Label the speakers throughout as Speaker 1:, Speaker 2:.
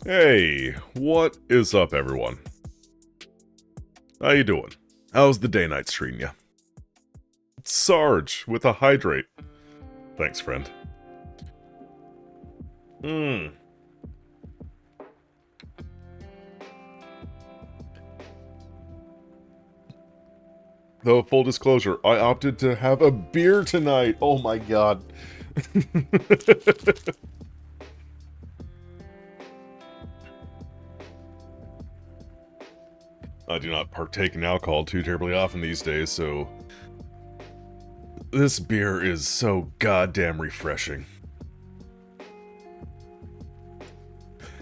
Speaker 1: Hey, what is up, everyone? How you doing? How's the day-night treating ya? Sarge, with a hydrate. Thanks, friend. Though, full disclosure, I opted to have a beer tonight. Oh my god. I do not partake in alcohol too terribly often these days, so this beer is so goddamn refreshing.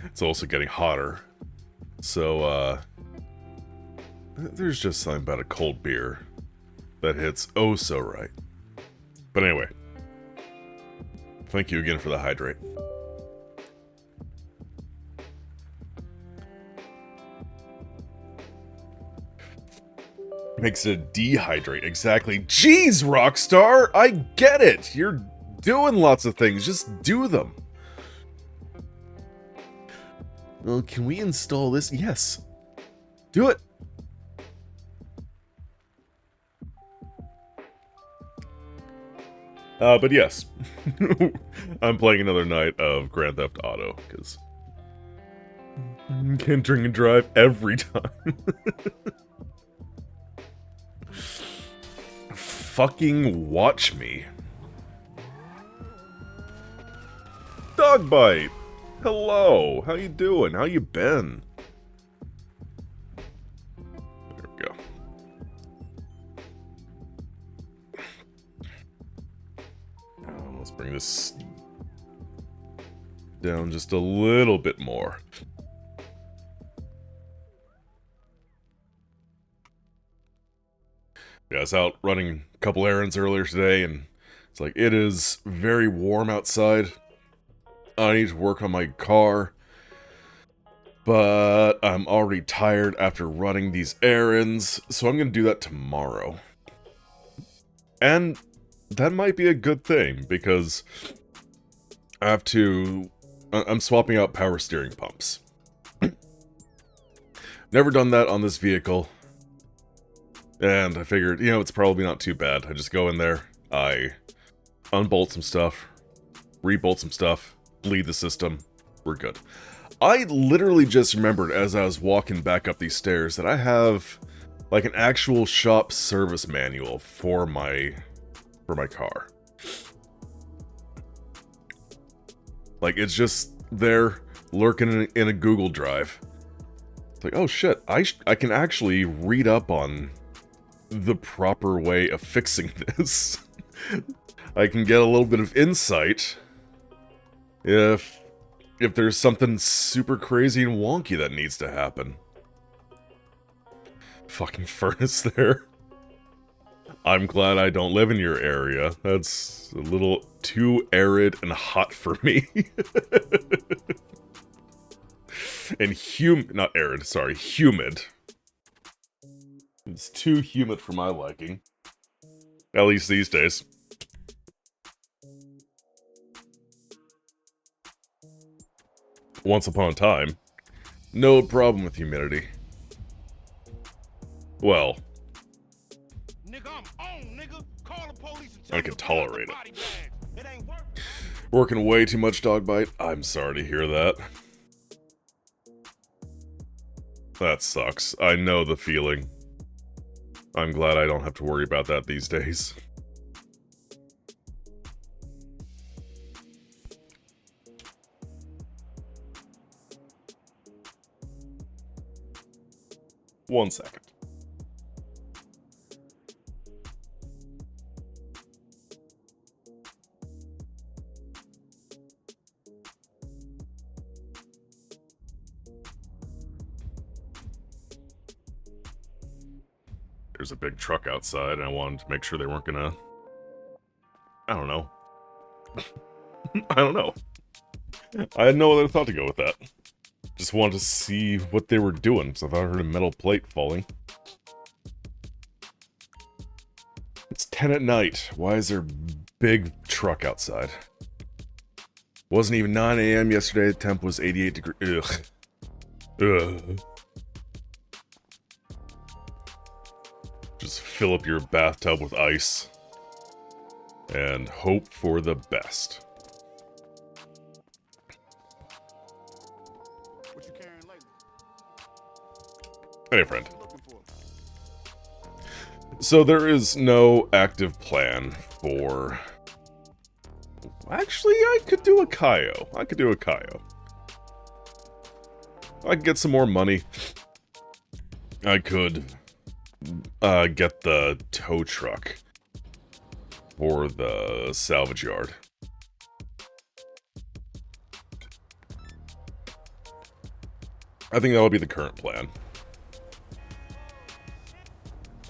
Speaker 1: It's also getting hotter, so there's just something about a cold beer that hits oh so right. But anyway, thank you again for the hydrate. Makes it dehydrate, exactly. Jeez, Rockstar! I get it! You're doing lots of things, just do them. Well, can we install this? Yes. Do it! But yes. I'm playing another night of Grand Theft Auto, because can't drink and drive every time. Fucking watch me. Dogbite! Hello! How you doing? How you been? There we go. Let's bring this down just a little bit more. Yeah, I was out running a couple errands earlier today, and it's like, it is very warm outside. I need to work on my car, but I'm already tired after running these errands, so I'm going to do that tomorrow. And that might be a good thing, because I'm swapping out power steering pumps. Never done that on this vehicle. And I figured, it's probably not too bad. I just go in there, I unbolt some stuff, rebolt some stuff, bleed the system, we're good. I literally just remembered as I was walking back up these stairs that I have, like, an actual shop service manual for my car. Like, it's just there, lurking in a Google Drive. It's like, oh shit, I can actually read up on the proper way of fixing this. I can get a little bit of insight if there's something super crazy and wonky that needs to happen. Fucking furnace there. I'm glad I don't live in your area. That's a little too arid and hot for me. And not arid, sorry, humid. It's too humid for my liking. At least these days. Once upon a time, no problem with humidity. Well,
Speaker 2: nigga, I'm on, nigga. Call the police and
Speaker 1: I can tolerate it. Working way too much, Dogbite. I'm sorry to hear that. That sucks. I know the feeling. I'm glad I don't have to worry about that these days. One second. There's a big truck outside, and I wanted to make sure they weren't gonna... I don't know. I don't know. I had no other thought to go with that. Just wanted to see what they were doing, because I thought I heard a metal plate falling. It's 10 at night. Why is there a big truck outside? Wasn't even 9 a.m. yesterday. The temp was 88 degrees. Ugh. Ugh. Just fill up your bathtub with ice and hope for the best.
Speaker 2: What you carrying lately?
Speaker 1: Hey, friend.
Speaker 2: What you looking for?
Speaker 1: So there is no active plan for... Actually, I could do a Kaio. I could get some more money. I could get the tow truck for the salvage yard. I think that would be the current plan.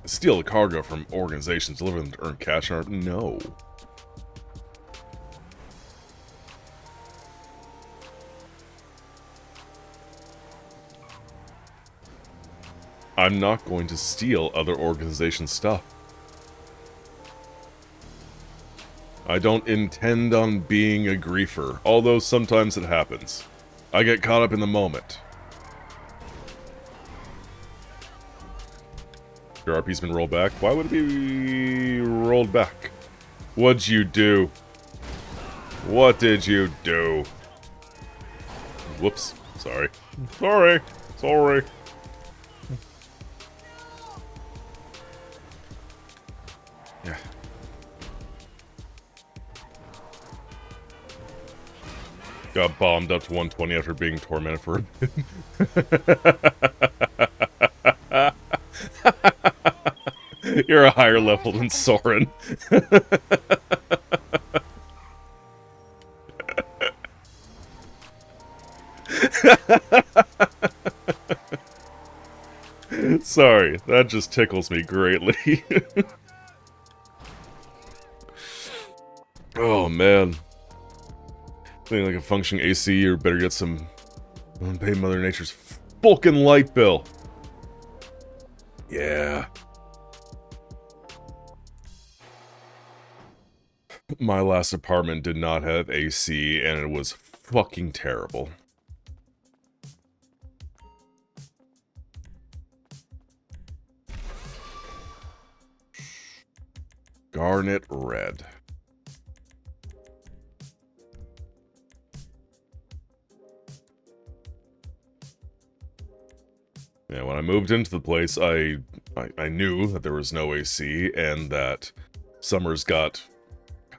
Speaker 1: Steal the cargo from organizations, deliver them to earn cash on it? No. I'm not going to steal other organizations' stuff. I don't intend on being a griefer, although sometimes it happens. I get caught up in the moment. Your RP's been rolled back. Why would it be rolled back? What'd you do? What did you do? Whoops. Sorry. Sorry. Yeah. Got bombed up to 120 after being tormented for a bit. You're a higher level than Soren. Sorry, that just tickles me greatly. Oh man. Something like a functioning AC, or better get some pay Mother Nature's fucking light bill. Yeah. My last apartment did not have AC, and it was fucking terrible. Garnet red. Yeah, when I moved into the place, I knew that there was no AC, and that summers got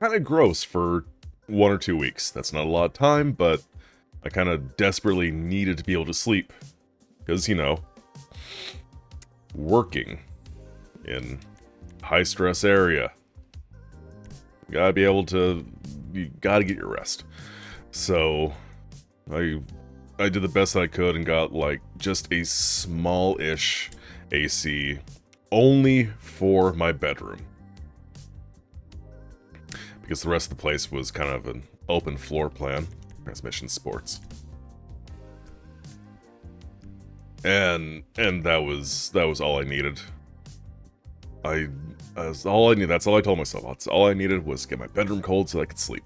Speaker 1: kind of gross for 1 or 2 weeks. That's not a lot of time, but I kind of desperately needed to be able to sleep. Because, you know, working in high-stress area. You gotta get your rest. So, I did the best I could and got, like, just a small-ish AC, only for my bedroom. Because the rest of the place was kind of an open floor plan. Transmission sports. And that was all I needed. That's all I told myself. That's all I needed was get my bedroom cold so I could sleep.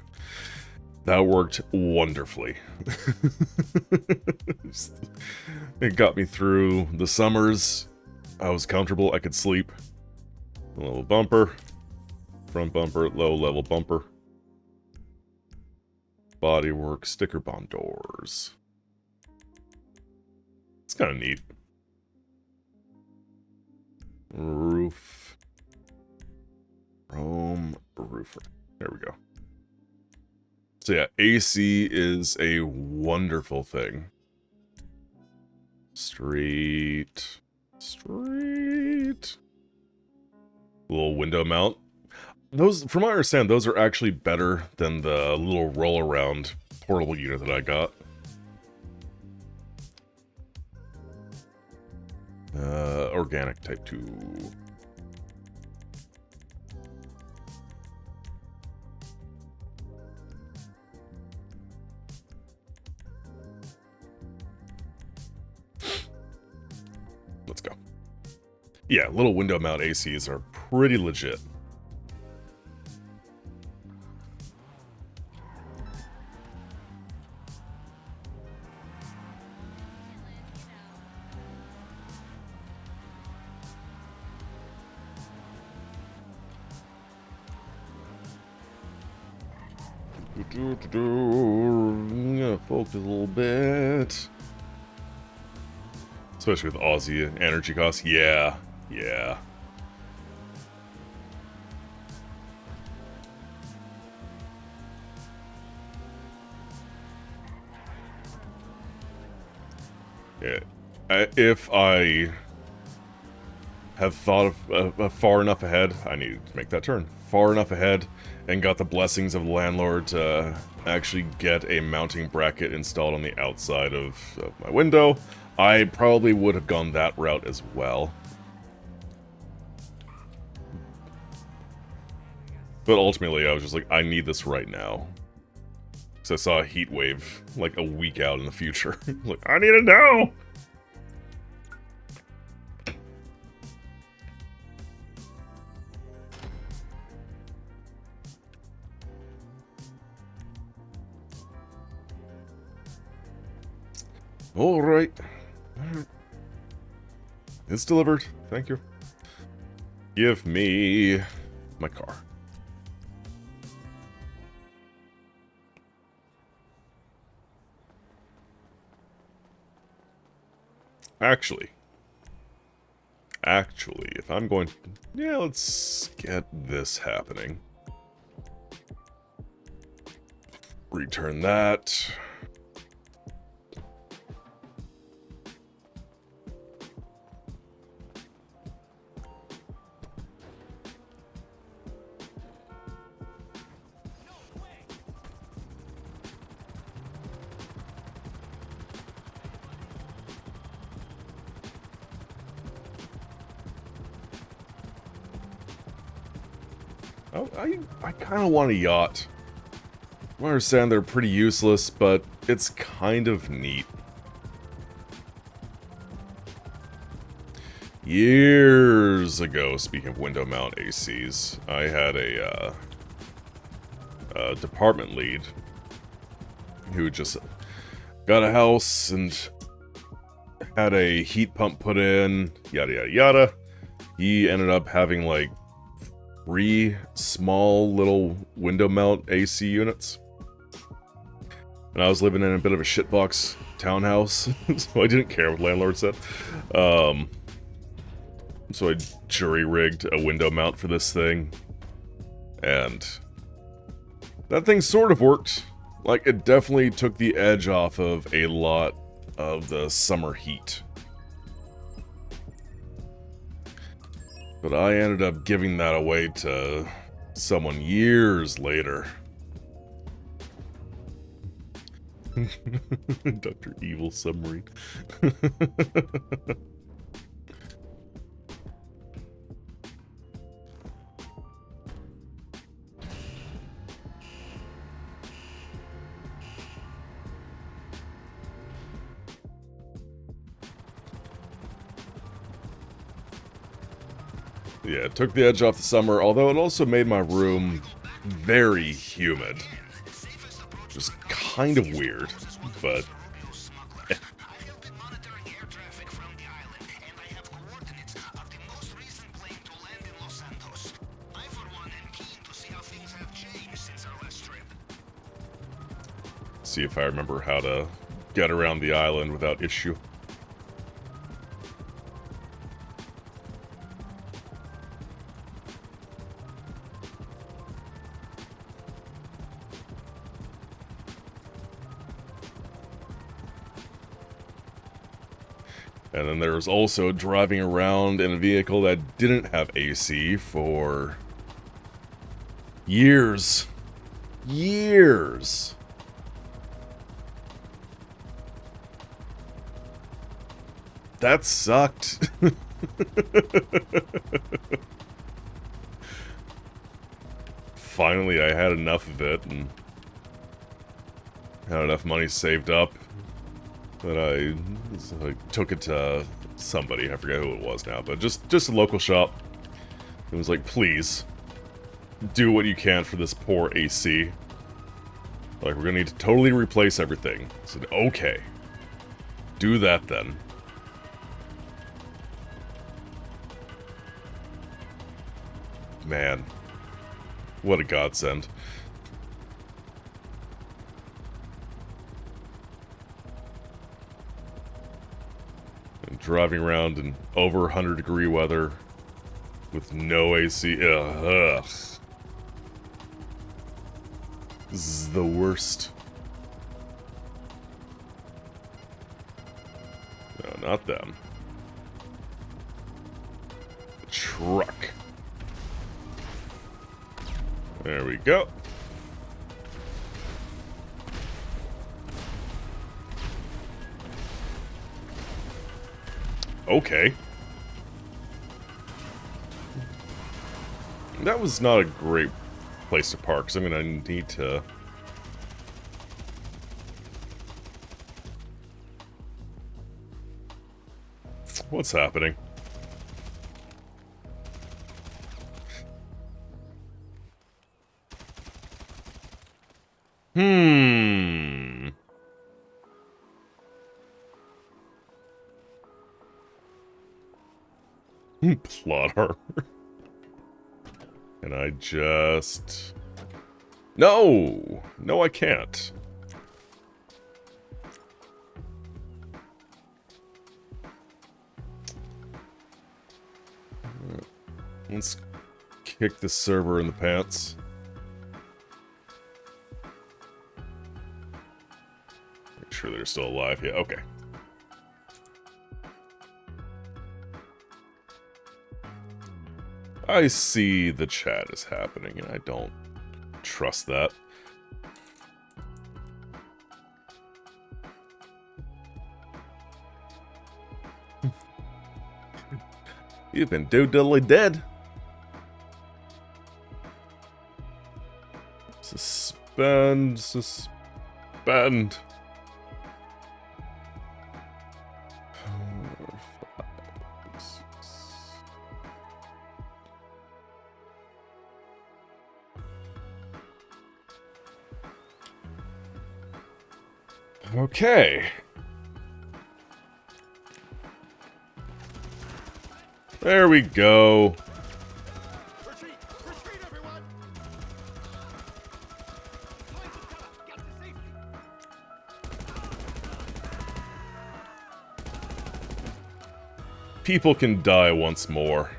Speaker 1: That worked wonderfully. It got me through the summers. I was comfortable, I could sleep. A little bumper. Front bumper, low level bumper. Bodywork, sticker bomb doors. It's kind of neat. Roof. Chrome roofer. There we go. So yeah, AC is a wonderful thing. Street. Little window mount. Those, from what I understand, those are actually better than the little roll-around portable unit that I got. Organic type 2. Let's go. Yeah, little window mount ACs are pretty legit. I'm gonna focus a little bit. Especially with Aussie energy costs. Yeah. Yeah. Yeah. If I have thought of far enough ahead, I needed to make that turn. Far enough ahead, and got the blessings of the landlord to actually get a mounting bracket installed on the outside of my window, I probably would have gone that route as well. But ultimately, I was just like, I need this right now. Because I saw a heat wave, like, a week out in the future. Like, I need it now! Alright. It's delivered. Thank you. Give me my car. Actually, if I'm going... Yeah, let's get this happening. Return that. Oh, I kind of want a yacht. I understand they're pretty useless, but it's kind of neat. Years ago, speaking of window mount ACs, I had a department lead who just got a house and had a heat pump put in, yada yada yada. He ended up having like 3 small little window mount AC units. And I was living in a bit of a shitbox townhouse, so I didn't care what landlord said. So I jury-rigged a window mount for this thing. And that thing sort of worked. Like, it definitely took the edge off of a lot of the summer heat. But I ended up giving that away to someone years later. Dr. Evil Submarine. Yeah, it took the edge off the summer, although it also made my room very humid. Just kind of weird, but... See if I remember how to get around the island without issue. And then there was also driving around in a vehicle that didn't have AC for years. Years. That sucked. Finally, I had enough of it and had enough money saved up that I took it to somebody. I forget who it was now, but just a local shop. It was like, please, do what you can for this poor AC. Like, we're gonna need to totally replace everything. I said, okay. Do that then. Man. What a godsend. driving around in over 100-degree weather with no AC. Ugh. This is the worst. No, not them. The truck. There we go. Okay. That was not a great place to park, because I'm going to need to... What's happening? Plot armor. Can I just... No! No, I can't. Let's kick the server in the pants. Make sure they're still alive. Yeah, okay. I see the chat is happening, and I don't trust that. You've been doodly dead. Suspend. Okay. There we go.
Speaker 2: Retreat! Retreat, everyone! Find the tower! Get to safety!
Speaker 1: People can die once more.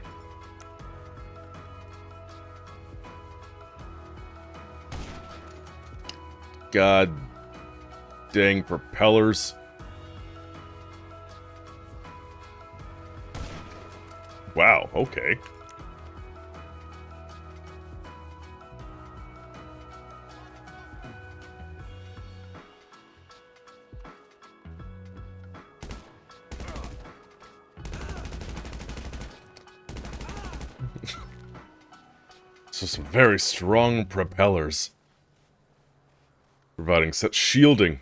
Speaker 1: God dang propellers. Wow, okay. So some very strong propellers. Providing such shielding.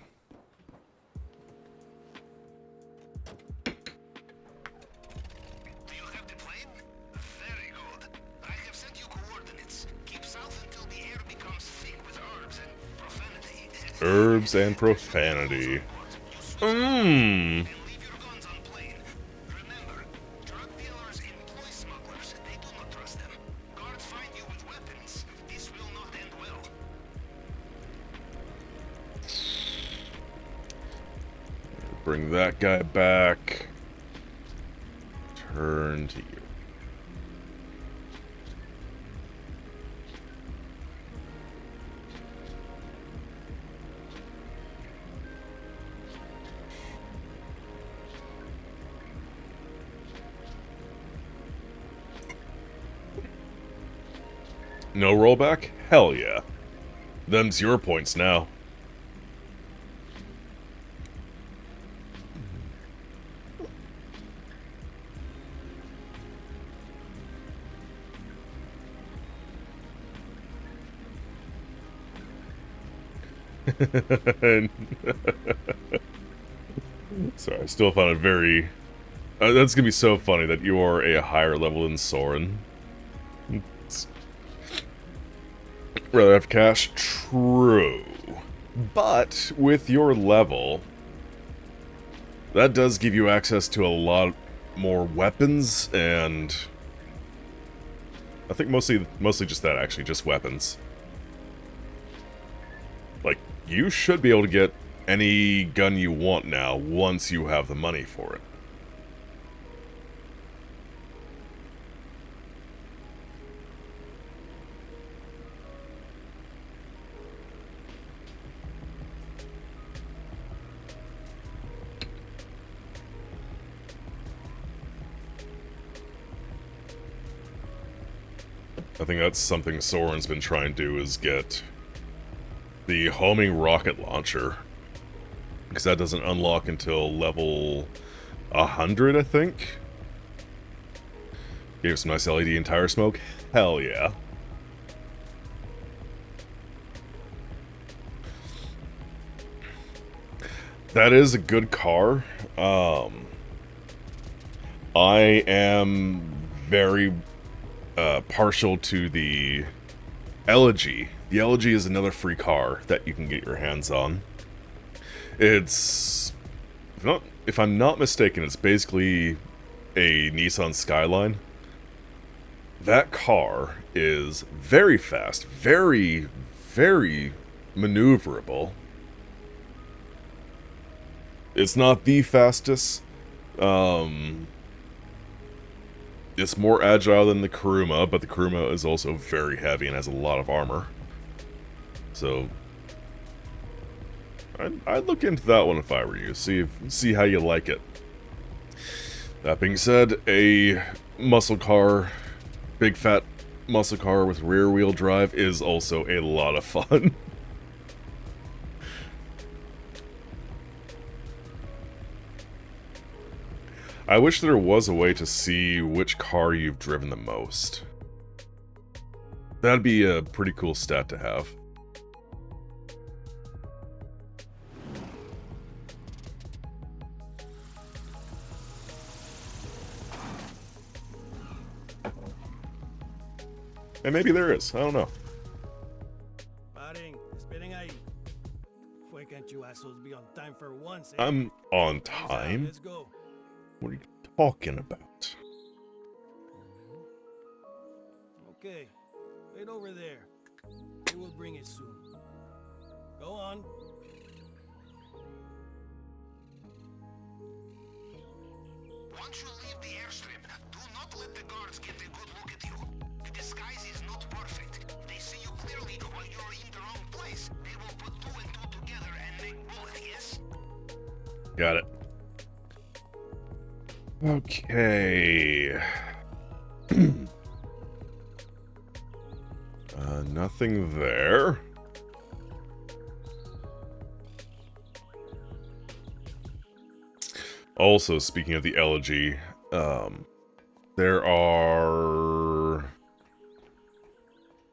Speaker 1: Herbs and profanity. Mmm. Bring that guy back. Turn to you. No rollback? Hell yeah. Them's your points now. Sorry, I still find it very... that's gonna be so funny that you are a higher level than Soren. Rather have cash? True. But, with your level, that does give you access to a lot more weapons, and... I think mostly just that, actually, just weapons. Like, you should be able to get any gun you want now, once you have the money for it. I think that's something Soren's been trying to do, is get the homing rocket launcher. Because that doesn't unlock until level 100, I think? Gave some nice LED and tire smoke? Hell yeah. That is a good car. I am very partial to the Elegy. The Elegy is another free car that you can get your hands on. It's, if I'm not mistaken, it's basically a Nissan Skyline. That car is very fast, very, very maneuverable. It's not the fastest. It's more agile than the Kuruma, but the Kuruma is also very heavy and has a lot of armor. So I'd look into that one if I were you. See how you like it. That being said, a muscle car, big fat muscle car with rear wheel drive is also a lot of fun. I wish there was a way to see which car you've driven the most. That'd be a pretty cool stat to have. And maybe there is, I don't know. I'm on time?
Speaker 2: Let's go.
Speaker 1: What are you talking about?
Speaker 2: Okay, wait over there. We will bring it soon. Go on.
Speaker 3: Once you leave the airstrip, do not let the guards get a good look at you. The disguise is not perfect. They see you clearly while you're in the wrong place. They will put two and two together and make bullet, yes?
Speaker 1: Got it. Okay. Nothing there. Also, speaking of the Elegy,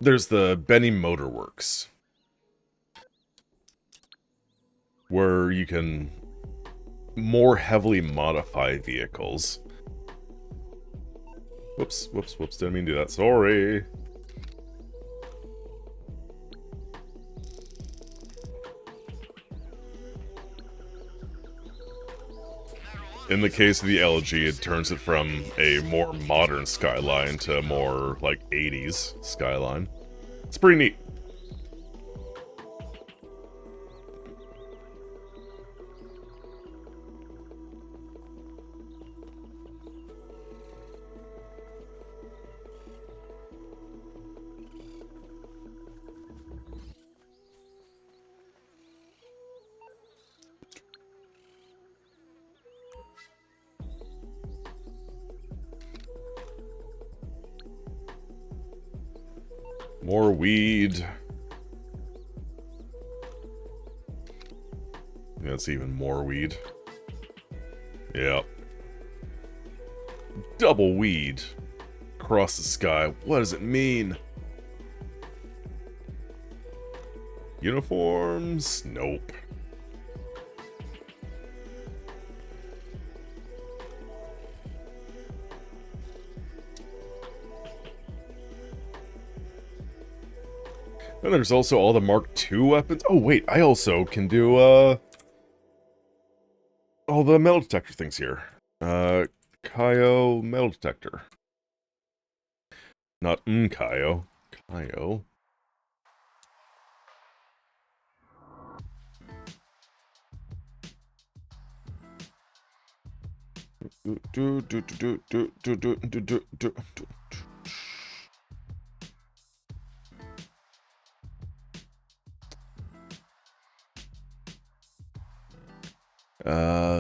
Speaker 1: there's the Benny Motorworks, where you can more heavily modify vehicles. Whoops, didn't mean to do that, sorry. In the case of the Elegy, it turns it from a more modern skyline to a more, like, 80s skyline. It's pretty neat. More weed. That's even more weed. Yep. Double weed. Across the sky. What does it mean? Uniforms? Nope. And there's also all the Mark II weapons. Oh, wait, I also can do, all the metal detector things here. Kaio metal detector. Not Kaio. Kaio.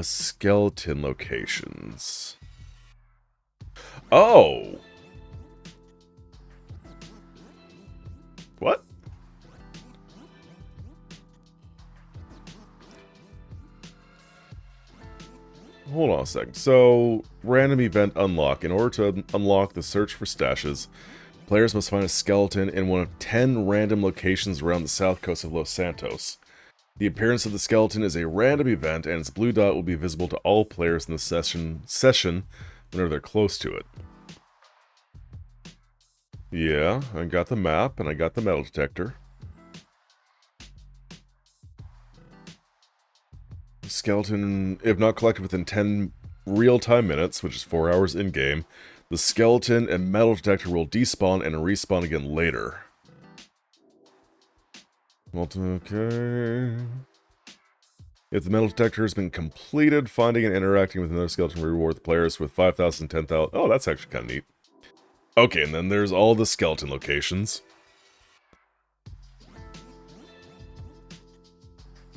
Speaker 1: Skeleton locations. Oh! hold on a second. So, random event unlock. In order to unlock the search for stashes, players must find a skeleton in one of 10 random locations around the south coast of Los Santos. The appearance of the skeleton is a random event, and its blue dot will be visible to all players in the session whenever they're close to it. Yeah, I got the map, and I got the metal detector. Skeleton, if not collected within 10 real-time minutes, which is 4 hours in-game, the skeleton and metal detector will despawn and respawn again later. Okay. If the metal detector has been completed, finding and interacting with another skeleton will reward the players with 5,000, 10,000... Oh, that's actually kind of neat. Okay, and then there's all the skeleton locations.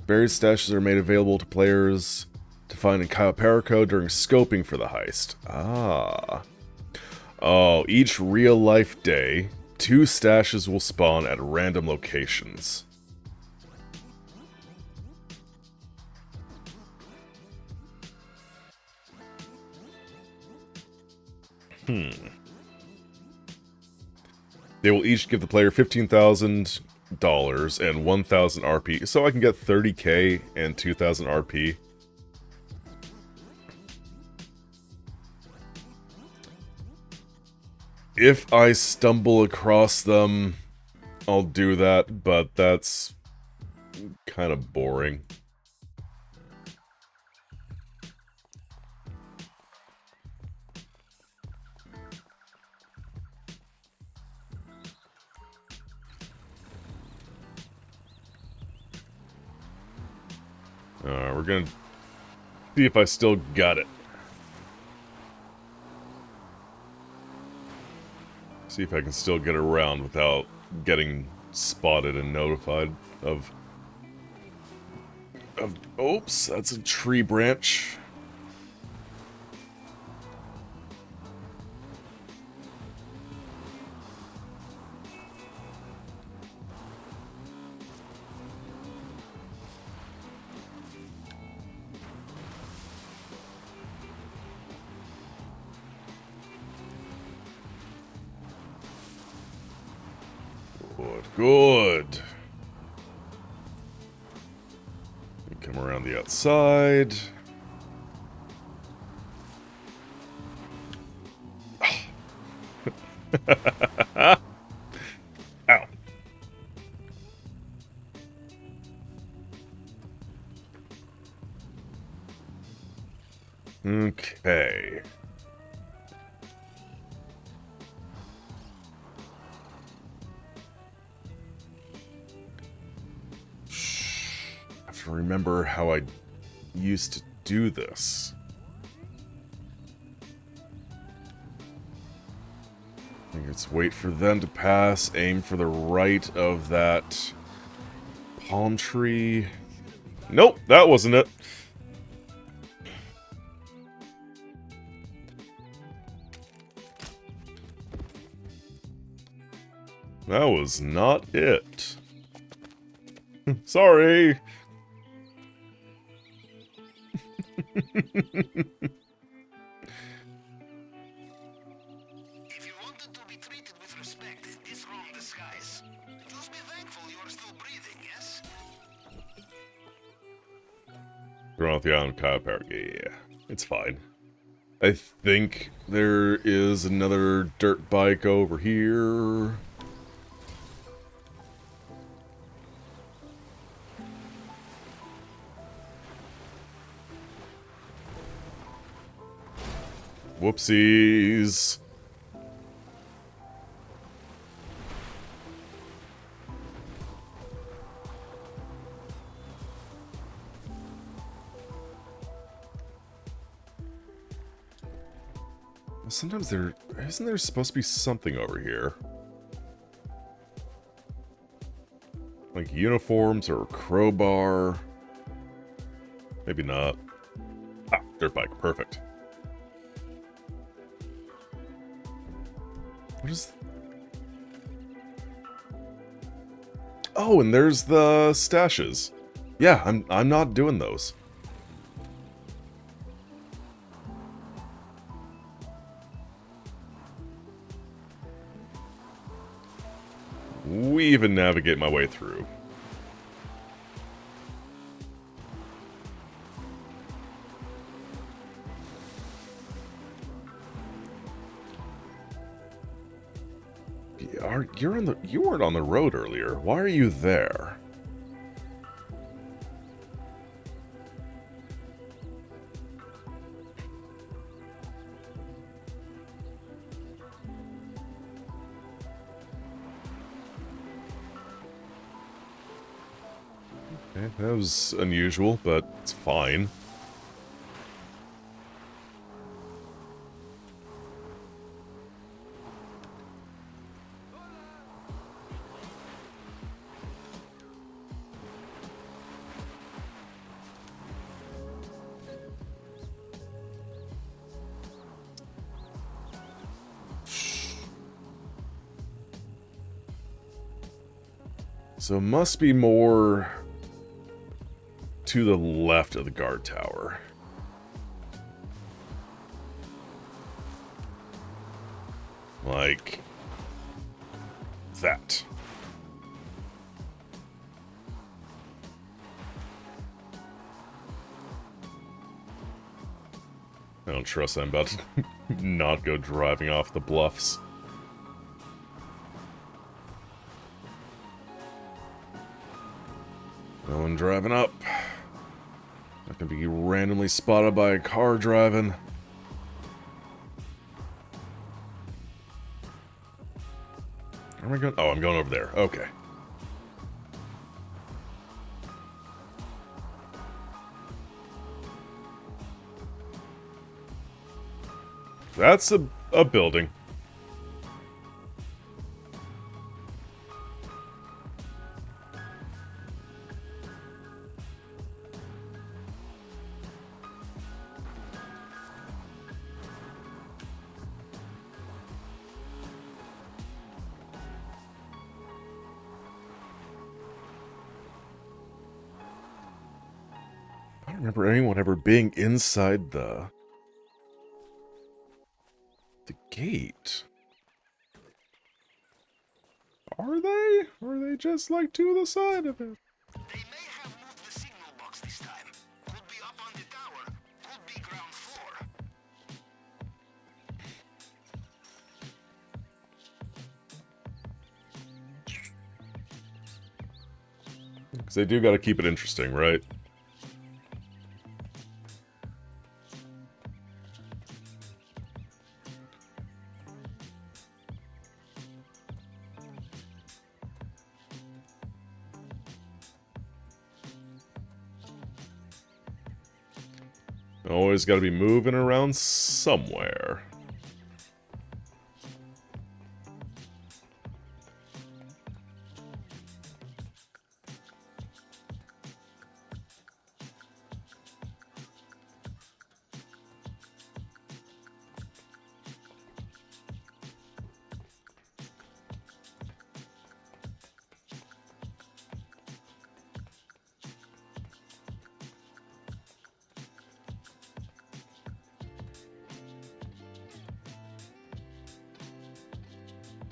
Speaker 1: Various stashes are made available to players to find in Cayo Perico during scoping for the heist. Ah. Oh, each real-life day, 2 stashes will spawn at random locations. They will each give the player $15,000 and 1,000 RP, so I can get 30k and 2,000 RP. If I stumble across them, I'll do that, but that's kind of boring. We're gonna see if I still got it. See if I can still get around without getting spotted and notified of... Oops, that's a tree branch. Good. Come around the outside. Ow. Okay. I have to remember how I used to do this. I think it's wait for them to pass, aim for the right of that palm tree. Nope, that wasn't it. That was not it. Sorry.
Speaker 3: If you wanted to be treated with respect, disrobe the skies. Just be thankful you are still breathing, yes?
Speaker 1: Thrown off the island, Cayo Perico. Yeah, it's fine. I think there is another dirt bike over here. Whoopsies. Sometimes isn't there supposed to be something over here? Like uniforms or a crowbar? Maybe not. Ah, dirt bike, perfect. What is... Oh, and there's the stashes. Yeah, I'm not doing those. weave and navigate my way through. You weren't on the road earlier. Why are you there? Okay, that was unusual, but it's fine. So must be more to the left of the guard tower. Like that. I don't trust I'm about to not go driving off the bluffs. No one driving up. Not gonna be randomly spotted by a car driving. Where am I going? Oh, I'm going over there. Okay. That's a building. I don't remember anyone ever being inside the gate. Are they? Or are they just like to the side of it?
Speaker 3: They may have moved the signal box this time. Could be up on the tower. Could be ground floor.
Speaker 1: Because they do got to keep it interesting, right? Always got to be moving around somewhere.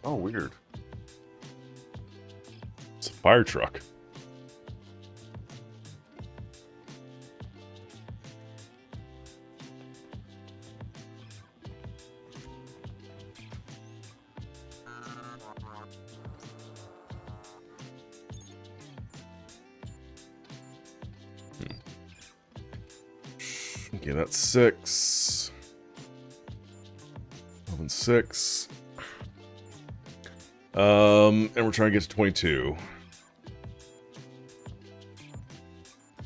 Speaker 1: Oh, weird. It's a fire truck. Okay, that's 6. 11, 6. And we're trying to get to 22.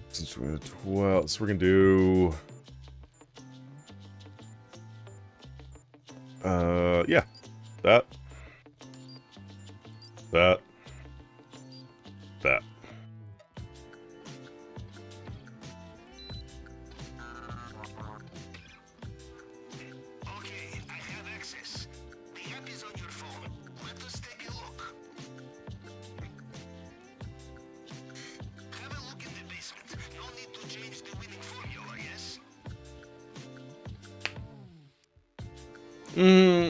Speaker 1: Since we're at 12, so we're gonna do... yeah. That. That. That.
Speaker 3: Okay, I have access. The app is on your phone. Let us take a look. Have a look in the basement. No need to change the winning formula, yes?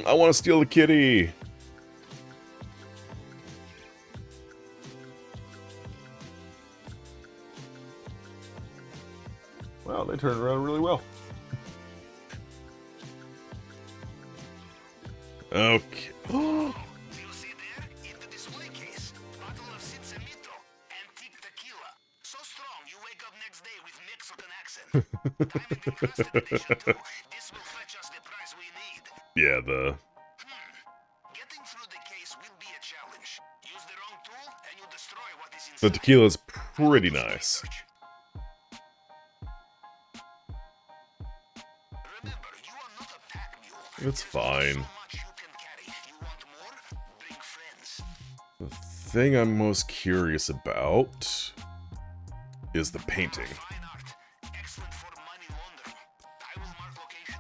Speaker 1: I want to steal the kitty. Wow, they turned around really well. Okay.
Speaker 3: Do you see there? In the display case. Bottle of Sinsemito. Antique tequila. So strong you wake up next day with Mexican accent. Diamond encrusted edition too. This will fetch us the price we need.
Speaker 1: Yeah,
Speaker 3: Getting through the case will be a challenge. Use the wrong tool and you destroy what is inside.
Speaker 1: the tequila's pretty nice.
Speaker 3: Remember, you are not a pack mule.
Speaker 1: It's fine.
Speaker 3: So much you can carry. You want more? Bring friends.
Speaker 1: The thing I'm most curious about is the painting.
Speaker 3: Fine art. Excellent for money laundering. I will mark location.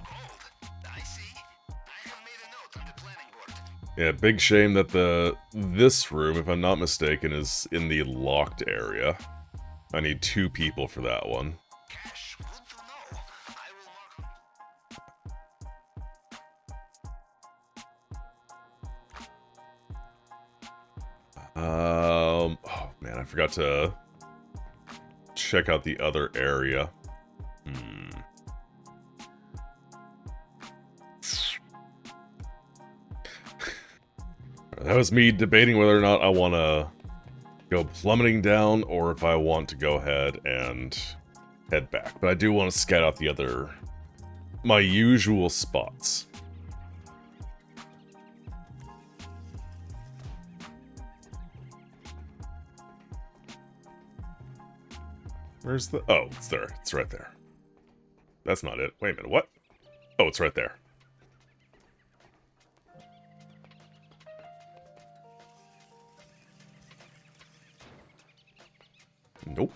Speaker 3: Gold. I see. I have made a note on the planning board.
Speaker 1: Yeah, big shame that this room, if I'm not mistaken, is in the locked area. I need 2 people for that one.
Speaker 3: Cash. Good to know. I will mark.
Speaker 1: Oh man, I forgot to check out the other area. That was me debating whether or not I want to go plummeting down or if I want to go ahead and head back. But I do want to scout out the other, my usual spots. Where's the... Oh, it's there. It's right there. That's not it. Wait a minute, what? Oh, it's right there. Nope.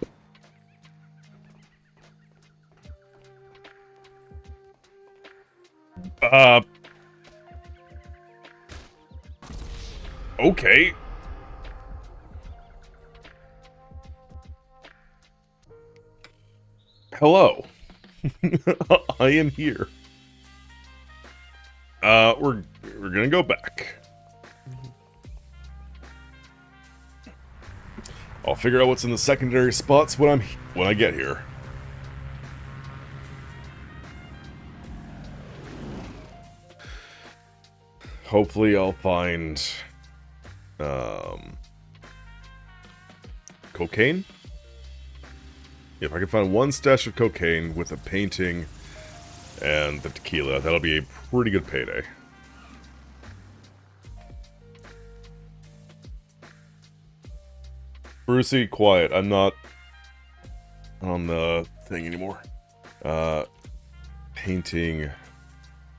Speaker 1: Okay. Hello. I am here. We're gonna go back. I'll figure out what's in the secondary spots when I get here. Hopefully I'll find cocaine. If I can find one stash of cocaine with a painting and the tequila, that'll be a pretty good payday. Brucey, quiet. I'm not on the thing anymore. Painting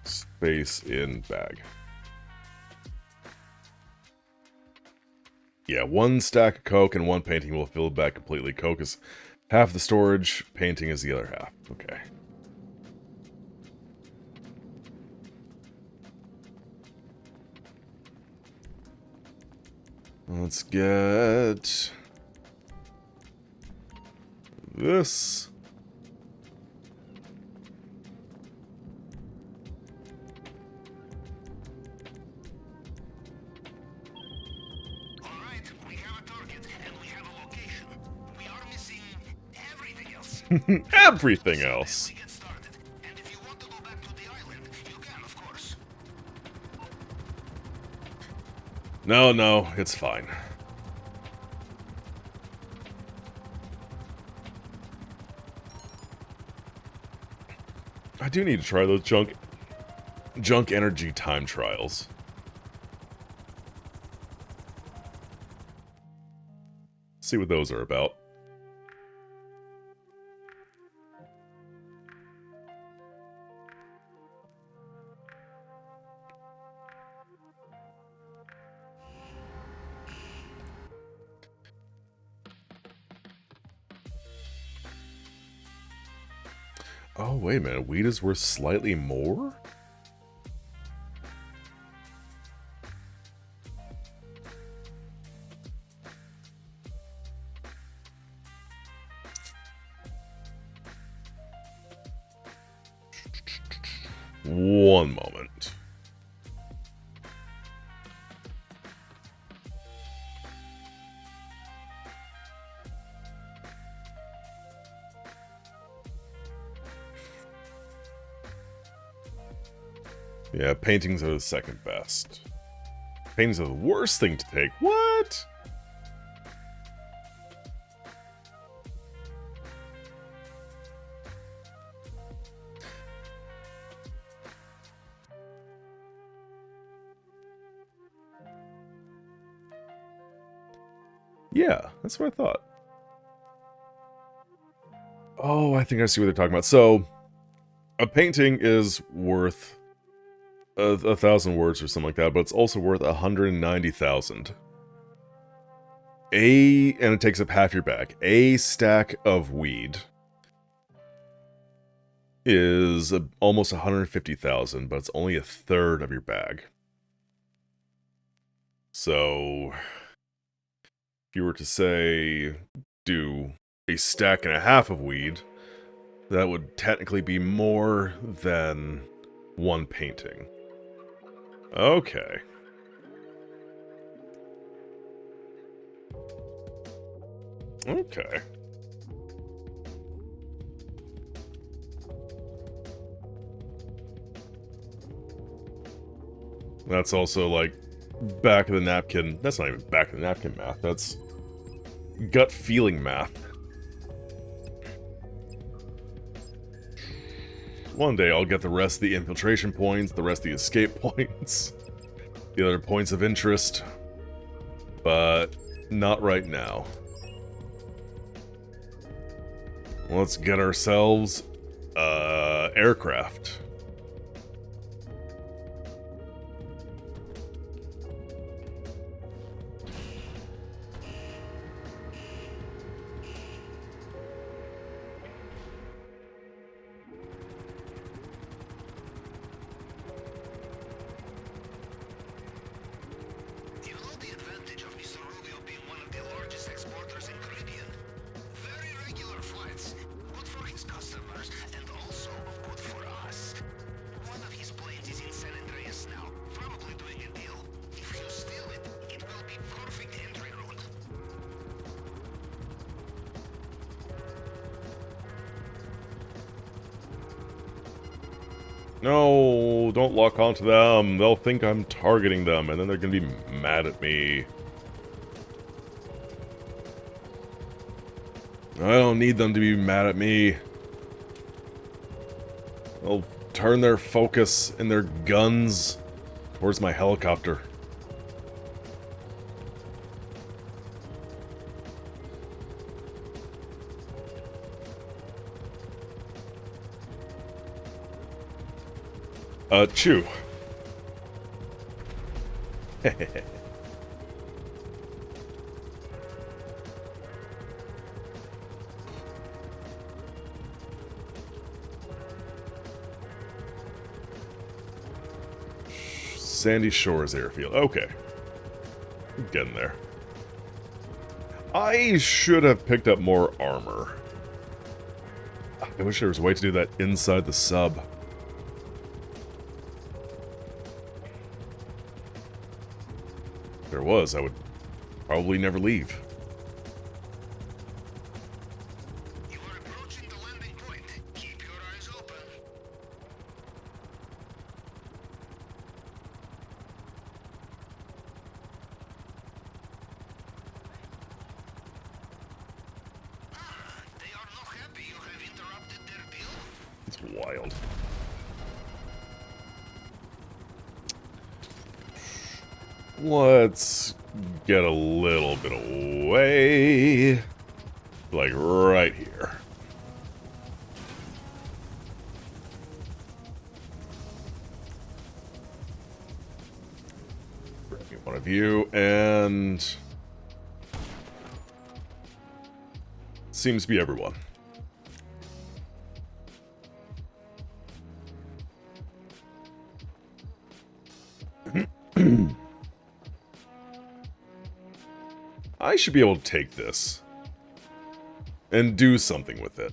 Speaker 1: space in bag. Yeah, 1 stack of coke and 1 painting will fill the bag completely. Coke is half the storage, painting is the other half. Okay. Let's get this.
Speaker 3: Alright, we have a target and we have a location. We are missing everything else.
Speaker 1: Everything else.
Speaker 3: We get started. And if you want to go back to the island, you can, of course.
Speaker 1: No, it's fine. I do need to try those junk energy time trials. See what those are about. Oh, wait a minute. Weed is worth slightly more? One moment. Yeah, paintings are the second best. Paintings are the worst thing to take. What? Yeah, that's what I thought. Oh, I think I see what they're talking about. So, a painting is worth a 1,000 words or something like that, but it's also worth 190,000. And it takes up half your bag. A stack of weed is almost 150,000, but it's only a third of your bag. So, if you were to say, do a stack and a half of weed, that would technically be more than one painting. Okay. Okay. That's also like back of the napkin. That's not even back of the napkin math. That's gut feeling math. One day I'll get the rest of the infiltration points, the rest of the escape points, the other points of interest, but not right now. Let's get ourselves aircraft.
Speaker 3: You know the advantage of Mr. Rubio being one of the largest exporters in Caribbean? Very regular flights, good for his customers, and also good for us. One of his planes is in San Andreas now, probably doing a deal. If you steal it, it will be perfect entry route.
Speaker 1: No, don't lock onto them. They'll think I'm targeting them, and then they're gonna be mad at me. I don't need them to be mad at me. They'll turn their focus and their guns towards my helicopter. Chew. Sandy Shores Airfield. Okay. I'm getting there. I should have picked up more armor. I wish there was a way to do that inside the sub. If there was, I would probably never leave.
Speaker 3: You are approaching the landing point. Keep your eyes open. They are not happy you have interrupted their deal.
Speaker 1: It's wild. Let's get a little bit away. Like right here. Grab me one of you, and... seems to be everyone. I should be able to take this and do something with it.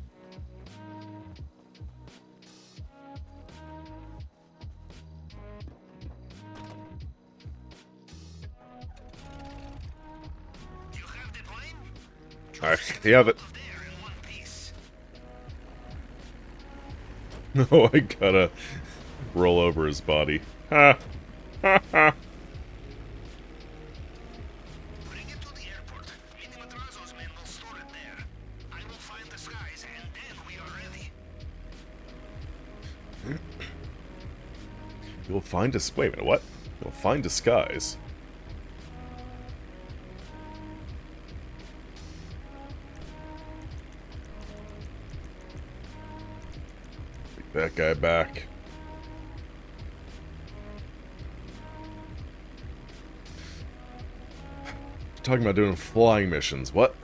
Speaker 1: Actually, yeah, but...
Speaker 3: Out of there in one piece.
Speaker 1: No, I gotta roll over his body. Ha! Ha ha!
Speaker 3: Bring it to the airport. Mini Madrazo's men will store it there. I will find the skies, and then we are ready.
Speaker 1: You'll find us. Wait a minute, what? You'll find disguise. Take that guy back. Talking about doing flying missions. What?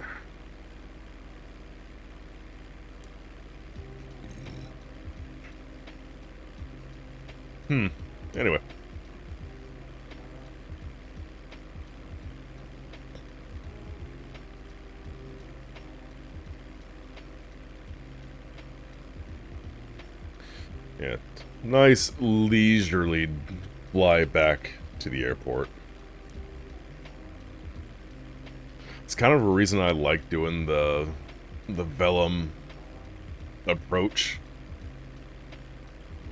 Speaker 1: Anyway. Yeah. Nice leisurely fly back to the airport. It's kind of a reason I like doing the Vellum approach.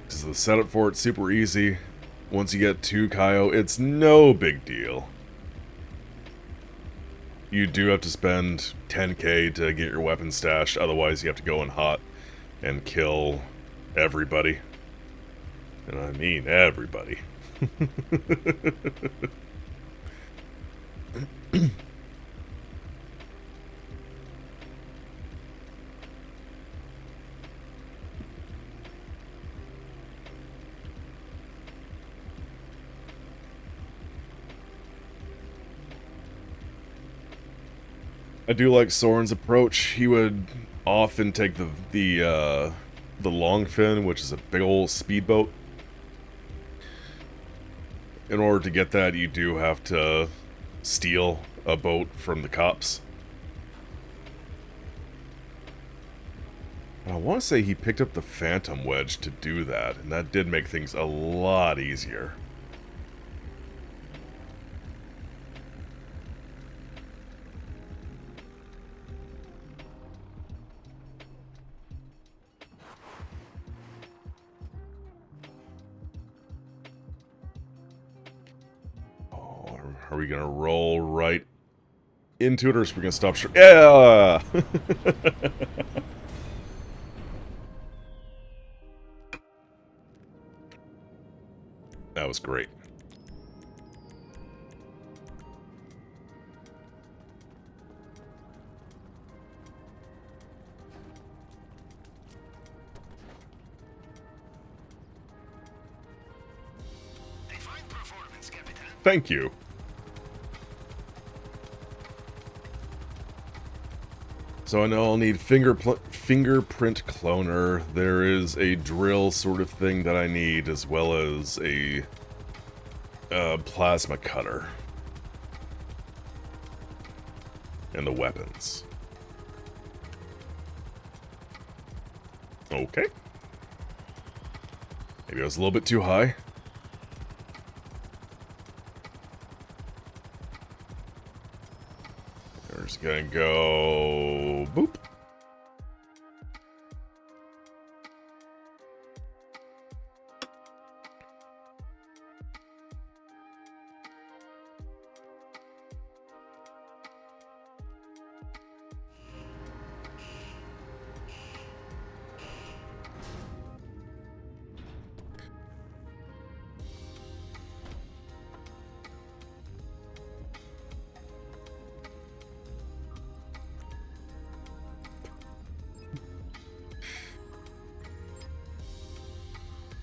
Speaker 1: Because the setup for it's super easy. Once you get to Kaio, it's no big deal. You do have to spend 10k to get your weapon stashed, otherwise you have to go in hot and kill everybody. And I mean everybody. I do like Soren's approach. He would often take the longfin, which is a big old speedboat. In order to get that, you do have to steal a boat from the cops. I want to say he picked up the Phantom Wedge to do that, and that did make things a lot easier. Are we gonna roll right into it, or is we gonna stop short? Yeah! That was great.
Speaker 3: A fine performance, Capitan.
Speaker 1: Thank you. So I know I'll need fingerprint cloner. There is a drill sort of thing that I need, as well as a plasma cutter. And the weapons. Okay. Maybe I was a little bit too high. We're just gonna go... boop.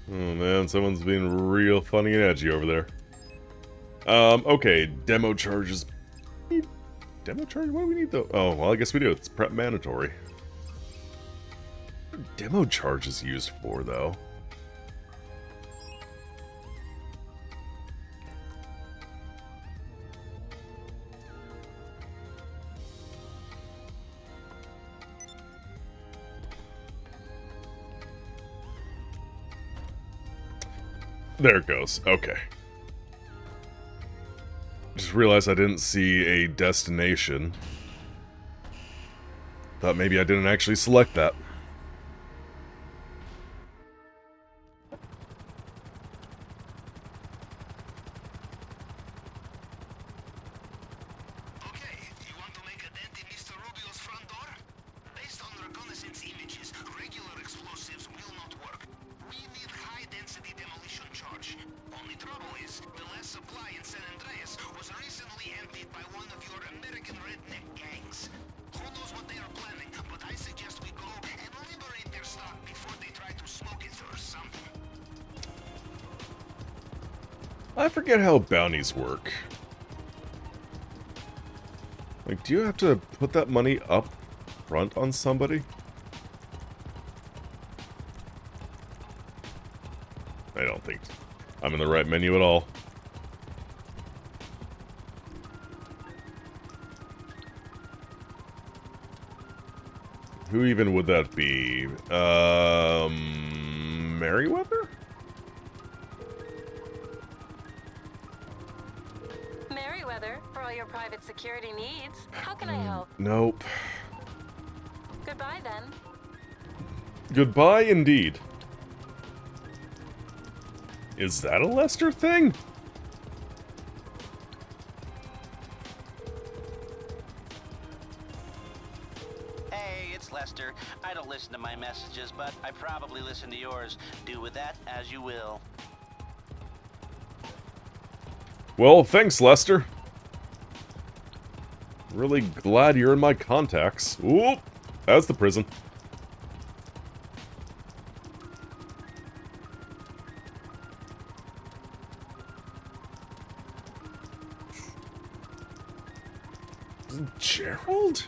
Speaker 1: Oh man, someone's being real funny and edgy over there. Okay, demo charges. Demo charge? What do we need though? Oh, well, I guess we do. It's prep mandatory. What are demo charges used for though? There it goes. Okay. Just realized I didn't see a destination. Thought maybe I didn't actually select that.
Speaker 3: Okay, you want to make a dent in Mr. Rubio's front door? Based on reconnaissance images, regular explosives will not work. We need high-density demolition charge. Only trouble is, the last supply in San Andreas was recently emptied by one of your American redneck gangs. Who knows what they are planning, but I suggest we go and liberate their stock before they try to smoke it or something.
Speaker 1: I forget how bounties work. Like, do you have to put that money up front on somebody? I don't think I'm in the right menu at all. Who even would that be? Merriweather?
Speaker 4: Merriweather, for all your private security needs. How can I help?
Speaker 1: Nope.
Speaker 4: Goodbye, then.
Speaker 1: Goodbye, indeed. Is that a Lester thing?
Speaker 5: Hey, it's Lester. I don't listen to my messages, but I probably listen to yours. Do with that as you will.
Speaker 1: Well, thanks, Lester. Really glad you're in my contacts. Oop! That's the prison. Gerald?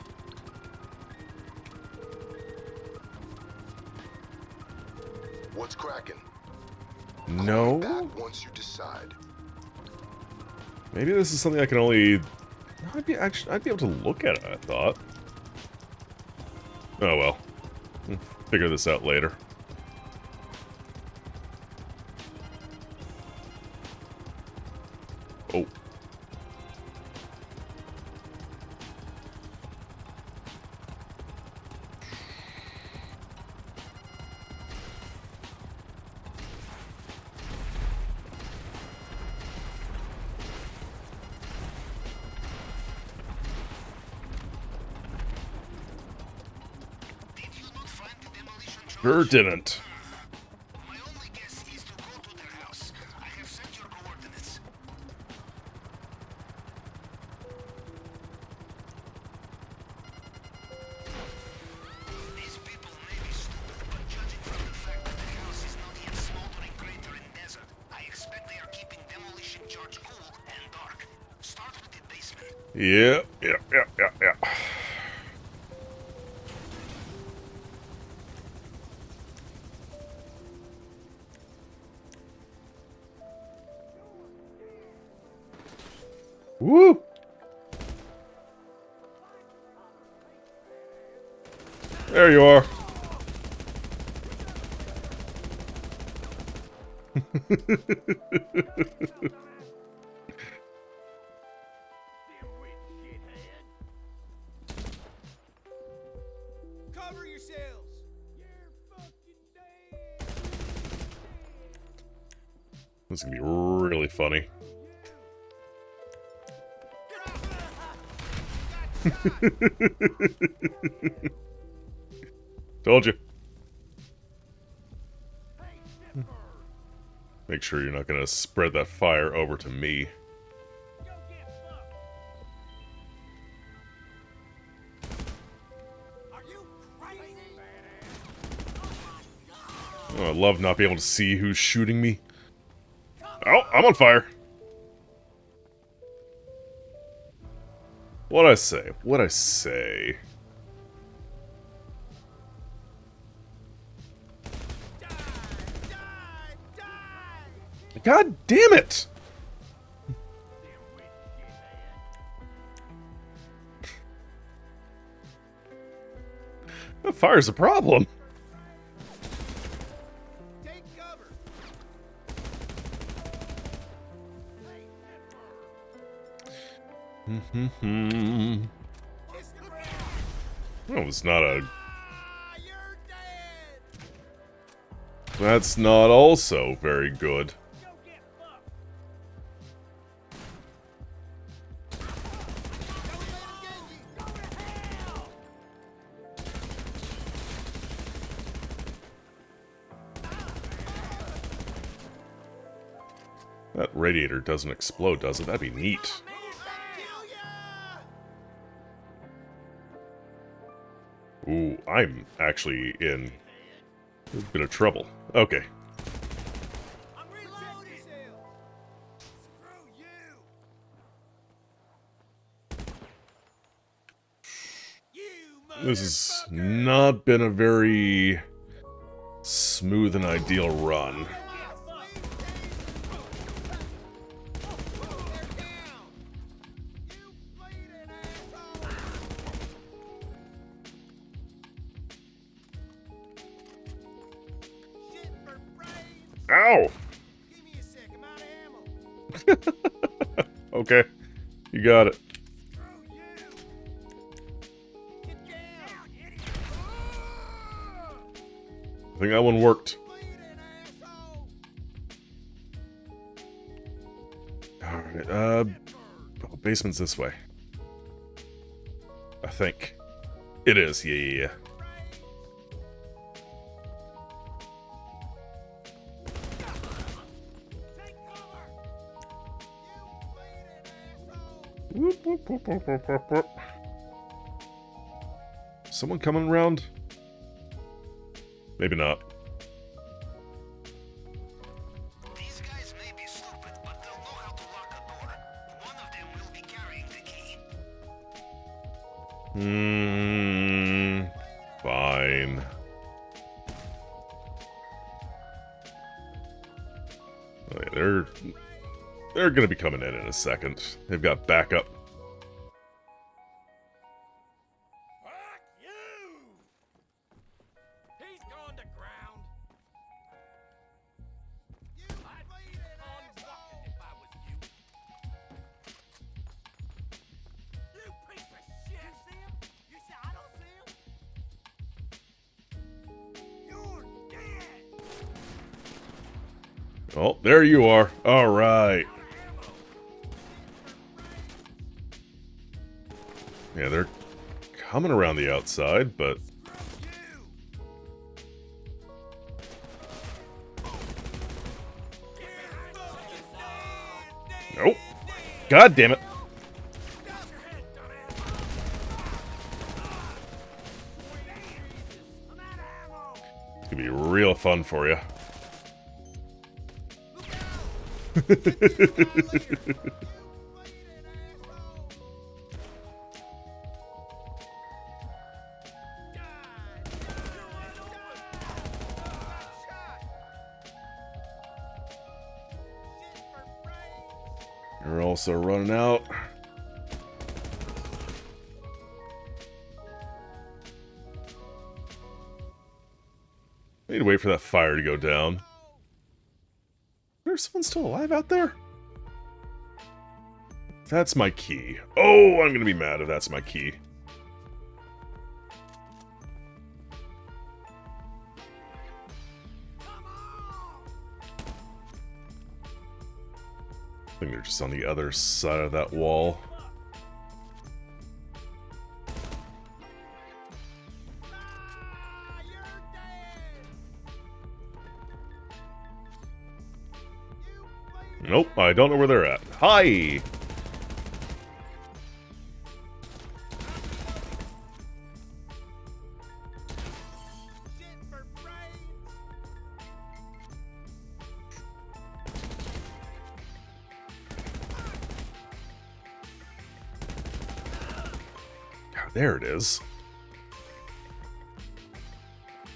Speaker 6: What's cracking?
Speaker 1: No?
Speaker 6: Back once you decide.
Speaker 1: Maybe this is something I can only... I'd be able to look at it, I thought. Oh well. We'll figure this out later. Oh.
Speaker 3: Did you not find the demolition charge?
Speaker 1: Sure didn't.
Speaker 3: My only guess is to go to their house. I have sent your coordinates. These people may be stupid, but judging from the fact that the house is not yet smoldering crater in desert, I expect they are keeping demolition charge cool and dark. Start with the basement.
Speaker 1: Yeah. Woo! There you are.
Speaker 2: Cover yourselves! You're fucking dead!
Speaker 1: This is gonna be really funny. Told you. Make sure you're not gonna spread that fire over to me.
Speaker 2: Go get fucked! Are you crazy?
Speaker 1: Oh, I love not being able to see who's shooting me. Oh, I'm on fire. What'd I say? What'd I say?
Speaker 2: Die!
Speaker 1: God damn it! That fire's a problem.
Speaker 2: Take cover! Kiss the ground!
Speaker 1: That was not a...
Speaker 2: You're dead.
Speaker 1: That's not also very good.
Speaker 2: Go get fucked. Go to hell.
Speaker 1: That radiator doesn't explode, does it? That'd be neat.
Speaker 2: Kill ya.
Speaker 1: Ooh, I'm actually in a bit of trouble. Okay.
Speaker 2: I'm reloading. Screw you. You
Speaker 1: This has
Speaker 2: motherfucker.
Speaker 1: not been a very smooth and ideal run. Ow!
Speaker 2: Give me a sec, I'm out of ammo.
Speaker 1: Okay, you got it.
Speaker 2: Screw you. Get down, idiot.
Speaker 1: I think that one worked.
Speaker 2: Bleeding asshole.
Speaker 1: Alright, oh, basement's this way. I think. It is, yeah.
Speaker 2: Take cover. You bleeding asshole.
Speaker 1: Whoop, whoop, whoop, whoop, whoop, whoop, whoop. Someone coming around? Maybe not.
Speaker 3: These guys may be stupid, but they'll know how to lock a door. One of them will be carrying the key.
Speaker 1: Fine. Oh, yeah, they're gonna be coming in a second. They've got backup.
Speaker 2: Fuck you! He's gone to ground. I'd unlock it if I was you. You piece of shit! You see him? You say I don't see him? You're dead!
Speaker 1: Oh, there you are. All right. Yeah, they're coming around the outside, but nope. God damn it. It's gonna be real fun for you. You're also running out. I need to wait for that fire to go down. There's someone still alive out there? That's my key. Oh, I'm gonna be mad if that's my key. I think they're just on the other side of that wall. Nope, I don't know where they're at. Hi! God, there it is.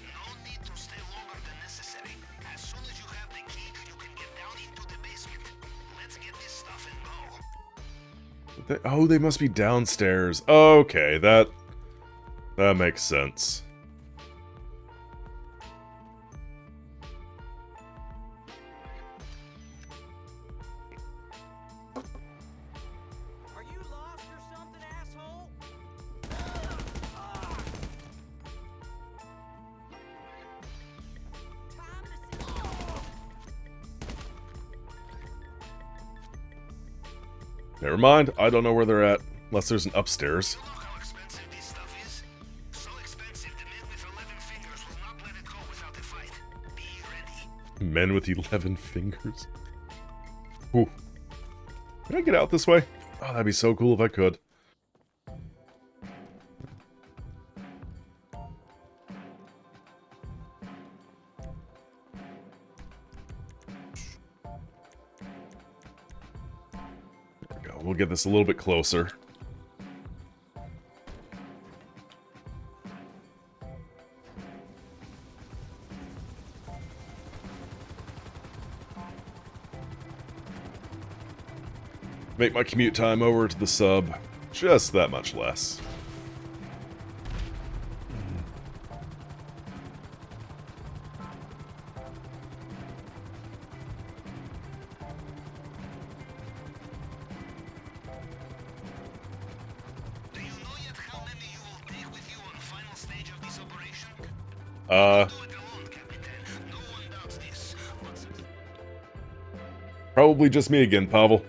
Speaker 3: No need to stay longer than necessary. As soon as you have the key, you can get down into the basement. Let's get this stuff and go.
Speaker 1: Oh, they must be downstairs. Okay, that makes sense.
Speaker 2: Are you lost or something, asshole?
Speaker 1: Never mind, I don't know where they're at. Unless there's an upstairs.
Speaker 3: Look how expensive this stuff is. So expensive, the men with 11 fingers will not let it go without a fight. Be ready.
Speaker 1: Men with 11 fingers. Ooh. Can I get out this way? Oh, that'd be so cool if I could. There we go. We'll get this a little bit closer. Make my commute time over to the sub just that much less.
Speaker 3: Do you know yet how many you will take with you on the final stage of this operation? Do it alone, Capitan. No one doubts this. But
Speaker 1: Probably just me again, Pavel.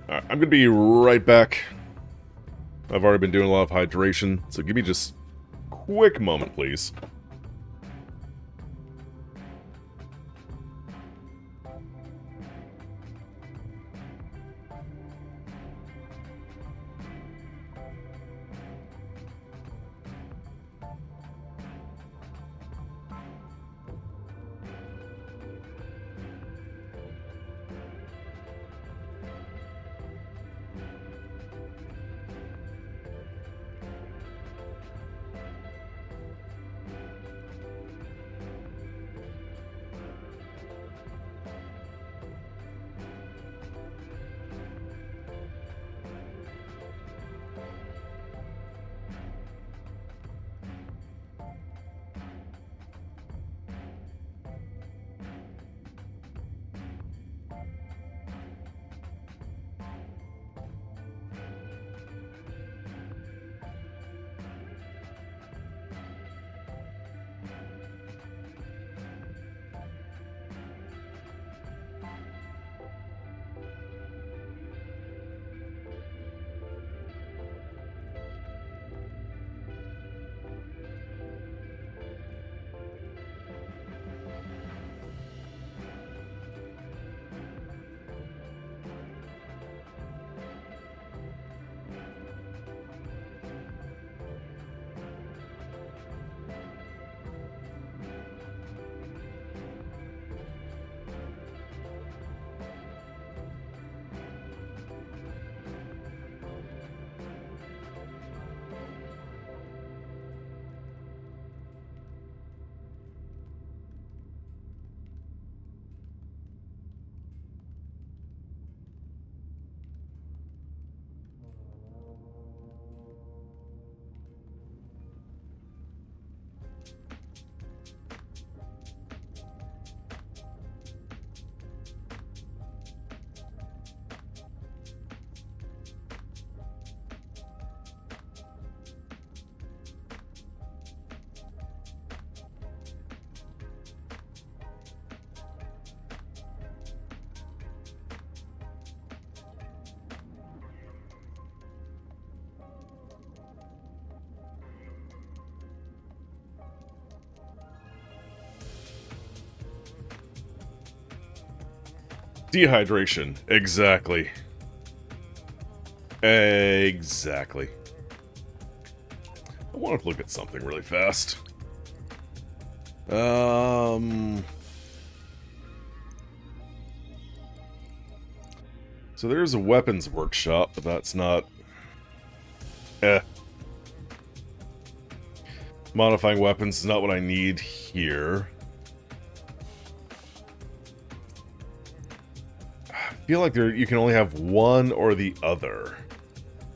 Speaker 1: Alright, I'm gonna be right back. I've already been doing a lot of hydration, so give me just a quick moment, please. Dehydration. Exactly. Exactly. I want to look at something really fast. So there's a weapons workshop, but that's not... Modifying weapons is not what I need here. I feel like you can only have one or the other.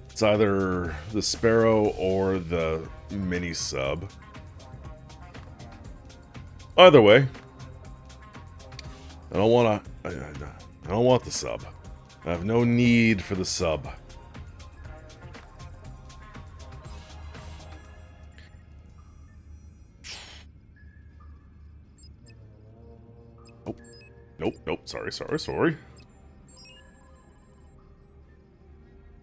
Speaker 1: It's either the Sparrow or the mini sub. Either way, I don't want to. I don't want the sub. I have no need for the sub. Oh. Nope, sorry.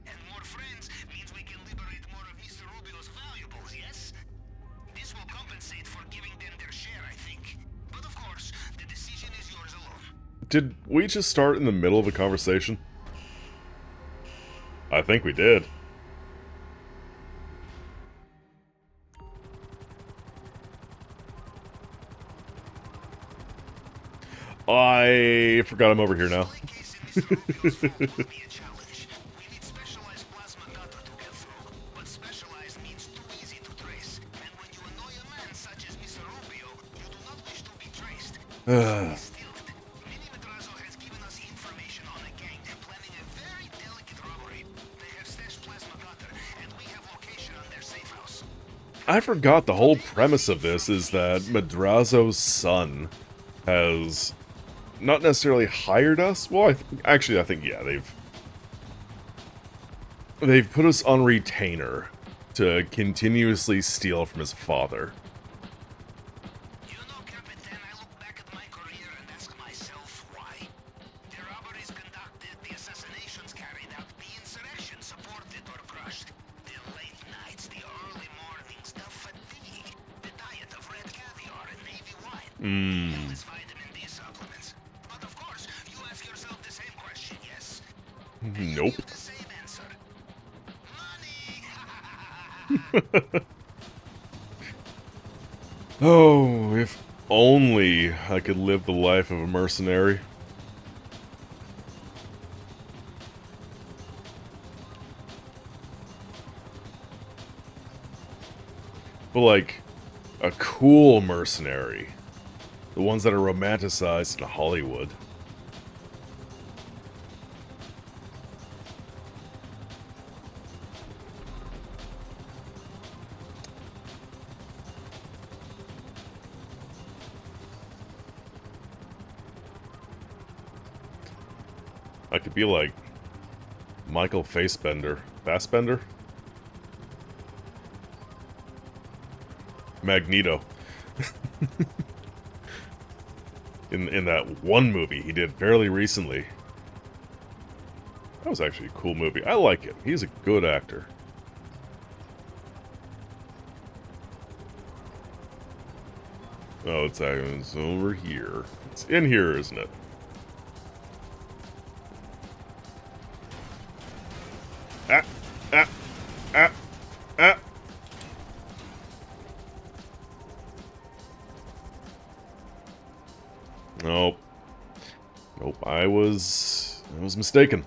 Speaker 3: And more friends means we can liberate more of Mr. Rubio's valuables, yes? This will compensate for giving them their share, I think. But of course, the decision is yours alone.
Speaker 1: Did we just start in the middle of a conversation? I think we did. I forgot I'm over here now. I forgot the whole premise of this is that Madrazo's son has not necessarily hired us. Well, I think yeah, they've put us on retainer to continuously steal from his father.
Speaker 3: You know, Capitan, I look back at my career and ask myself why. The robberies conducted, the assassinations carried out, the insurrection supported or crushed, the late nights, the early mornings, the fatigue, the diet of red caviar and navy wine. Endless vitamin D supplements. But of course, you ask yourself the same question, yes? And you
Speaker 1: Nope.
Speaker 3: give the same answer. Money!
Speaker 1: Oh, if only I could live the life of a mercenary. But like, a cool mercenary. The ones that are romanticized in Hollywood. I could be like Michael Fassbender? Magneto. in that one movie he did fairly recently. That was actually a cool movie. I like him. He's a good actor. Oh, it's over here. It's in here, isn't it? Ah! Ah! Ah! Ah! Nope. Nope, I was mistaken.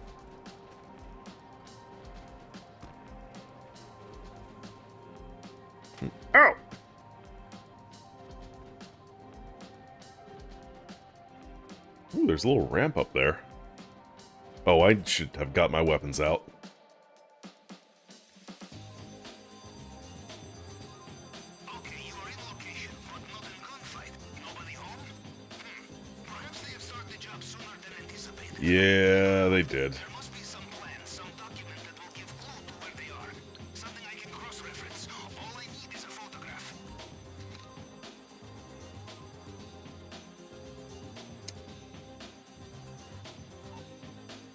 Speaker 1: Ow! Ooh, there's a little ramp up there. Oh, I should have got my weapons out.
Speaker 3: Okay, you are in location, but not in gunfight. Nobody home? Perhaps they have started the job sooner than anticipated.
Speaker 1: Yeah, they did.
Speaker 3: There must be some plan, some document that will give clue to where they are. Something I can cross-reference. All I need is a photograph.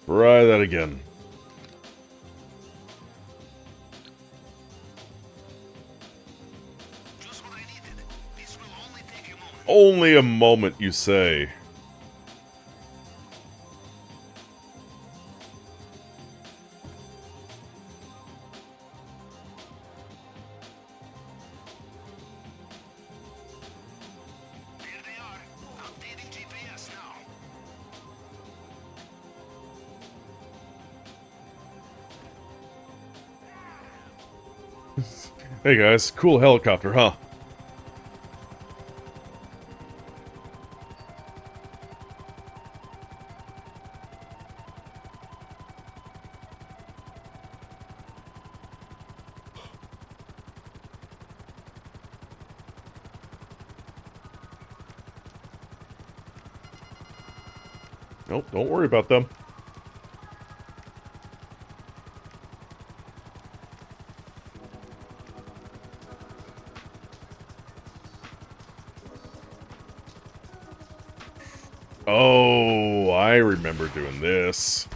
Speaker 1: Try that again.
Speaker 3: Just what I needed. This will only take a moment.
Speaker 1: Only a moment, you say.
Speaker 3: There they are. Updating GPS now.
Speaker 1: Hey guys, cool helicopter, huh? Nope, don't worry about them. Oh, I remember doing this.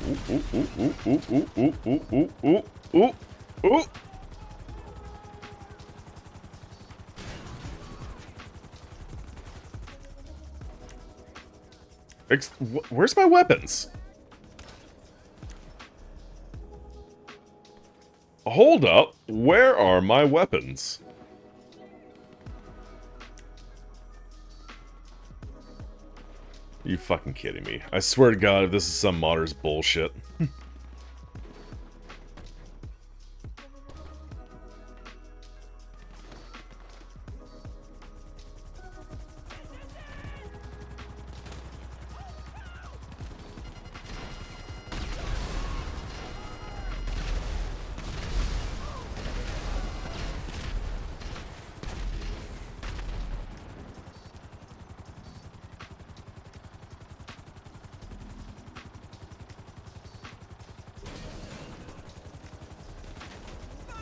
Speaker 1: Ooh, ooh, ooh, ooh, ooh, ooh, ooh, ooh, ooh, ooh, ooh. Where's my weapons? Hold up. Where are my weapons? Are you fucking kidding me? I swear to God, if this is some modder's bullshit.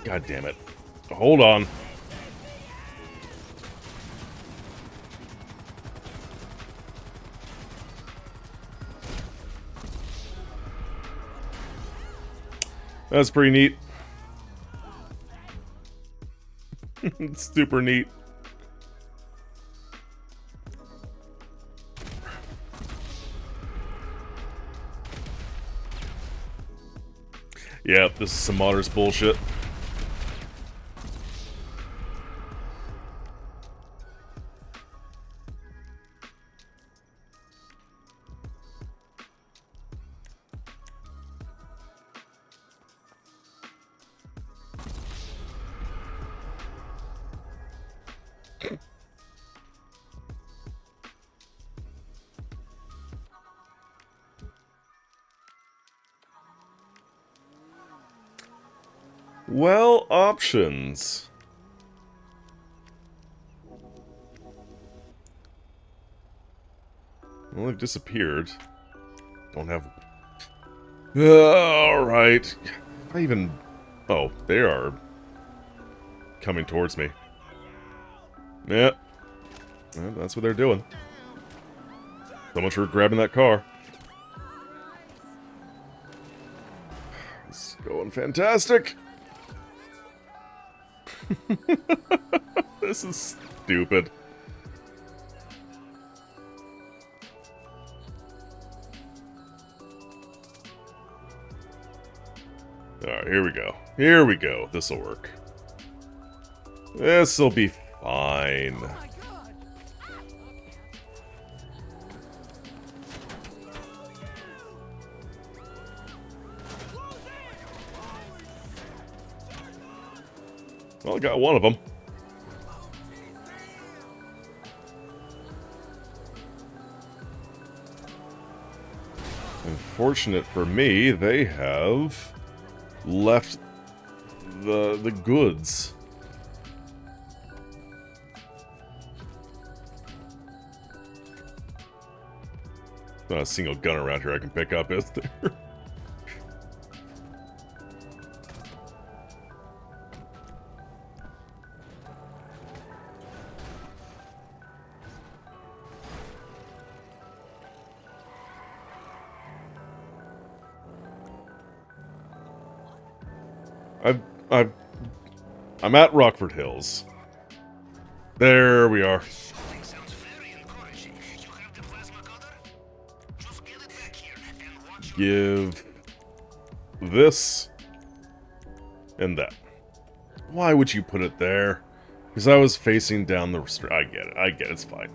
Speaker 1: God damn it. Hold on. That's pretty neat. It's super neat. Yep, this is some modder's bullshit. Well, options. Well, they've disappeared. Don't have... Alright. I even... Oh, they are... coming towards me. Yeah. Well, that's what they're doing. So much for grabbing that car. It's going fantastic! This is stupid. Alright, here we go. Here we go. This'll work. This'll be fine. Well, I got one of them. Unfortunate for me, they have left the goods. Not a single gun around here I can pick up, is there? I'm at Rockford Hills. There we are.
Speaker 3: Shooting sounds very encouraging. You have the plasma cutter? Just get it back here and watch your...
Speaker 1: Give this and that. Why would you put it there? Because I was facing down the I get it. I get it. It's fine.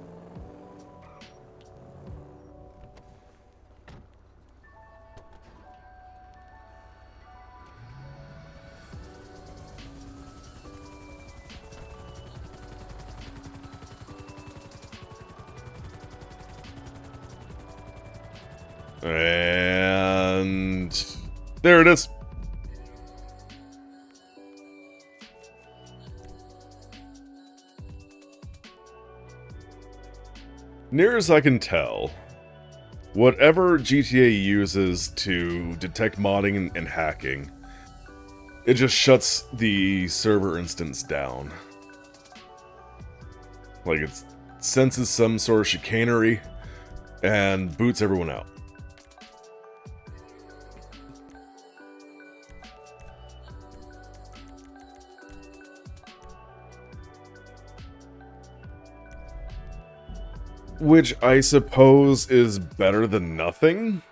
Speaker 1: And there it is. Near as I can tell, whatever GTA uses to detect modding and hacking, it just shuts the server instance down. Like, it senses some sort of chicanery and boots everyone out. Which I suppose is better than nothing.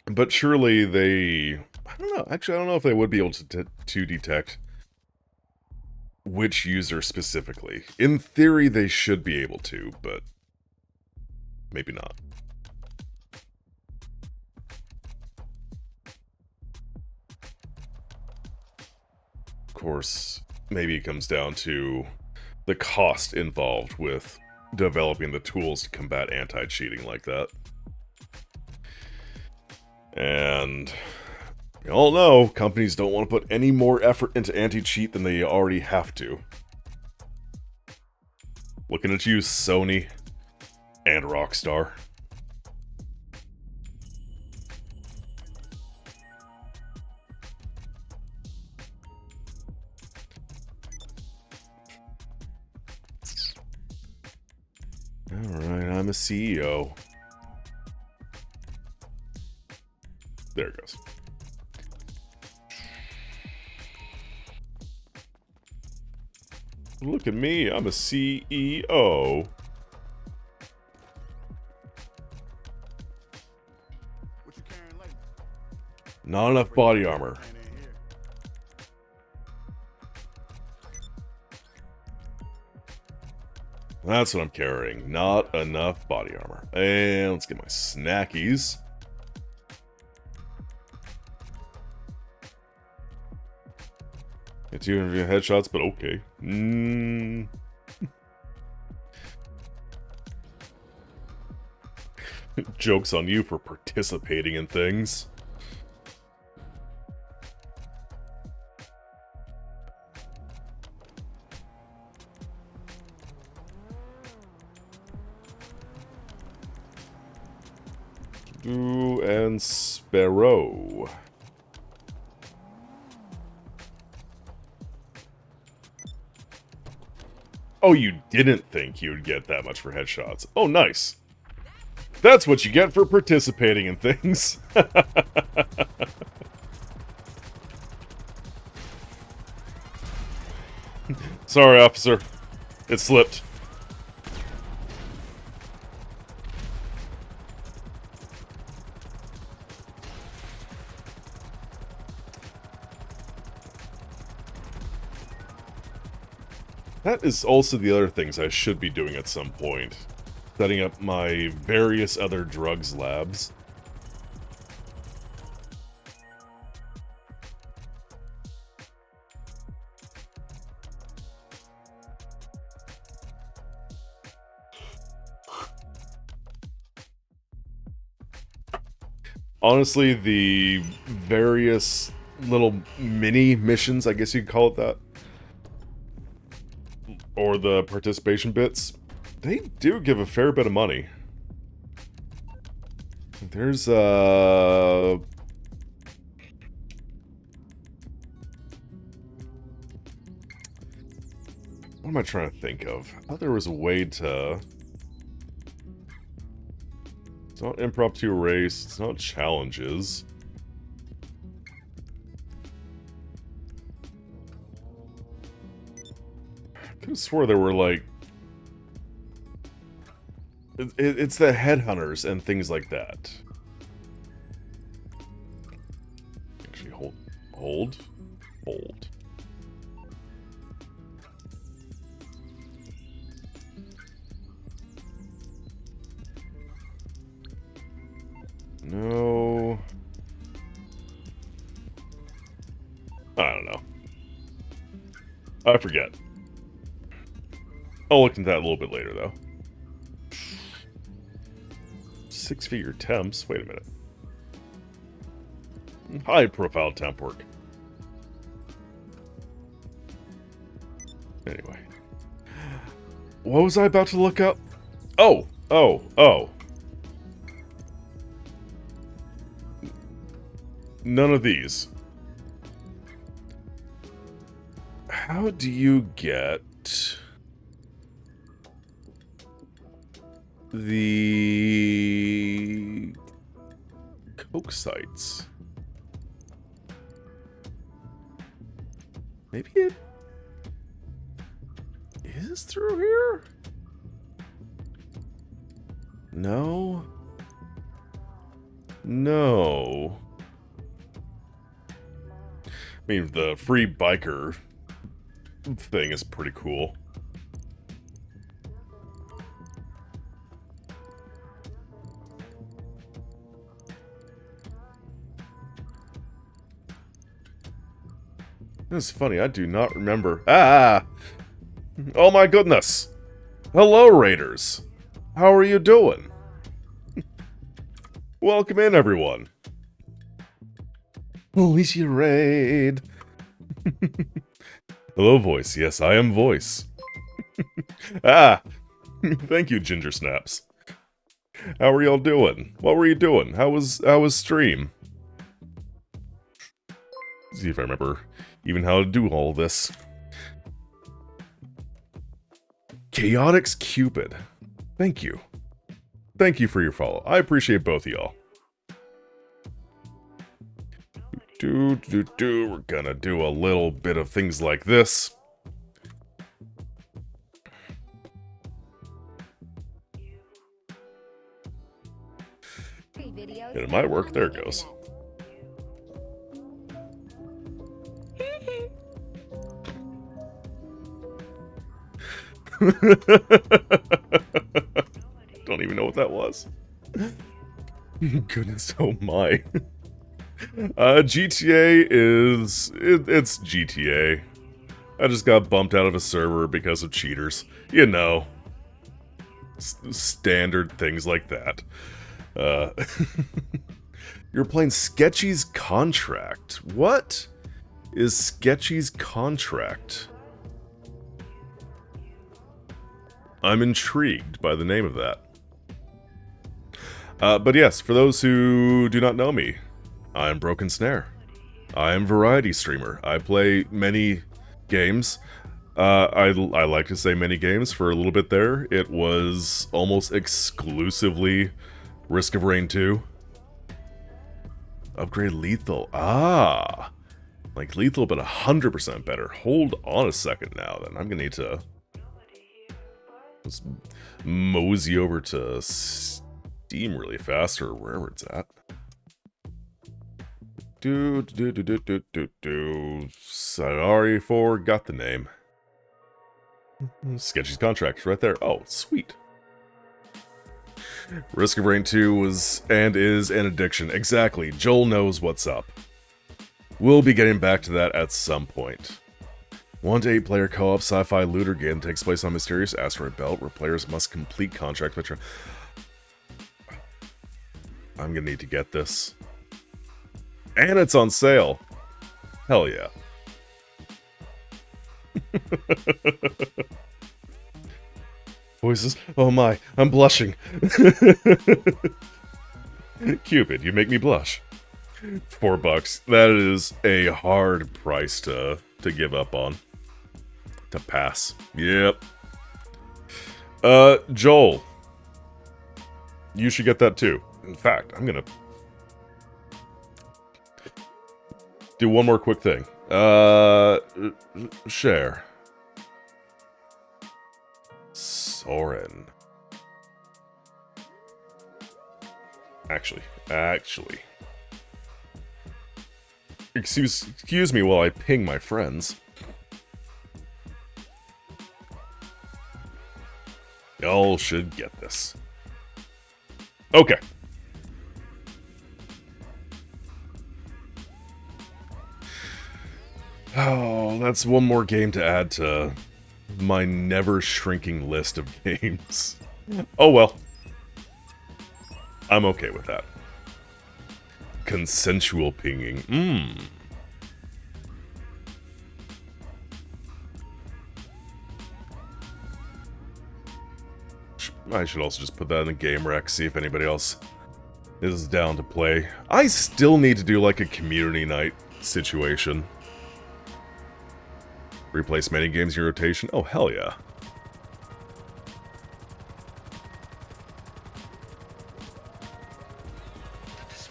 Speaker 1: But surely they... I don't know. Actually, I don't know if they would be able to detect which user specifically. In theory, they should be able to, but maybe not. Of course, maybe it comes down to the cost involved with developing the tools to combat anti-cheating like that. And we all know companies don't want to put any more effort into anti-cheat than they already have to. Looking at you, Sony and Rockstar. Alright, I'm a CEO. There it goes. Look at me, I'm a CEO.
Speaker 7: What you carrying lately?
Speaker 1: Not enough body armor.
Speaker 7: Ain't in here.
Speaker 1: That's what I'm carrying. Not enough body armor. And let's get my snackies. Get 200 headshots, but okay. Joke's on you for participating in things. Ooh, and Sparrow. Oh, you didn't think you would get that much for headshots. Oh, nice. That's what you get for participating in things. Sorry, officer. It slipped. That is also the other things I should be doing at some point. Setting up my various other drugs labs. Honestly, the various little mini missions, I guess you could call it that, or the participation bits, they do give a fair bit of money. There's what am I trying to think of? I thought there was a way to... It's not impromptu race, it's not challenges. I could have swore there were, like... It's the headhunters and things like that. Actually, hold. No. I don't know. I forget. I'll look into that a little bit later, though. Six-figure temps? Wait a minute. High-profile temp work. Anyway. What was I about to look up? Oh! None of these. How do you get the Coke sites? Maybe it is through here? No. No. I mean, the free biker thing is pretty cool. It's funny, I do not remember. Ah! Oh my goodness! Hello, Raiders! How are you doing? Welcome in, everyone. Alicia Raid! Hello, Voice. Yes, I am Voice. Ah! Thank you, Ginger Snaps. How are y'all doing? What were you doing? How was stream? See if I remember even how to do all this. Chaotix Cupid. Thank you. Thank you for your follow. I appreciate both of y'all. We're gonna do a little bit of things like this. And it might work. There it goes. Don't even know what that was. Goodness, oh my. GTA is... It's GTA. I just got bumped out of a server because of cheaters. You know. Standard things like that. You're playing Sketchy's Contract. What is Sketchy's Contract? I'm intrigued by the name of that. But yes, for those who do not know me, I'm Broken Snare. I am a variety streamer. I play many games. I like to say many games. For a little bit there, it was almost exclusively Risk of Rain 2. Upgrade Lethal. Ah! Like Lethal, but 100% better. Hold on a second now, then. I'm gonna need to... let's mosey over to Steam really fast, or wherever it's at. Sorry, forgot the name. Sketchy's Contract, right there. Oh, sweet. Risk of Rain 2 was and is an addiction. Exactly. Joel knows what's up. We'll be getting back to that at some point. 1 to 8 player co-op sci-fi looter game takes place on a mysterious asteroid belt where players must complete contracts which are... I'm gonna need to get this. And it's on sale. Hell yeah. Voices. Oh my, I'm blushing. Cupid, you make me blush. $4. That is a hard price to give up on. To pass. Yep. Joel. You should get that too. In fact, I'm gonna do one more quick thing. Share. Soren. Actually. Excuse me while I ping my friends. Y'all should get this. Okay. Oh, that's one more game to add to my never-shrinking list of games. Oh well. I'm okay with that. Consensual pinging. I should also just put that in the game rec, see if anybody else is down to play. I still need to do like a community night situation. Replace many games in your rotation? Oh, hell yeah.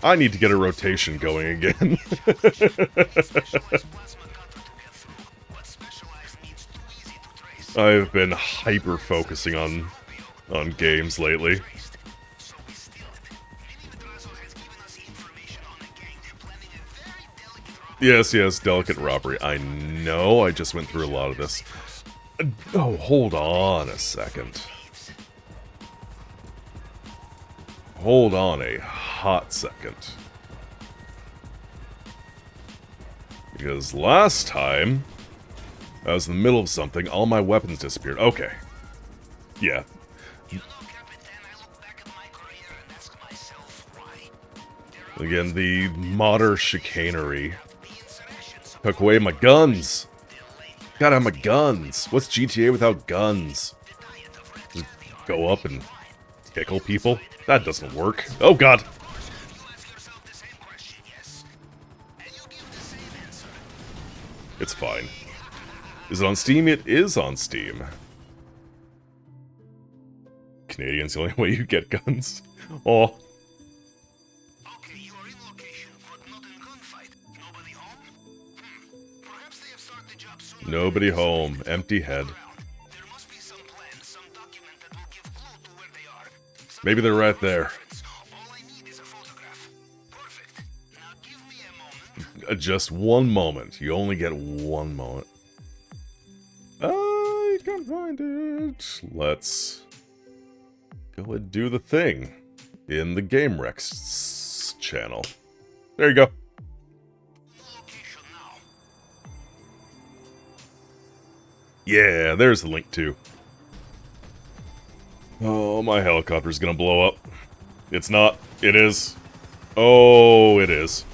Speaker 1: I need to get a rotation going again. I've been hyper-focusing on games lately. Yes, delicate robbery. I know, I just went through a lot of this. Oh, hold on a second. Hold on a hot second. Because last time, I was in the middle of something, all my weapons disappeared. Okay. Yeah. Again, the modder chicanery took away my guns. Gotta have my guns. What's GTA without guns? Just go up and tickle people? That doesn't work. Oh god! It's fine. Is it on Steam? It is on Steam. Canadian's the only way you get guns. Oh.
Speaker 3: Okay, you are in location, but not in gunfight. Nobody home? Perhaps they have started the job sooner.
Speaker 1: Nobody home. Empty head.
Speaker 3: There must be some plan, some document that will give clue to where they are.
Speaker 1: Maybe they're right there.
Speaker 3: All I need is a photograph. Perfect. Now give me a moment.
Speaker 1: Just one moment. You only get one moment. I can't find it. Let's go and do the thing in the Game Rex channel. There you go.
Speaker 3: Location now.
Speaker 1: Yeah, there's the link too. Oh, my helicopter's gonna blow up. It's not. It is. Oh, it is.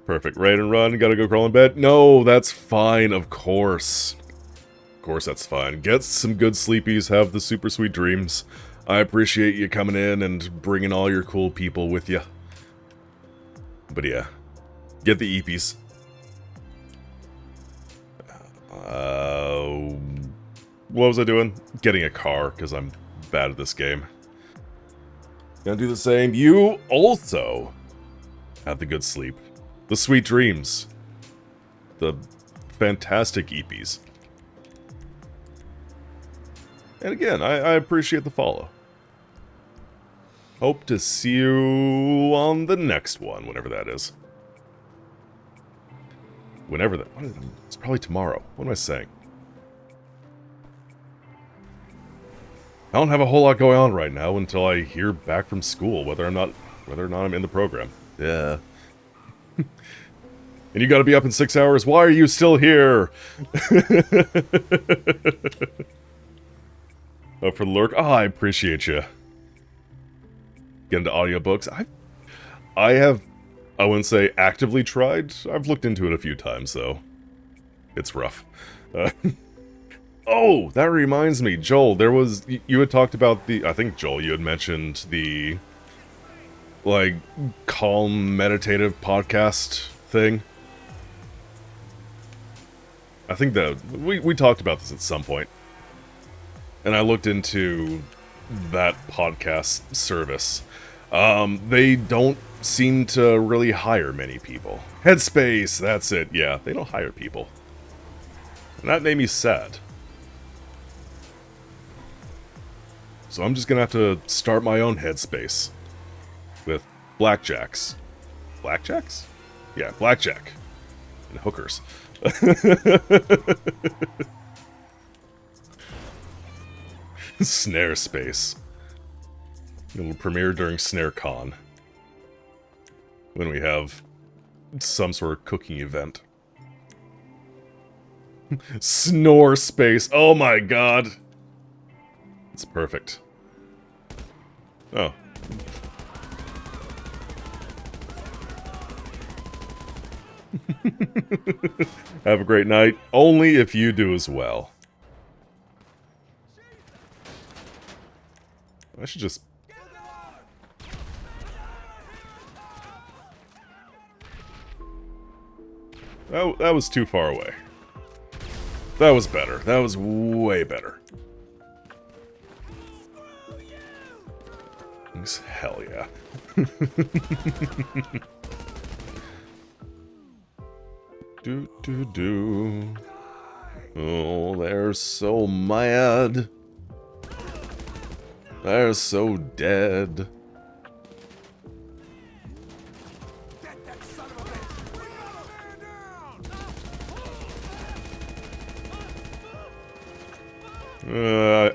Speaker 1: Perfect. Raid and run. Gotta go crawl in bed. No, that's fine. Of course. Of course, that's fine. Get some good sleepies. Have the super sweet dreams. I appreciate you coming in and bringing all your cool people with you. But yeah, get the EPs. What was I doing? Getting a car, because I'm bad at this game. Gonna do the same. You also have the good sleep. The sweet dreams. The fantastic EPs. And again, I appreciate the follow. Hope to see you on the next one, whenever that is. Whenever that... It's probably tomorrow. What am I saying? I don't have a whole lot going on right now until I hear back from school whether or not I'm in the program. Yeah. And you gotta be up in 6 hours. Why are you still here? Oh, for the lurk. Oh, I appreciate you. Get into audiobooks. I have, I wouldn't say actively tried. I've looked into it a few times, though. It's rough. Oh, that reminds me, Joel, there was, you had talked about the, I think, Joel, you had mentioned the, like, calm, meditative podcast thing. I think that, we talked about this at some point. And I looked into that podcast service. They don't seem to really hire many people. Headspace, that's it, yeah, they don't hire people. And that made me sad. So I'm just gonna have to start my own Headspace. With blackjacks. Blackjacks? Yeah, blackjack. And hookers. Snare Space. It will premiere during SnareCon. When we have some sort of cooking event. Snore space. Oh my god. It's perfect. Oh. Have a great night. Only if you do as well. I should just... That was too far away. That was better. That was way better. Hell yeah. Do. Oh, they're so mad. They're so dead.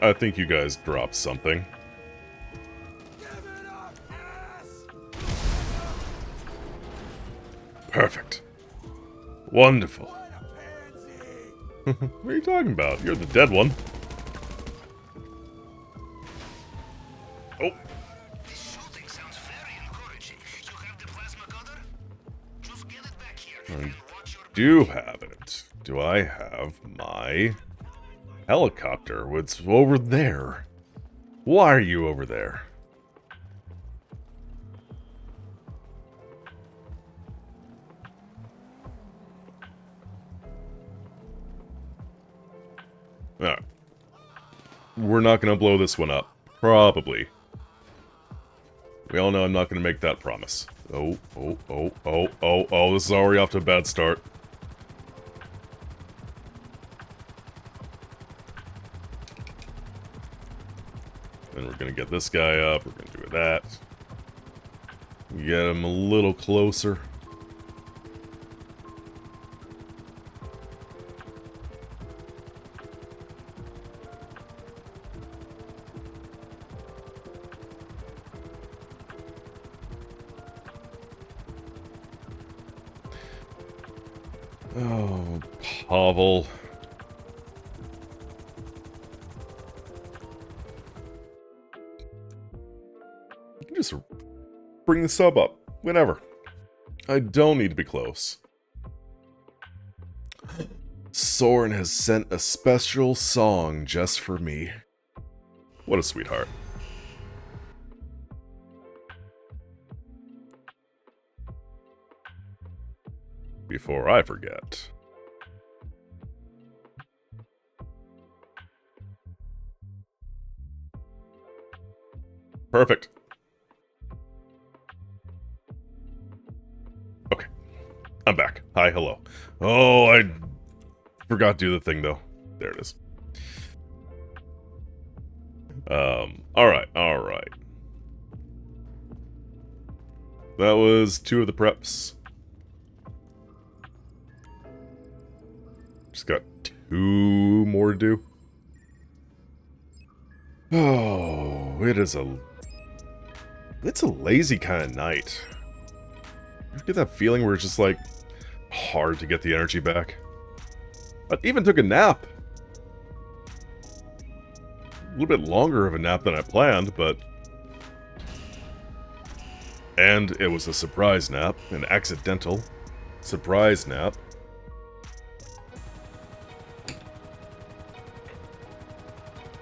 Speaker 1: I think you guys dropped something. Perfect. Wonderful. What are you talking about? You're the dead one. Oh.
Speaker 3: This shooting sounds very encouraging. You have the plasma cutter? Just get it back here and watch your...
Speaker 1: Do have it. Do I have my helicopter? It's over there. Why are you over there? Alright. We're not gonna blow this one up. Probably. We all know I'm not gonna make that promise. Oh, this is already off to a bad start. Then we're gonna get this guy up, we're gonna do that. Get him a little closer. Oh, Pavel. You can just bring the sub up, whenever. I don't need to be close. Soren has sent a special song just for me. What a sweetheart. Before I forget. Perfect. Okay. I'm back. Hi, hello. Oh, I forgot to do the thing, though. There it is. Alright. That was 2 of the preps. Just got 2 more to do. Oh, it's a lazy kind of night. You get that feeling where it's just like hard to get the energy back. I even took a nap. A little bit longer of a nap than I planned, but... And it was a surprise nap, an accidental surprise nap.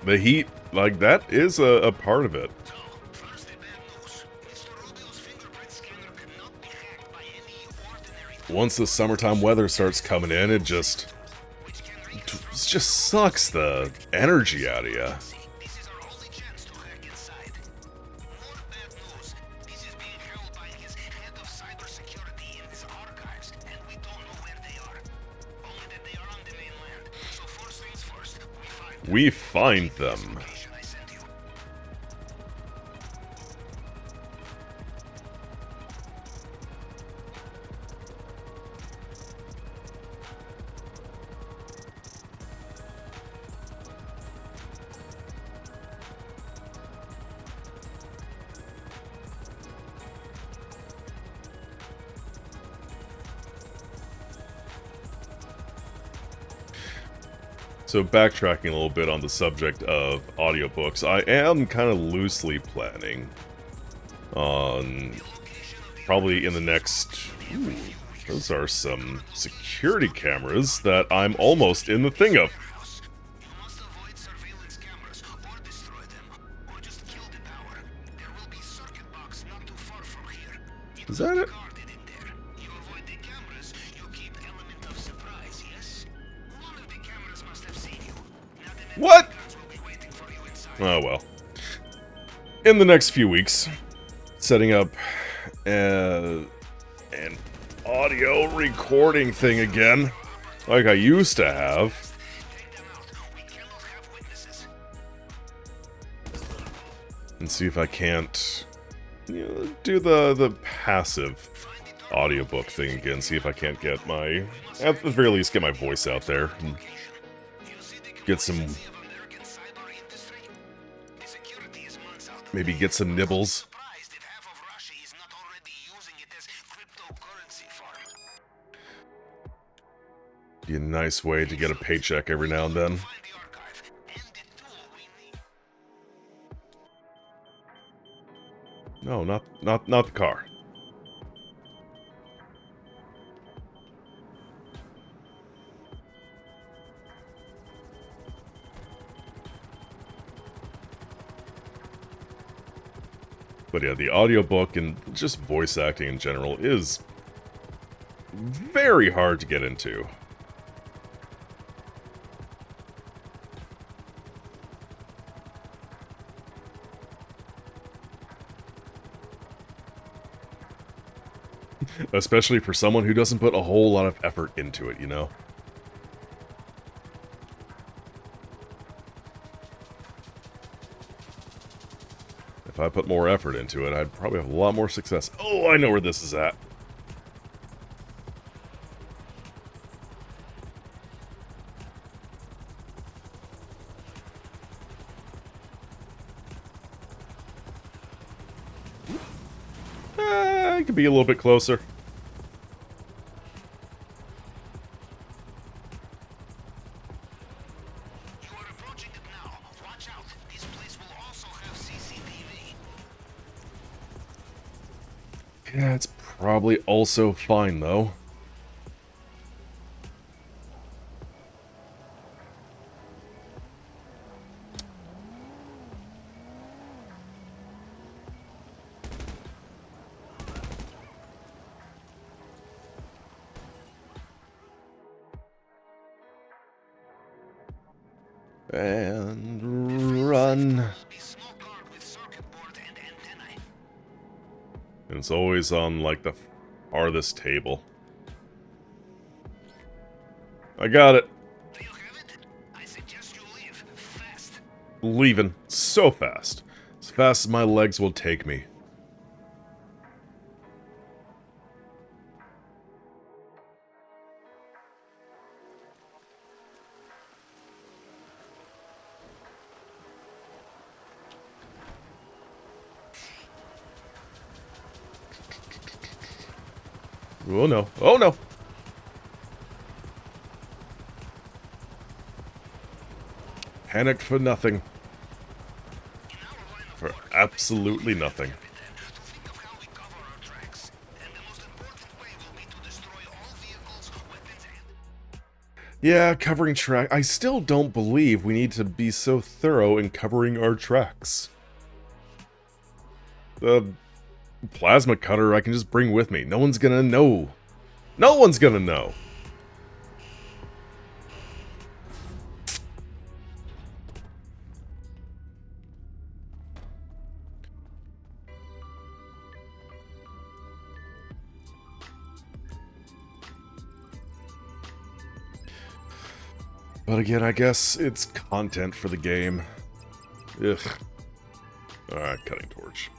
Speaker 1: The heat, like, that is a part of it.
Speaker 3: So, first the bad news. Mr. Rubio's fingerprint scanner cannot be hacked by any ordinary...
Speaker 1: Once the summertime weather starts coming in, it just sucks the energy out of you.
Speaker 3: This is our only chance to hack inside. More bad news. This is being held by his head of cybersecurity in his archives, and we don't know where they are. Only that they are on the mainland. So first things first,
Speaker 1: We find them.
Speaker 3: location I sent you.
Speaker 1: So backtracking a little bit on the subject of audiobooks, I am kind of loosely planning on probably in the next... Ooh, those are some security cameras that I'm almost in the thing of.
Speaker 3: You must avoid surveillance cameras or destroy them, or just kill the tower. There will be circuit box not too far from here. It
Speaker 1: Is
Speaker 3: will
Speaker 1: that
Speaker 3: be
Speaker 1: it?
Speaker 3: guarded in there. You avoid the cameras, you keep element of surprise, yes? One of the cameras must have seen you. Now the
Speaker 1: What?
Speaker 3: guards will be waiting for you inside.
Speaker 1: Oh well. In the next few weeks, setting up an audio recording thing again, like I used to have.
Speaker 3: Take them out. We cannot have witnesses.
Speaker 1: And see if I can't, do the passive audiobook thing again. See if I can't get my, at the very least, get my voice out there and get some,
Speaker 3: American cyber industry. The security is months out.
Speaker 1: maybe get some nibbles.
Speaker 3: Surprised if half of Russia is not already using it as cryptocurrency farm.
Speaker 1: Be a nice way to get a paycheck every now and then.
Speaker 3: Find the archive and the tool we need.
Speaker 1: No, not the car. But yeah, the audiobook and just voice acting in general is very hard to get into. Especially for someone who doesn't put a whole lot of effort into it, you know? If I put more effort into it, I'd probably have a lot more success. Oh, I know where this is at. I could be a little bit closer.
Speaker 3: You are approaching it now. Watch out. This place will also have CCTV.
Speaker 1: Yeah, it's probably also fine, though. And run.
Speaker 3: Be small card with circuit board and antennae.
Speaker 1: And it's always on, like, the farthest table. I got it.
Speaker 3: Do you have it? I suggest you leave. Fast.
Speaker 1: Leaving. So fast. As fast as my legs will take me. Oh no. Oh no! Panicked for nothing. For absolutely nothing.
Speaker 3: To think of how we cover our tracks. And the most important way will be to destroy all vehicles, weapons, and...
Speaker 1: Yeah, covering track. I still don't believe we need to be so thorough in covering our tracks. The plasma cutter I can just bring with me. No one's gonna know. No one's gonna know. But again, I guess it's content for the game. Ugh. Alright, cutting torch.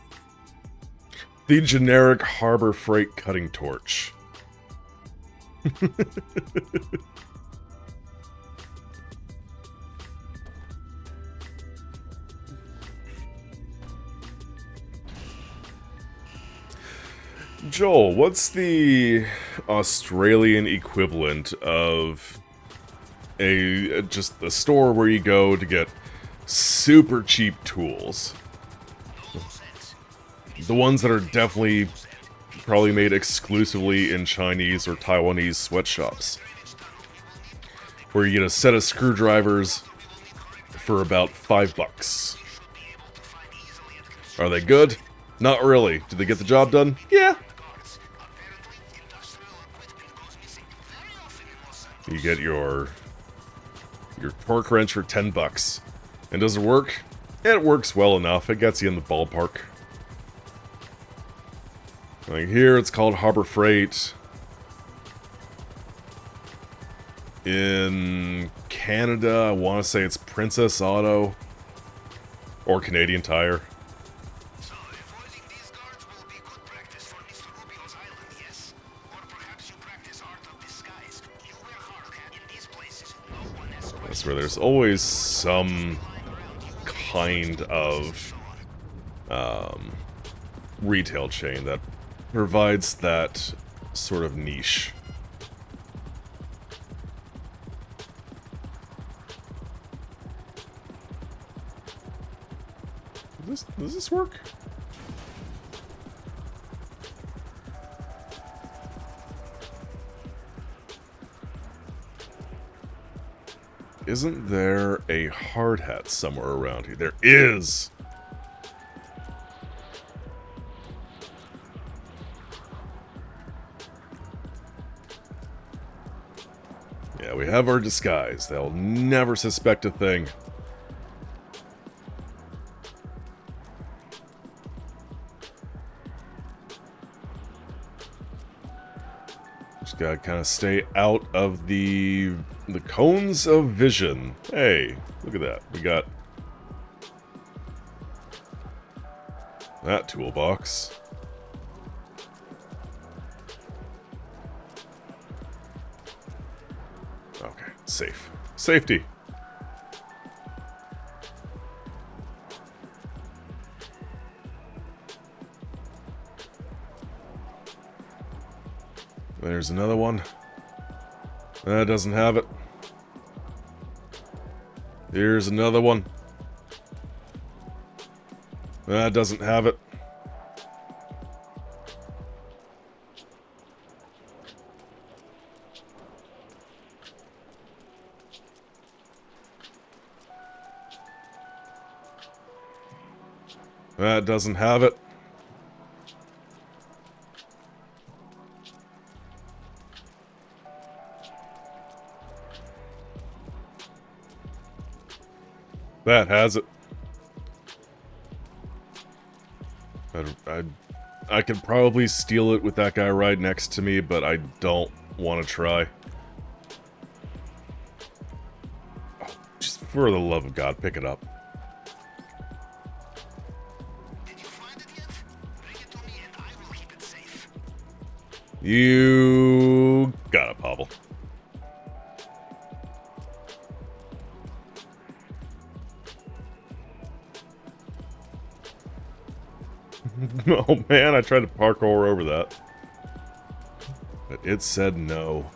Speaker 1: The generic Harbor Freight cutting torch. Joel, what's the Australian equivalent of just a store where you go to get super cheap tools. The ones that are definitely probably made exclusively in Chinese or Taiwanese sweatshops. Where you get a set of screwdrivers for about $5. Are they good? Not really. Did they get the job done? Yeah. You get your torque wrench for $10. And does it work? It works well enough. It gets you in the ballpark. Like here, it's called Harbor Freight. In Canada, I want to say it's Princess Auto. Or Canadian Tire.
Speaker 3: So, avoiding these guards will be good practice for Mr. Rubio's island, yes? Or perhaps you practice art of disguise. You wear hard hat in these places. No one has
Speaker 1: That's where there's always some kind of retail chain that provides that sort of niche. Does this work? Isn't there a hard hat somewhere around here? There is! Yeah, we have our disguise. They'll never suspect a thing. Just gotta kind of stay out of the cones of vision. Hey, look at that. We got that toolbox. Okay, safe. Safety. There's another one. That doesn't have it. Here's another one. That doesn't have it. That doesn't have it. That has it. I could probably steal it with that guy right next to me, but I don't want to try. Oh, just for the love of God, pick it up.
Speaker 3: Did you find it yet? Bring it to me and I will keep it safe.
Speaker 1: You got it, Pavel. Oh man, I tried to parkour over that. But it said no.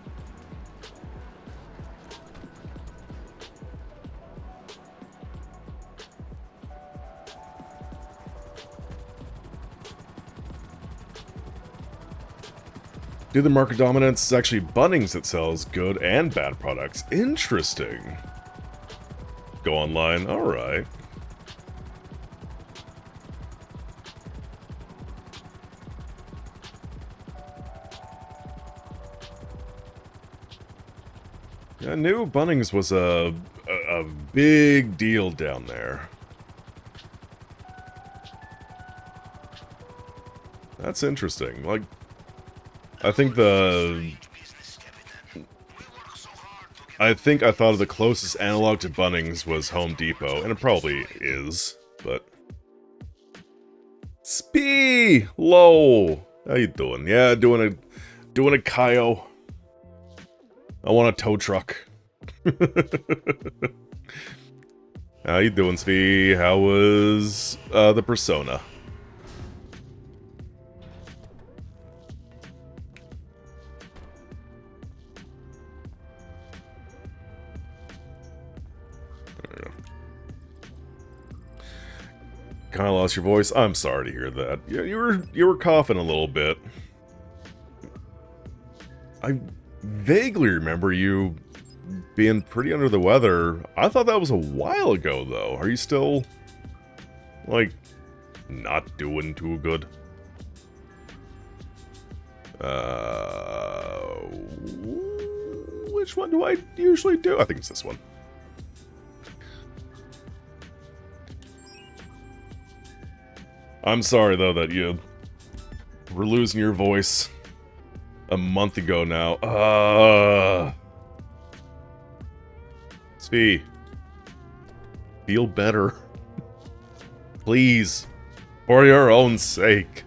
Speaker 1: Do the market dominance is actually Bunnings that sells good and bad products. Interesting. Go online, alright. I knew Bunnings was a big deal down there. That's interesting. Like, I think I thought of the closest analog to Bunnings was Home Depot, and it probably is, but... Spee! Low! How you doing? Yeah, doing a Kaio. I want a tow truck. How you doing, Spee? How was the Persona? kind of lost your voice. I'm sorry to hear that. Yeah, you were coughing a little bit. I vaguely remember you being pretty under the weather. I thought that was a while ago, though. Are you still, like, not doing too good? Which one do I usually do? I think it's this one. I'm sorry, though, that you were losing your voice a month ago now. Svi, feel better. Please. For your own sake.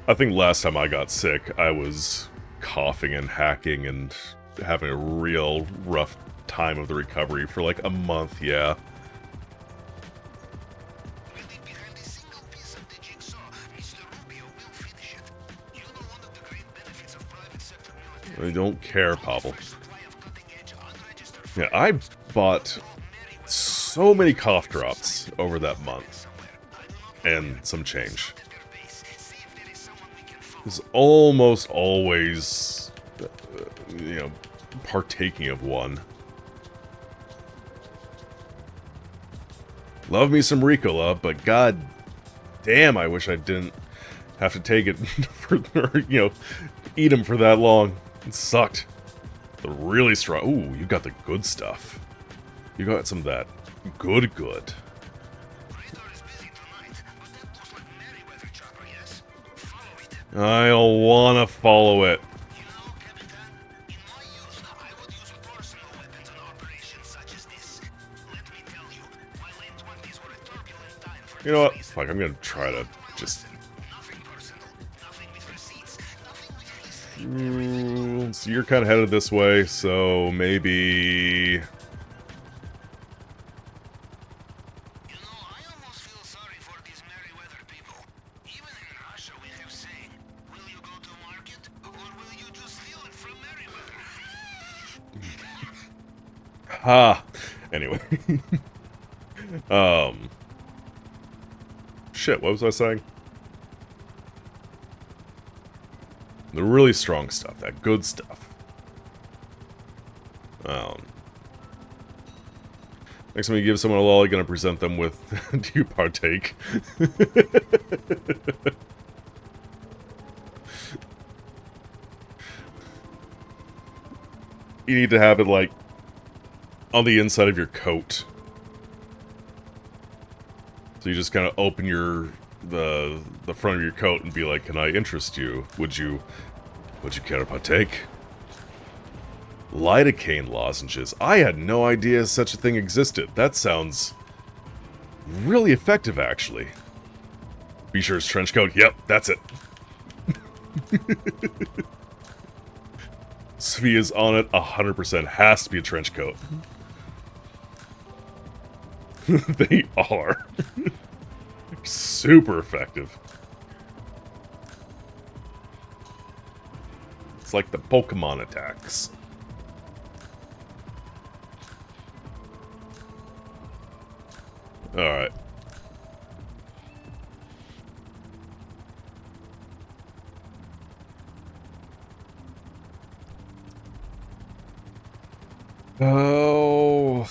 Speaker 1: I think last time I got sick, I was coughing and hacking and having a real rough time of the recovery for like a month, yeah.
Speaker 3: Really behind a single piece of the jigsaw, Mr. Rubio will finish it. You know one of the great benefits of private sector military.
Speaker 1: I don't care, Pavel.
Speaker 3: Supply of cutting-edge unregistered
Speaker 1: Yeah, I bought so many cough drops over that month. And some change. It's almost always, you know, partaking of one. Love me some Ricola, but god damn, I wish I didn't have to take it for, or, you know, eat them for that long. It sucked. The really strong. Ooh, you got the good stuff. You got some of that good. I don't wanna follow it.
Speaker 3: You know, Capitan, in my youth, I would use personal weapons on operations such as this. Let me tell you, my late 20s were a turbulent time for
Speaker 1: You know what?
Speaker 3: this
Speaker 1: Fuck, I'm gonna try to just...
Speaker 3: nothing personal, nothing with receipts, nothing with history.
Speaker 1: So you're kind of headed this way, so maybe...
Speaker 3: You know, I almost feel sorry for these Merryweather people. Even in Russia we have saying, will you go to market, or will you just steal it from Merryweather?
Speaker 1: Ha! Anyway. Shit, what was I saying? The really strong stuff, that good stuff. Next time you give someone a lolly, gonna present them with, do you partake? You need to have it, like, on the inside of your coat. So you just kind of open the front of your coat and be like, "Can I interest you? Would you care to partake?" Lidocaine lozenges. I had no idea such a thing existed. That sounds really effective, actually. Be sure it's trench coat. Yep, that's it. Svi is on it 100%. Has to be a trench coat. They are. Super effective. It's like the Pokemon attacks. Alright. Oh.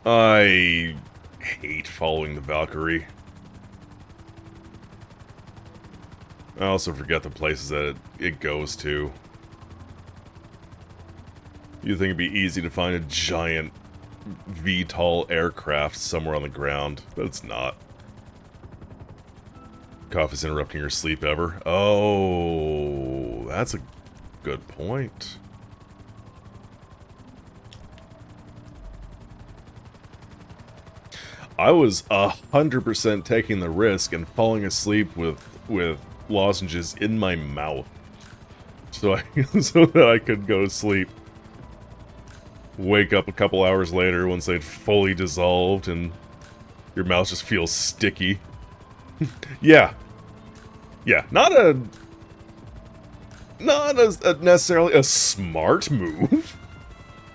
Speaker 1: I hate following the Valkyrie. I also forget the places that it goes to. You'd think it'd be easy to find a giant VTOL aircraft somewhere on the ground, but it's not. Cough is interrupting your sleep ever? Oh, that's a good point. I was 100% taking the risk and falling asleep with lozenges in my mouth, so that I could go to sleep. Wake up a couple hours later once they'd fully dissolved and your mouth just feels sticky. Yeah, not necessarily a smart move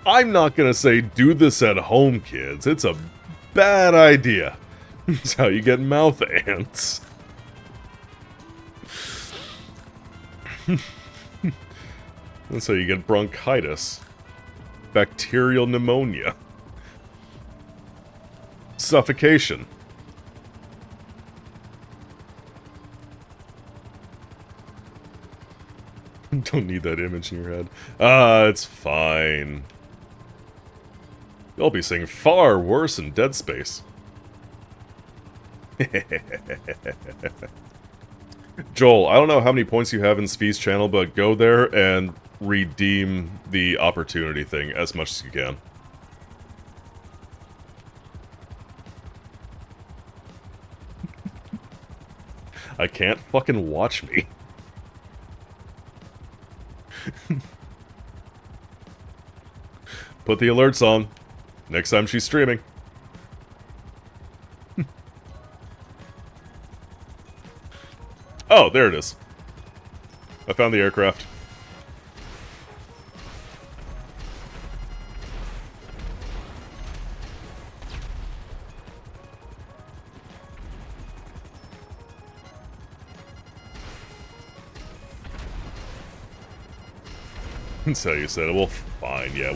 Speaker 1: I'm not gonna say do this at home, kids. It's a bad idea. It's how you get mouth ants. That's how you get bronchitis. Bacterial pneumonia. Suffocation. Don't need that image in your head. It's fine. You'll be seeing far worse in Dead Space. Joel, I don't know how many points you have in Svi's channel, but go there and redeem the opportunity thing as much as you can. I can't fucking watch me. Put the alerts on. Next time she's streaming. Oh, there it is. I found the aircraft. So you said, well, fine, yeah,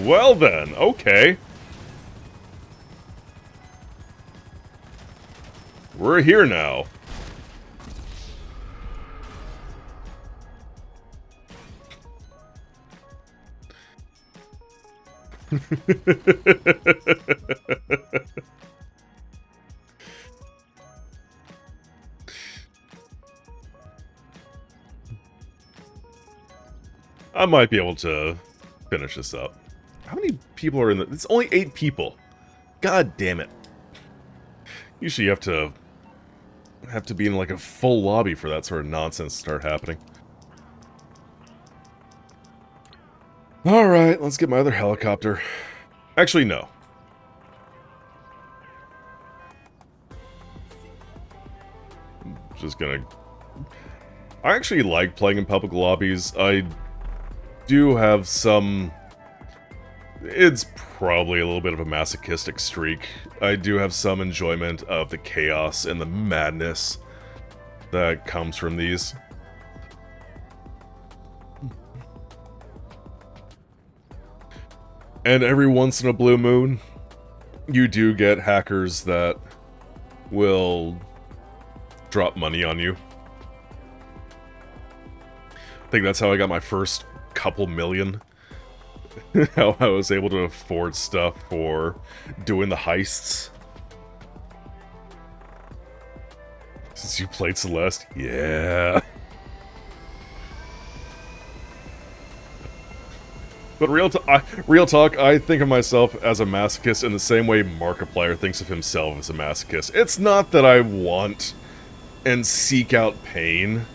Speaker 1: well then, okay. We're here now. I might be able to finish this up. How many people are in the... It's only 8 people. God damn it. Usually you have to be in like a full lobby for that sort of nonsense to start happening. Alright, let's get my other helicopter. Actually, no. Just gonna... I actually like playing in public lobbies. I do have some... It's probably a little bit of a masochistic streak. I do have some enjoyment of the chaos and the madness that comes from these. And every once in a blue moon, you do get hackers that will drop money on you. I think that's how I got my first couple million. How I was able to afford stuff for doing the heists. Since you played Celeste? Yeah. But real talk, I think of myself as a masochist in the same way Markiplier thinks of himself as a masochist. It's not that I want and seek out pain.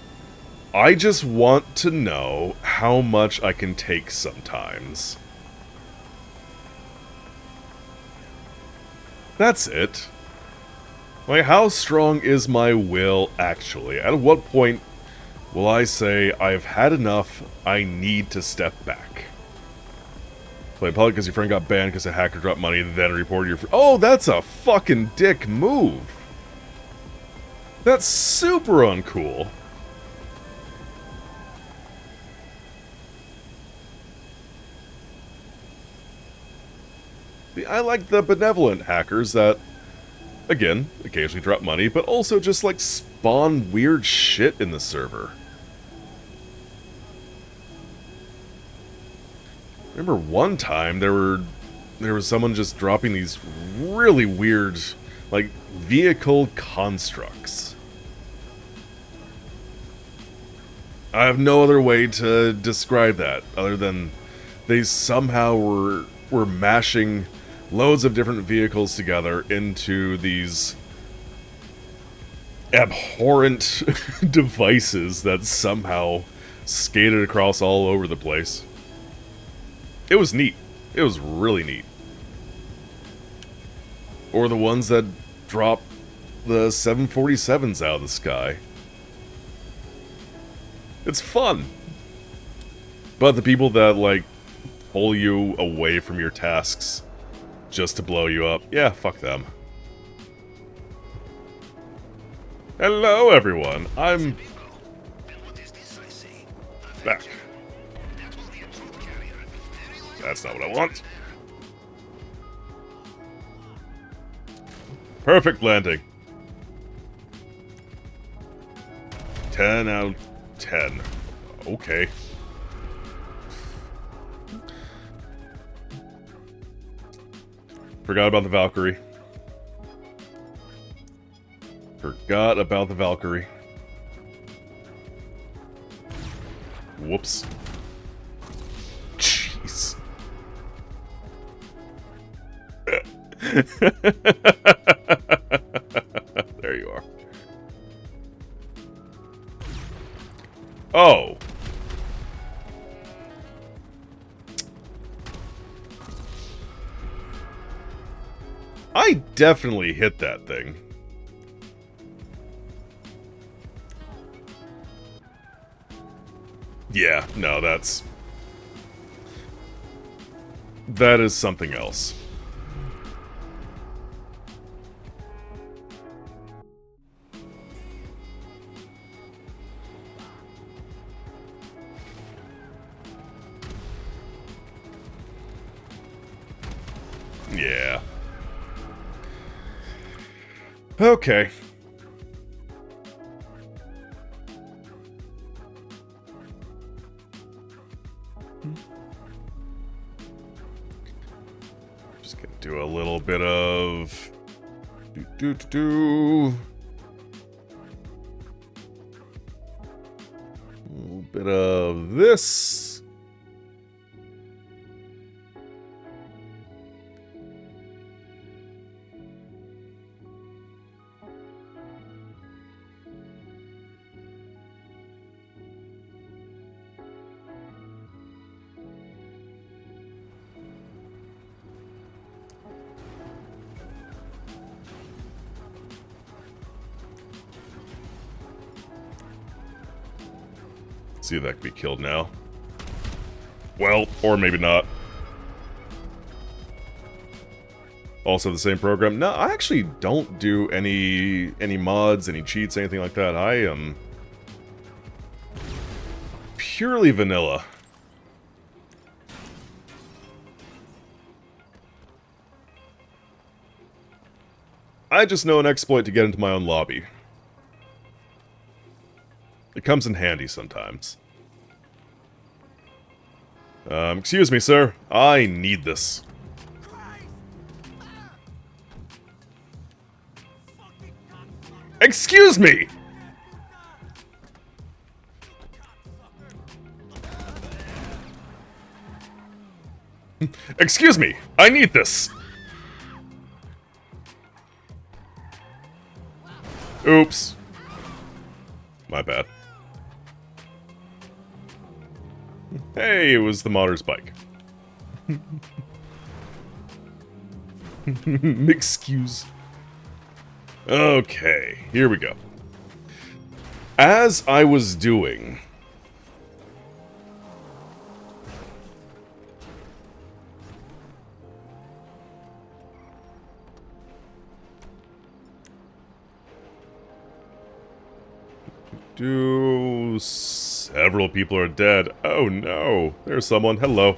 Speaker 1: I just want to know how much I can take sometimes. That's it. Like, how strong is my will, actually? At what point will I say, I've had enough, I need to step back? Play in public because your friend got banned because a hacker dropped money, then reported your friend. Oh, that's a fucking dick move! That's super uncool. I like the benevolent hackers that, again, occasionally drop money, but also just, like, spawn weird shit in the server. Remember one time there was someone just dropping these really weird, like, vehicle constructs. I have no other way to describe that other than they somehow were mashing loads of different vehicles together into these abhorrent devices that somehow skated across all over the place. It was neat. It was really neat. Or the ones that drop the 747s out of the sky. It's fun. But the people that, like, pull you away from your tasks just to blow you up. Yeah, fuck them. Hello, everyone. I'm back. That's not what I want. Perfect landing. 10 out of 10. Okay. Forgot about the Valkyrie. Forgot about the Valkyrie. Whoops. Jeez. There you are. Oh. I definitely hit that thing. Yeah, no, that is something else. Yeah. Okay. Just gonna do a little bit of a little bit of this. See if that can be killed now. Well, or maybe not. Also the same program. No, I actually don't do any mods, any cheats, anything like that. I am purely vanilla. I just know an exploit to get into my own lobby. It comes in handy sometimes. Excuse me, sir. I need this. Excuse me! Excuse me! I need this! Oops. My bad. Hey, it was the modder's bike. Excuse. Okay, here we go. As I was doing... Several people are dead. Oh no, there's someone. Hello.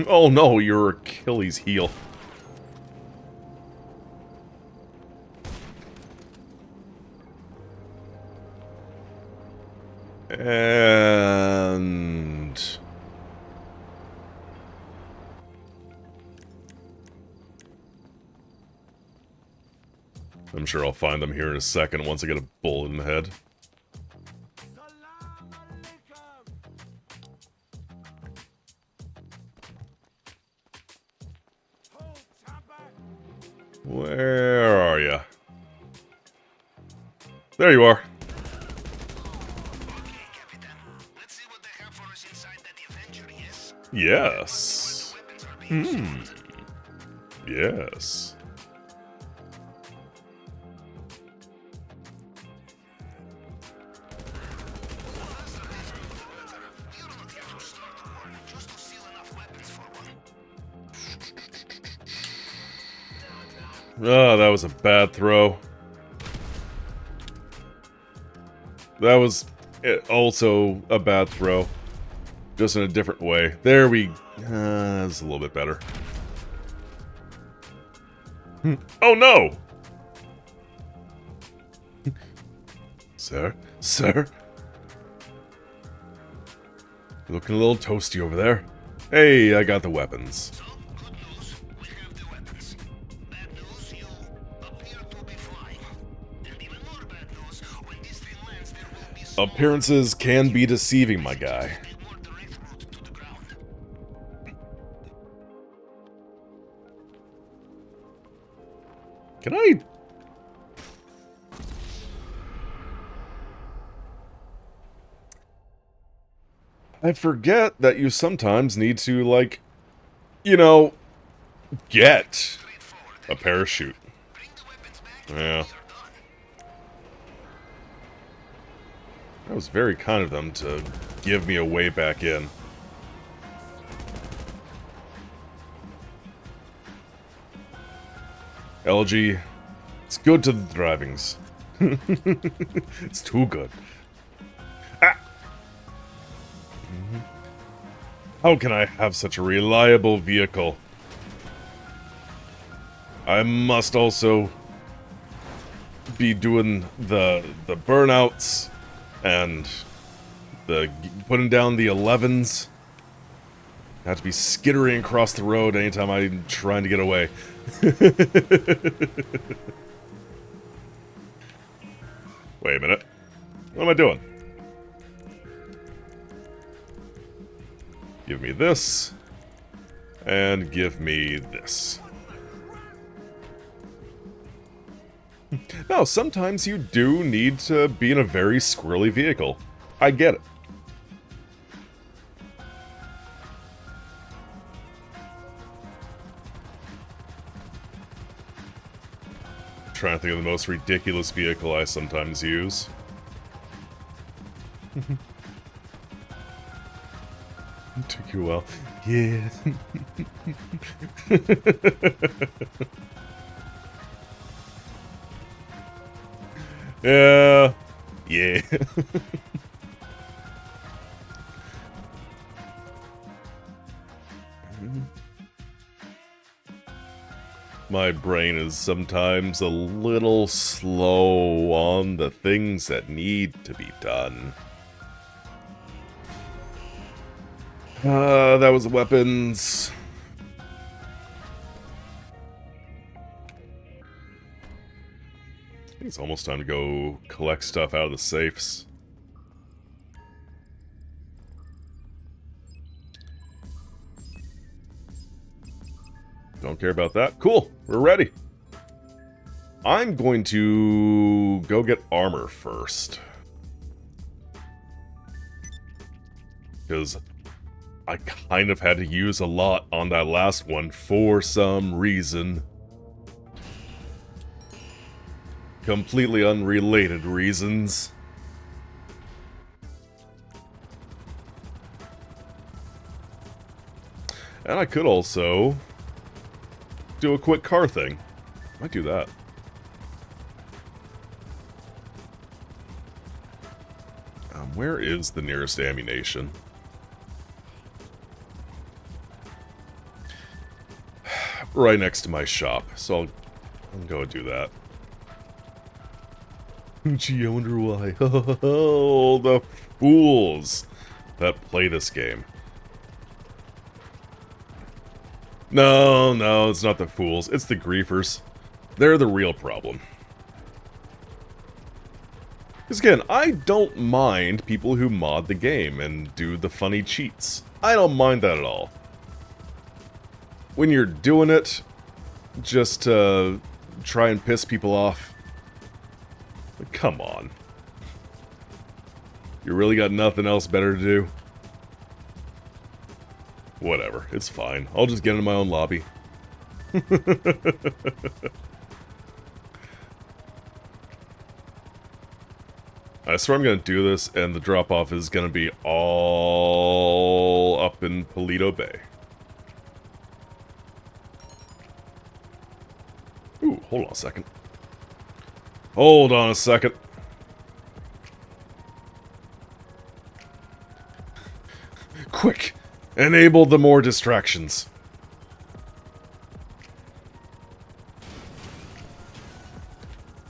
Speaker 1: Oh no, your Achilles heel. And... I'm sure I'll find them here in a second once I get a bullet in the head. Where are you? There you are. Yes. Yes. Oh, that was a bad throw. That was also a bad throw. Just in a different way. There we... that's a little bit better. Oh no! Sir? Sir? Looking a little toasty over there. Hey, I got the weapons.
Speaker 3: So, good news, we have the weapons. Bad news, you appear to be flying. And even more bad news, when this thing lands, there will be small...
Speaker 1: Appearances can be deceiving, my guy.
Speaker 3: a more direct route to the ground.
Speaker 1: Can I... I forget that you sometimes need to, like, you know, get a parachute.
Speaker 3: Bring the weapons back,
Speaker 1: Yeah.
Speaker 3: these are done.
Speaker 1: That was very kind of them to give me a way back in. LG, it's good to the drivings. It's too good. Ah! How can I have such a reliable vehicle? I must also be doing the burnouts and the putting down the 11s. I have to be skittering across the road anytime I'm trying to get away. Wait a minute. What am I doing? Give me this. And give me this. No, sometimes you do need to be in a very squirrely vehicle. I get it. Trying to think of the most ridiculous vehicle I sometimes use. Took you a while. Yeah. Yeah. Yeah. My brain is sometimes a little slow on the things that need to be done. That was weapons. I think it's almost time to go collect stuff out of the safes. Don't care about that. Cool, we're ready. I'm going to go get armor first. Because I kind of had to use a lot on that last one for some reason. Completely unrelated reasons. And I could also do a quick car thing. Might do that. Where is the nearest ammunition? Right next to my shop, so I'll go and do that. Gee, I wonder why. Oh, the fools that play this game. No, it's not the fools. It's the griefers. They're the real problem. Because again, I don't mind people who mod the game and do the funny cheats. I don't mind that at all. When you're doing it just to try and piss people off, come on. You really got nothing else better to do? Whatever, it's fine. I'll just get into my own lobby. I swear I'm gonna do this, and the drop-off is gonna be all up in Paleto Bay. Ooh, hold on a second. Hold on a second. Quick! Enable the more distractions.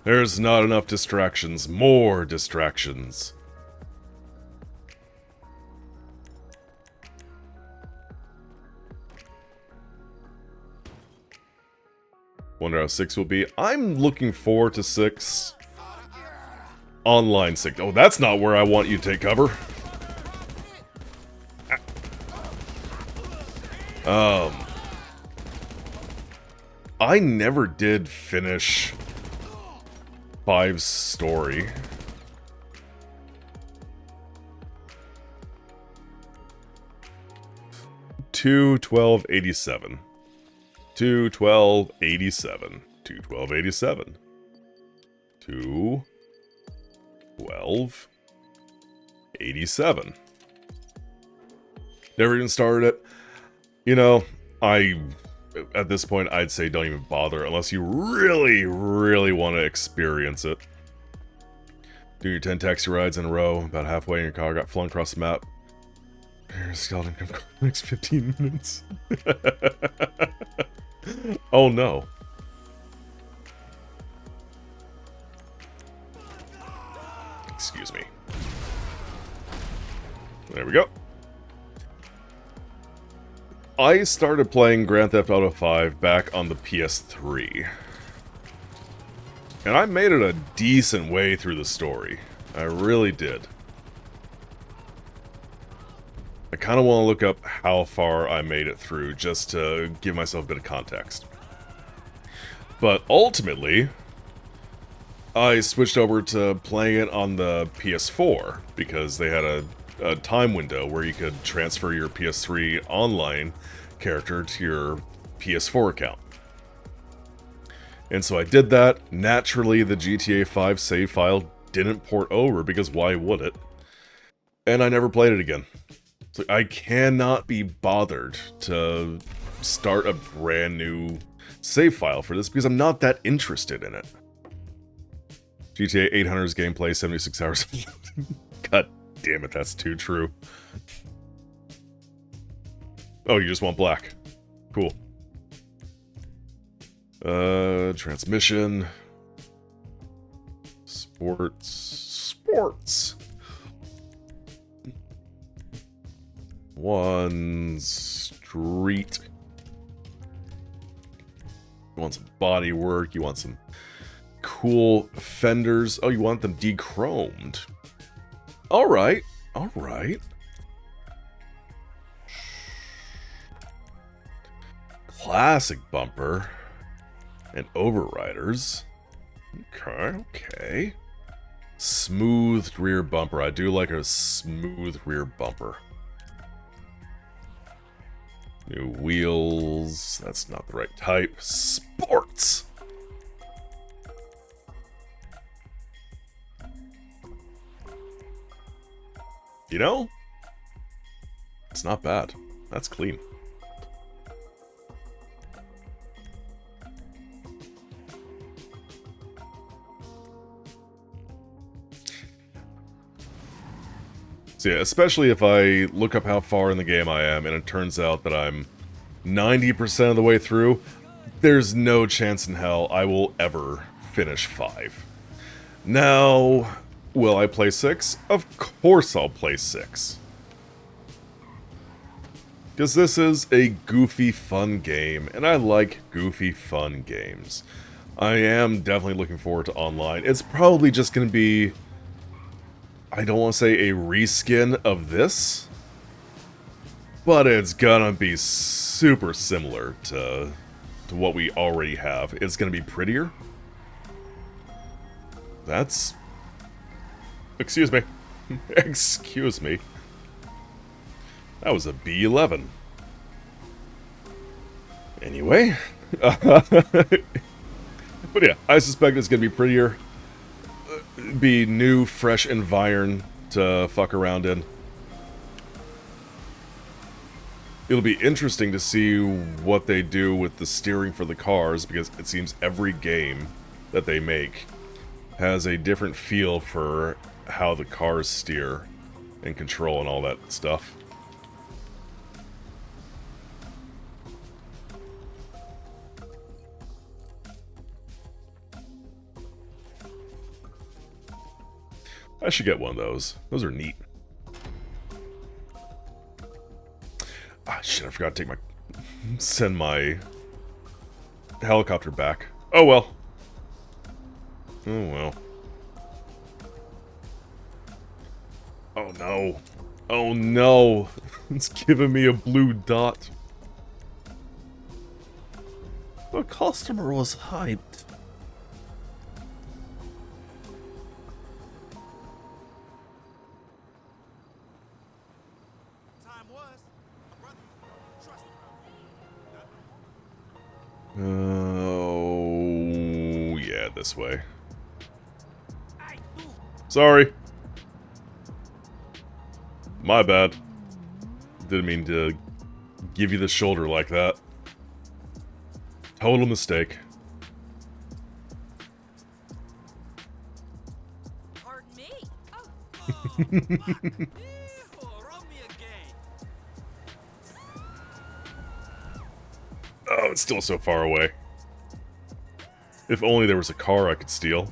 Speaker 1: There's not enough distractions. More distractions. Wonder how 6 will be. I'm looking forward to 6. Online 6. Oh, that's not where I want you to take cover. I never did finish 5's story. Two 1287. 21287. 21287. 21287. Never even started it. You know, at this point, I'd say don't even bother unless you really, really want to experience it. Do your 10 taxi rides in a row, about halfway in your car, got flung across the map. Here's skeleton come next 15 minutes. Oh no. Excuse me. There we go. I started playing Grand Theft Auto 5 back on the PS3. And I made it a decent way through the story. I really did. I kind of want to look up how far I made it through, just to give myself a bit of context. But ultimately, I switched over to playing it on the PS4, because they had a time window where you could transfer your PS3 online character to your PS4 account. And so I did that. Naturally, the GTA 5 save file didn't port over, because why would it? And I never played it again. So I cannot be bothered to start a brand new save file for this, because I'm not that interested in it. GTA 800's gameplay, 76 hours. God damn it, that's too true. Oh, you just want black. Cool. Transmission. Sports. One street. You want some body work, you want some cool fenders. Oh, you want them de-chromed. Alright, alright. Classic bumper. And overriders. Okay. Smoothed rear bumper. I do like a smooth rear bumper. New wheels. That's not the right type. Sports! You know? It's not bad. That's clean. So yeah, especially if I look up how far in the game I am and it turns out that I'm 90% of the way through, there's no chance in hell I will ever finish 5. Now, will I play 6? Of course I'll play 6. Because this is a goofy, fun game, and I like goofy, fun games. I am definitely looking forward to online. It's probably just going to be, I don't want to say a reskin of this, but it's gonna be super similar to what we already have. It's gonna be prettier. That's... Excuse me. Excuse me. That was a B11. Anyway. But yeah, I suspect it's gonna be prettier. Be new, fresh environ to fuck around in. It'll be interesting to see what they do with the steering for the cars, because it seems every game that they make has a different feel for how the cars steer and control and all that stuff. I should get one of those. Those are neat. Ah, shit, I forgot to take my... send my helicopter back. Oh well. Oh well. Oh no. Oh no. It's giving me a blue dot.
Speaker 8: The customer was hyped.
Speaker 7: Time was, brother. Trust me.
Speaker 1: Oh, yeah, this way. Sorry. My bad. Didn't mean to give you the shoulder like that. Total mistake.
Speaker 2: Pardon me? Oh, run me again.
Speaker 1: Oh, it's still so far away. If only there was a car I could steal.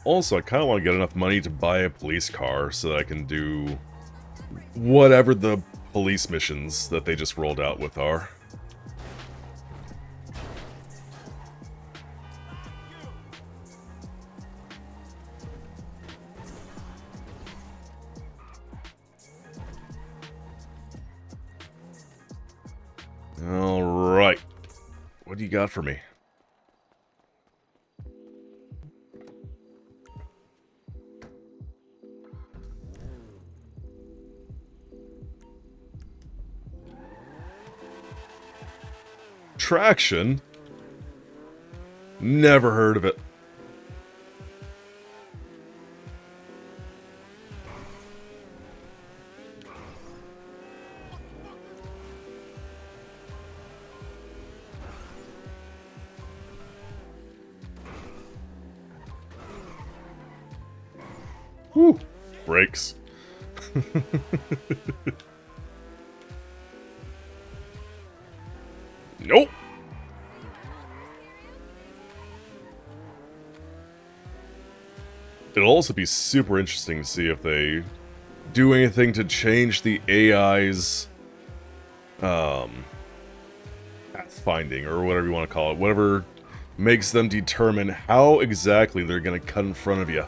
Speaker 1: Also, I kind of want to get enough money to buy a police car so that I can do whatever the police missions that they just rolled out with are. Alright. What do you got for me? Traction? Never heard of it. Whew. Brakes. Nope. It'll also be super interesting to see if they do anything to change the AI's pathfinding, or whatever you want to call it. Whatever makes them determine how exactly they're going to cut in front of you.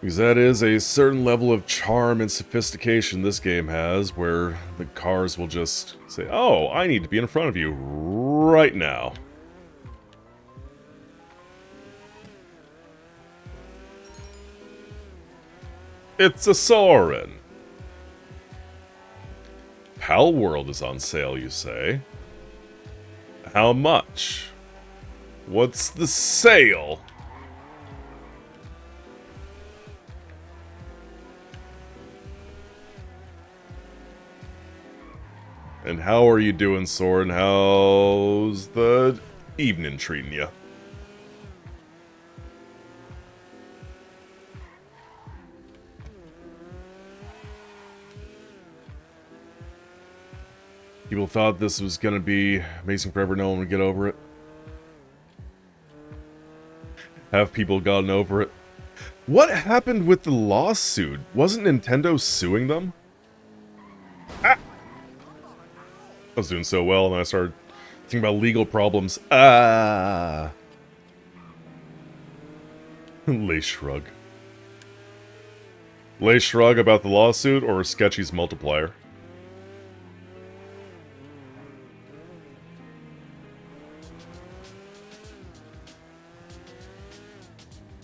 Speaker 1: Because that is a certain level of charm and sophistication this game has, where the cars will just say, "Oh, I need to be in front of you right now." It's a Soren. Pal World is on sale, you say? How much? What's the sale? And how are you doing, Soren? How's the evening treating you? People thought this was gonna be amazing forever, no one would get over it. Have people gotten over it? What happened with the lawsuit? Wasn't Nintendo suing them? Ah! I was doing so well, and then I started thinking about legal problems. Ah! Lay shrug. Lay shrug about the lawsuit or Sketchy's multiplier?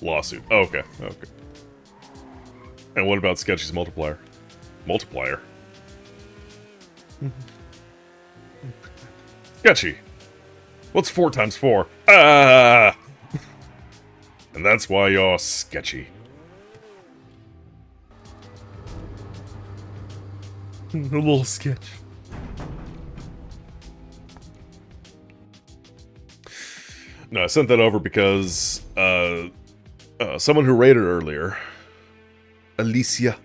Speaker 1: Lawsuit. Oh, okay. Okay. And what about Sketchy's multiplier? Multiplier? Sketchy! What's 4 times 4? Ah! And that's why you're sketchy. A little sketch. No, I sent that over because someone who rated earlier, Alicia,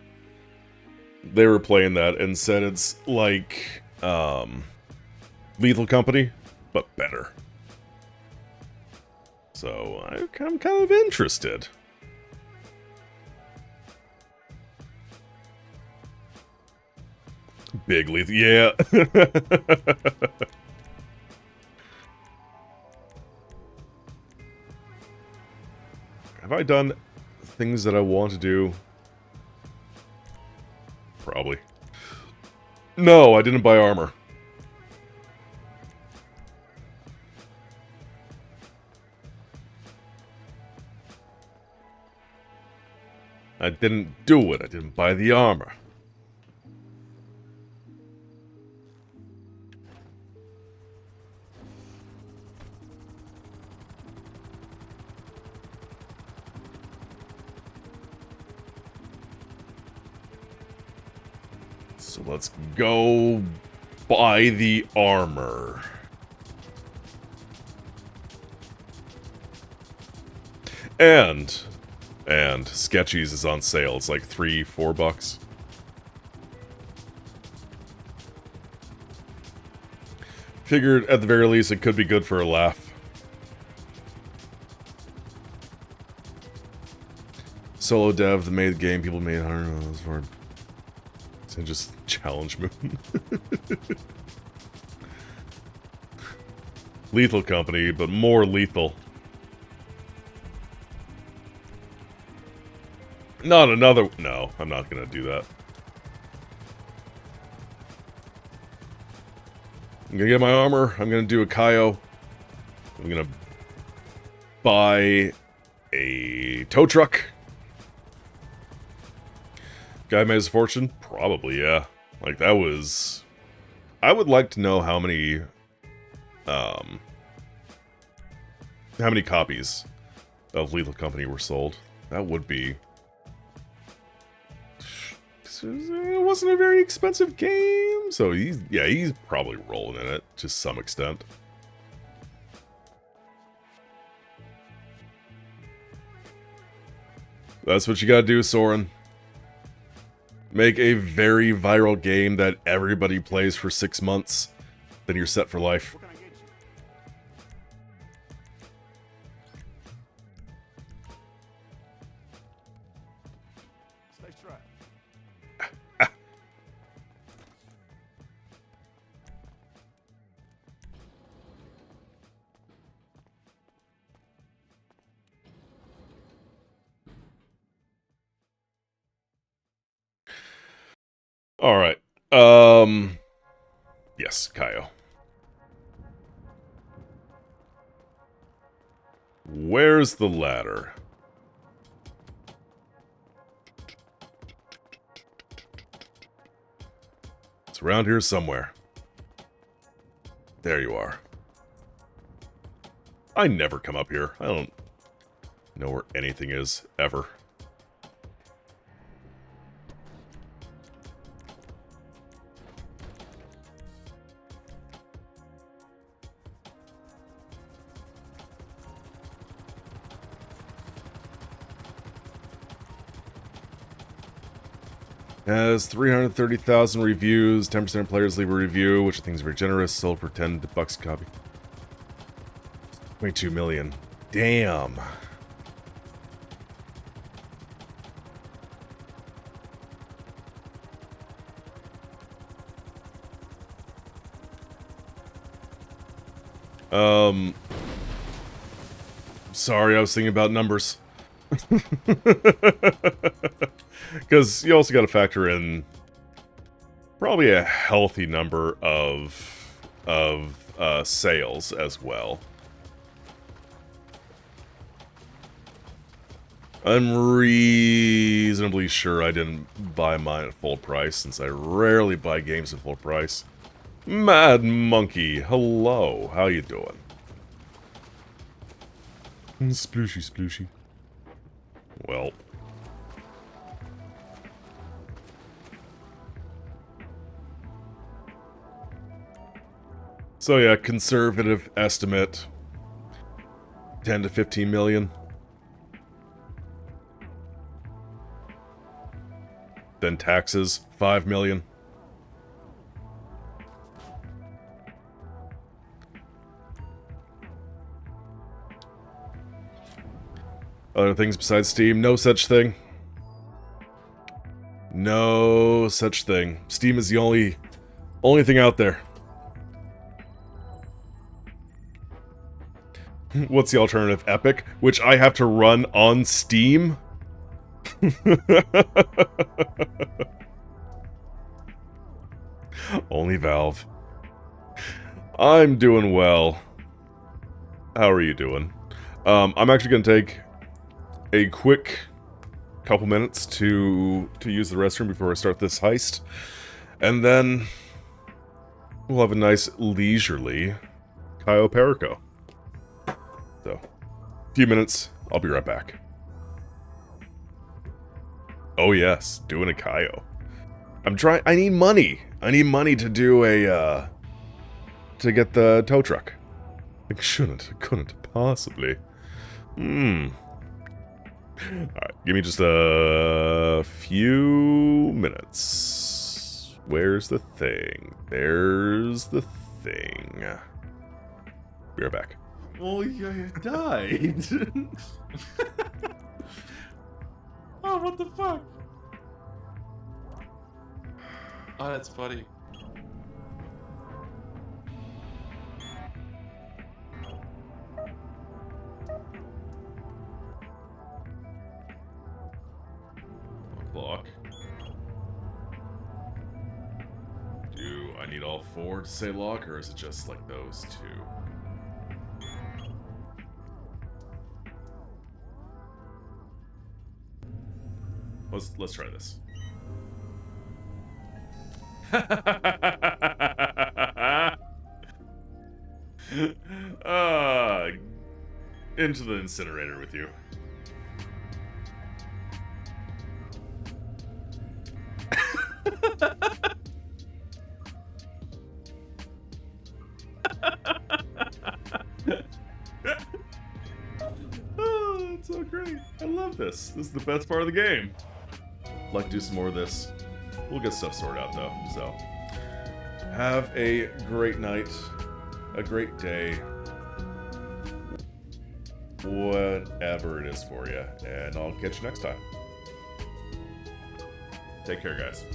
Speaker 1: they were playing that and said it's like Lethal Company, but better. So I'm kind of interested. Big Lethal, yeah. Have I done things that I want to do? Probably. No, I didn't buy armor. I didn't do it. I didn't buy the armor. So let's go buy the armor. And Sketchy's is on sale. It's like $3-4. Figured at the very least it could be good for a laugh. Solo dev that made the game, people made $100 for it. And just challenge moon. Lethal Company, but more lethal. Not another... No, I'm not gonna do that. I'm gonna get my armor. I'm gonna do a Kaio. I'm gonna buy a tow truck. Guy made his fortune? Probably, yeah. Like, that was... I would like to know how many copies of Lethal Company were sold. That would be... It wasn't a very expensive game, so he's probably rolling in it to some extent. That's what you gotta do, Soren. Make a very viral game that everybody plays for 6 months, then you're set for life.
Speaker 7: What can I get you? Stay strapped.
Speaker 1: Alright. Yes, Kaio. Where's the ladder? It's around here somewhere. There you are. I never come up here. I don't know where anything is, ever. Has 330,000 reviews, 10% of players leave a review, which I think is very generous, sold for $10 a copy. 22 million. Damn. Sorry, I was thinking about numbers. Because you also got to factor in probably a healthy number of sales as well. I'm reasonably sure I didn't buy mine at full price, since I rarely buy games at full price. Mad Monkey, hello, how you doing? Splooshy, splooshy. Well. So yeah, conservative estimate, 10 to 15 million. Then taxes, 5 million. Other things besides Steam, no such thing. No such thing. Steam is the only thing out there. What's the alternative? Epic, which I have to run on Steam? Only Valve. I'm doing well. How are you doing? I'm actually going to take a quick couple minutes to use the restroom before I start this heist. And then we'll have a nice leisurely Cayo Perico. So, a few minutes, I'll be right back. Oh yes, doing a Cayo. I need money. I need money to do a, to get the tow truck. I couldn't possibly. Alright, give me just a few minutes. Where's the thing? There's the thing. Be right back.
Speaker 8: Well, you died. Oh, what the fuck? Oh, that's funny.
Speaker 1: Clock. Do I need all four to say lock, or is it just like those two? Let's try this. Into the incinerator with you. Oh, it's so great. I love this. This is the best part of the game. Like to do some more of this. We'll get stuff sorted out though, so. Have a great night. A great day. Whatever it is for you. And I'll catch you next time. Take care, guys.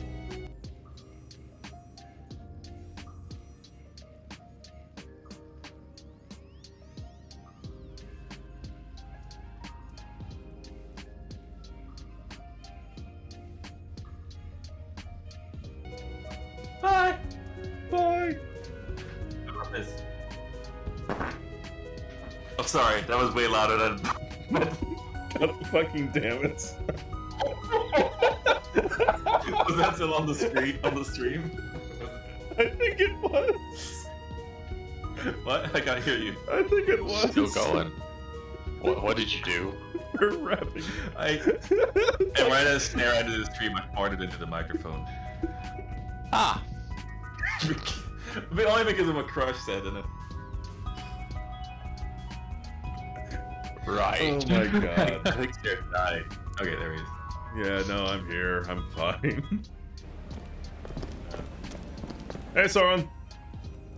Speaker 8: Bye.
Speaker 1: Bye.
Speaker 8: I'm sorry, that was way louder than.
Speaker 1: God fucking damn it.
Speaker 8: Was that still on the screen? On the stream?
Speaker 1: I think it was.
Speaker 8: What? I can't hear you.
Speaker 1: I think it was.
Speaker 9: Still going. What did you do?
Speaker 1: We're rapping.
Speaker 8: And right as snare into the stream, I farted into the microphone.
Speaker 9: Ah!
Speaker 8: But only because of what Crush said, and
Speaker 9: Right.
Speaker 1: Oh my god.
Speaker 8: I think Snare died. Okay, there he is.
Speaker 1: Yeah, no, I'm here. I'm fine. Hey, Sauron.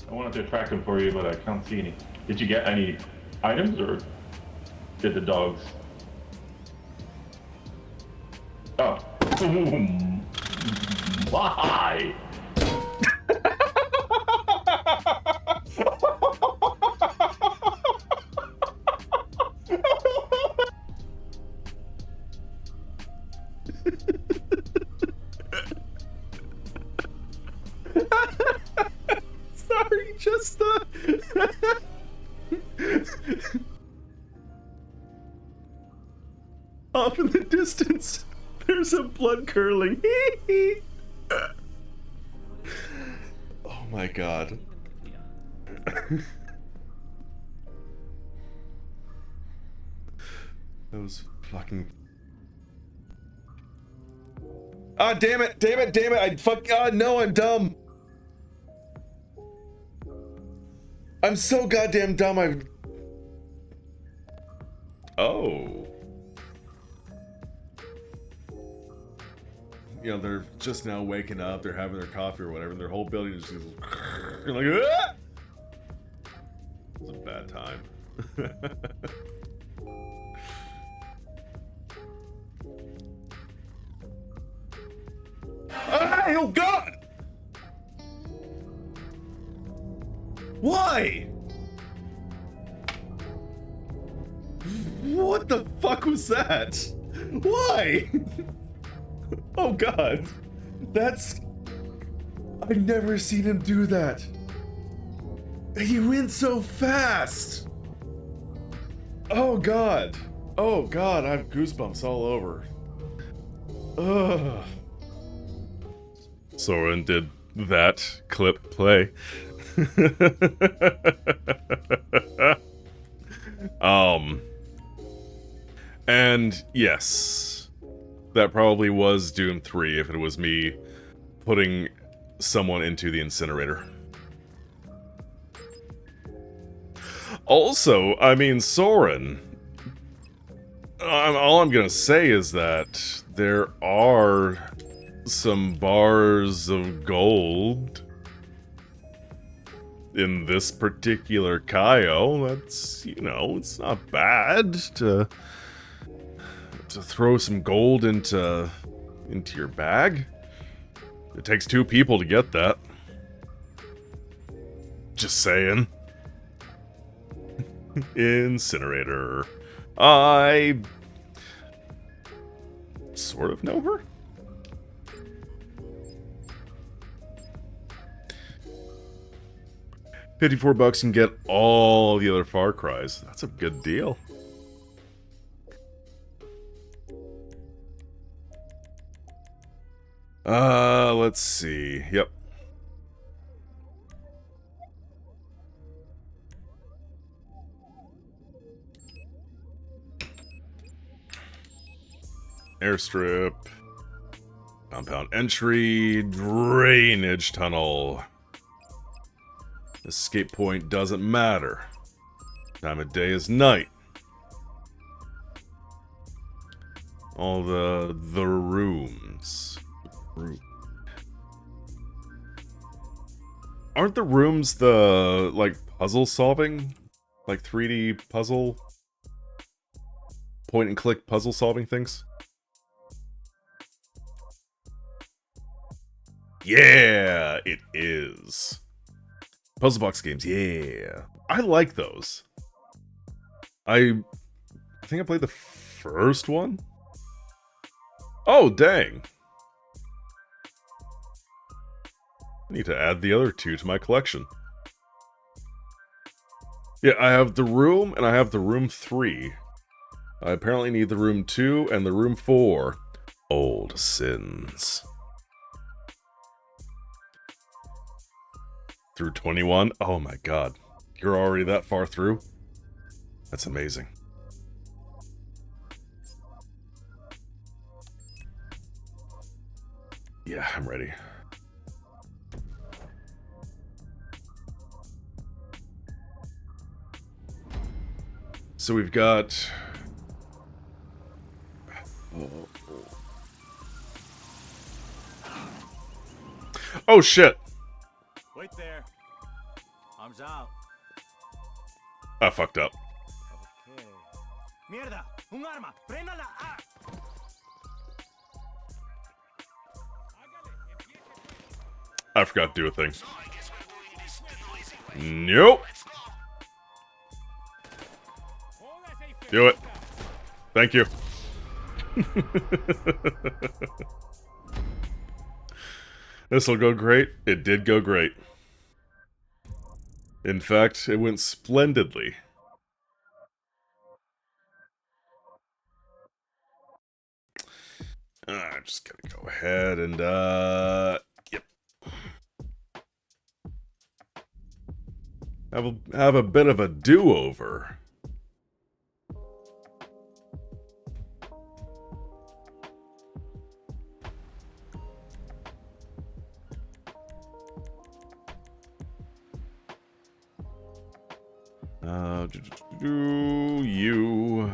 Speaker 7: I wanted to track him for you, but I can't see any. Did you get any items, or did the dogs? Oh. Why?
Speaker 1: Sorry, just Opposite blood curdling. Oh my god. That was fucking... Ah, damn it, damn it, damn it, I fuck, no, I'm dumb. I'm so goddamn dumb, Oh. You know, they're just now waking up, they're having their coffee or whatever, and their whole building is just... You're like, ah! It was a bad time. Oh god! Why? What the fuck was that? Why? Oh god. That's... I've never seen him do that. He went so fast. Oh god. Oh god, I have goosebumps all over. Ugh. Soren did that clip play. And yes, that probably was Doom 3 if it was me putting someone into the incinerator. Also, I mean, Soren, all I'm gonna say is that there are some bars of gold in this particular Kaio. That's, you know, it's not bad to throw some gold into your bag. It takes 2 people to get that. Just saying. Incinerator. I sort of know her. $54 and get all the other Far Cries. That's a good deal. Let's see. Yep. Airstrip. Compound entry. Drainage tunnel. Escape point doesn't matter. Time of day is night. All the rooms. Aren't the rooms the, like, puzzle solving? Like 3D puzzle? Point and click puzzle solving things? Yeah, it is. Puzzle box games, yeah. I like those. I think I played the first one? Oh, dang. I need to add the other 2 to my collection. Yeah, I have the room, and I have the room 3. I apparently need the room 2 and the room 4. Old sins. Through 21? Oh my god. You're already that far through? That's amazing. Yeah, I'm ready. So we've got... Oh shit!
Speaker 2: Wait there. Arms out.
Speaker 1: I fucked up.
Speaker 2: Okay. Mierda! Un arma! ¡Préndala! ¡Ah!
Speaker 1: I forgot to do a thing. Nope. Do it. Thank you. This'll go great. It did go great. In fact, it went splendidly. I'm just gonna go ahead and, yep. Have a bit of a do-over. You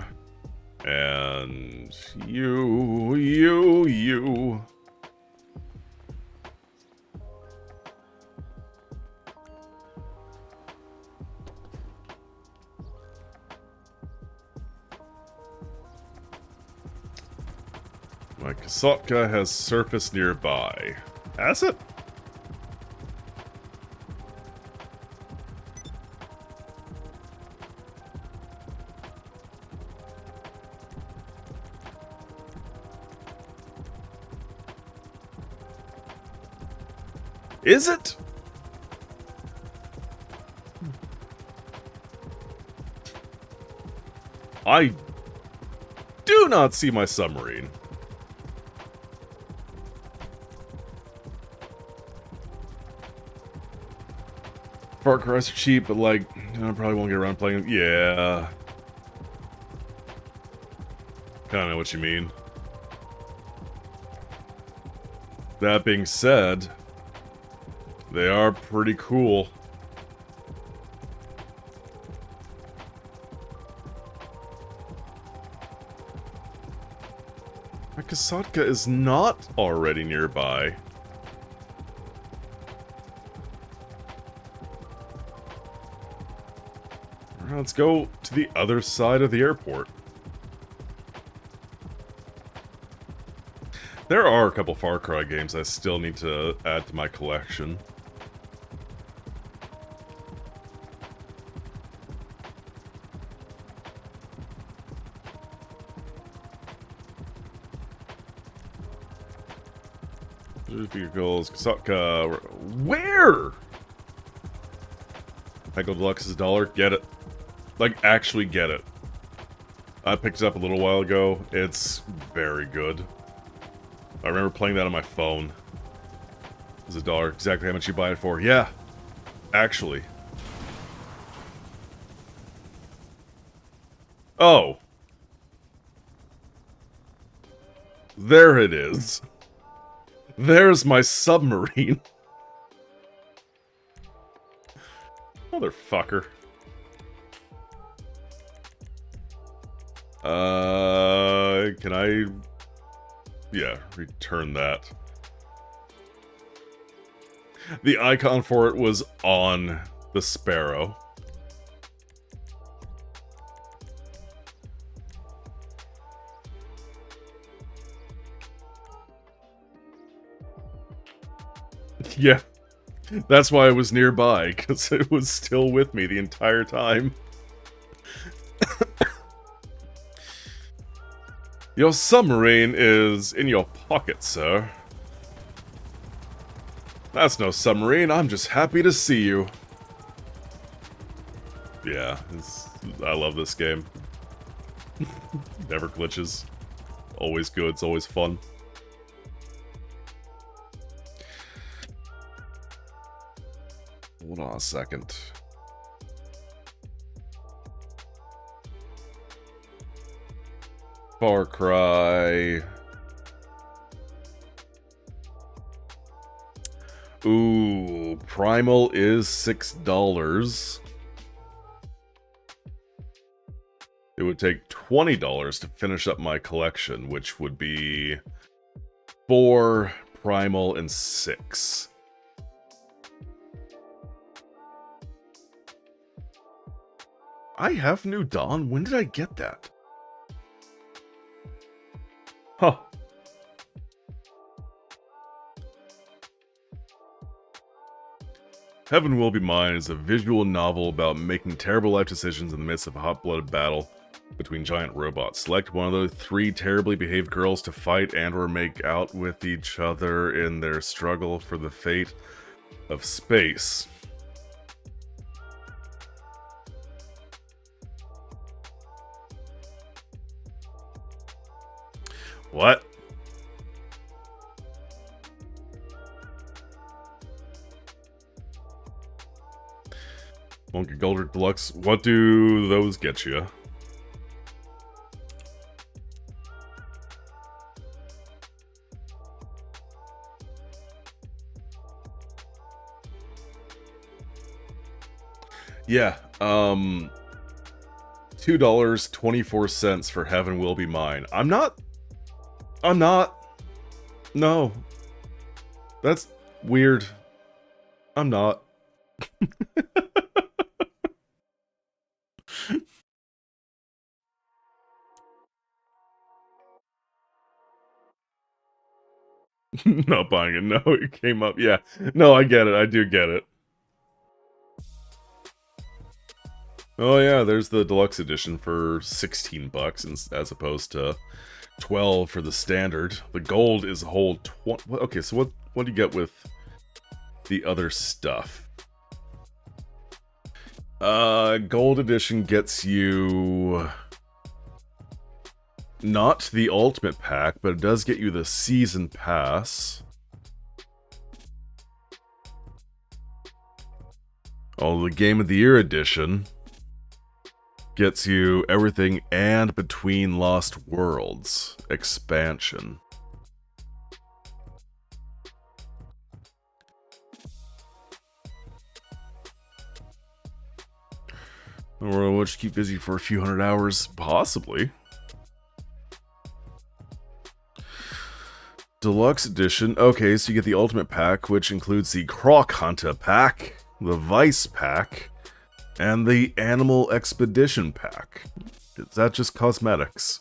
Speaker 1: and you. My Kasotka has surfaced nearby. Has it? Is it? I do not see my submarine. Far Cry's are cheap, but like, I probably won't get around playing them. Yeah. Kinda know what you mean. That being said, they are pretty cool. My Kasotka is not already nearby. Let's go to the other side of the airport. There are a couple Far Cry games I still need to add to my collection. Vehicles, Kasotka. Where? Michael Deluxe is $1. Get it. Like, actually get it. I picked it up a little while ago. It's very good. I remember playing that on my phone. It was $1. Exactly how much you buy it for. Yeah. Actually. Oh. There it is. There's my submarine. Motherfucker. Can I... Yeah, return that. The icon for it was on the Sparrow. Yeah. That's why I was nearby, because it was still with me the entire time. Your submarine is in your pocket, sir. That's no submarine, I'm just happy to see you. Yeah, I love this game. Never glitches. Always good, it's always fun. Hold on a second. Far Cry. Ooh, Primal is $6. It would take $20 to finish up my collection, which would be 4 Primal and 6. I have New Dawn? When did I get that? Huh. Heaven Will Be Mine is a visual novel about making terrible life decisions in the midst of a hot-blooded battle between giant robots. Select one of the 3 terribly behaved girls to fight and or make out with each other in their struggle for the fate of space. What? Won't get gold or deluxe. What do those get you? Yeah, $2.24 for Heaven Will Be Mine. I'm not. No. That's weird. I'm not. Not buying it. No, it came up. Yeah. No, I get it. I do get it. Oh yeah, there's the deluxe edition for 16 bucks as opposed to 12 for the standard. The gold is a whole 20. Okay, so what do you get with the other stuff? Gold edition gets you not the ultimate pack, but it does get you the season pass. Oh, the Game of the Year edition gets you everything and Between Lost Worlds expansion. Or we'll just keep busy for a few hundred hours, possibly. Deluxe edition. Okay, so you get the ultimate pack, which includes the Croc Hunter pack, the Vice pack, and the Animal Expedition pack. Is that just cosmetics?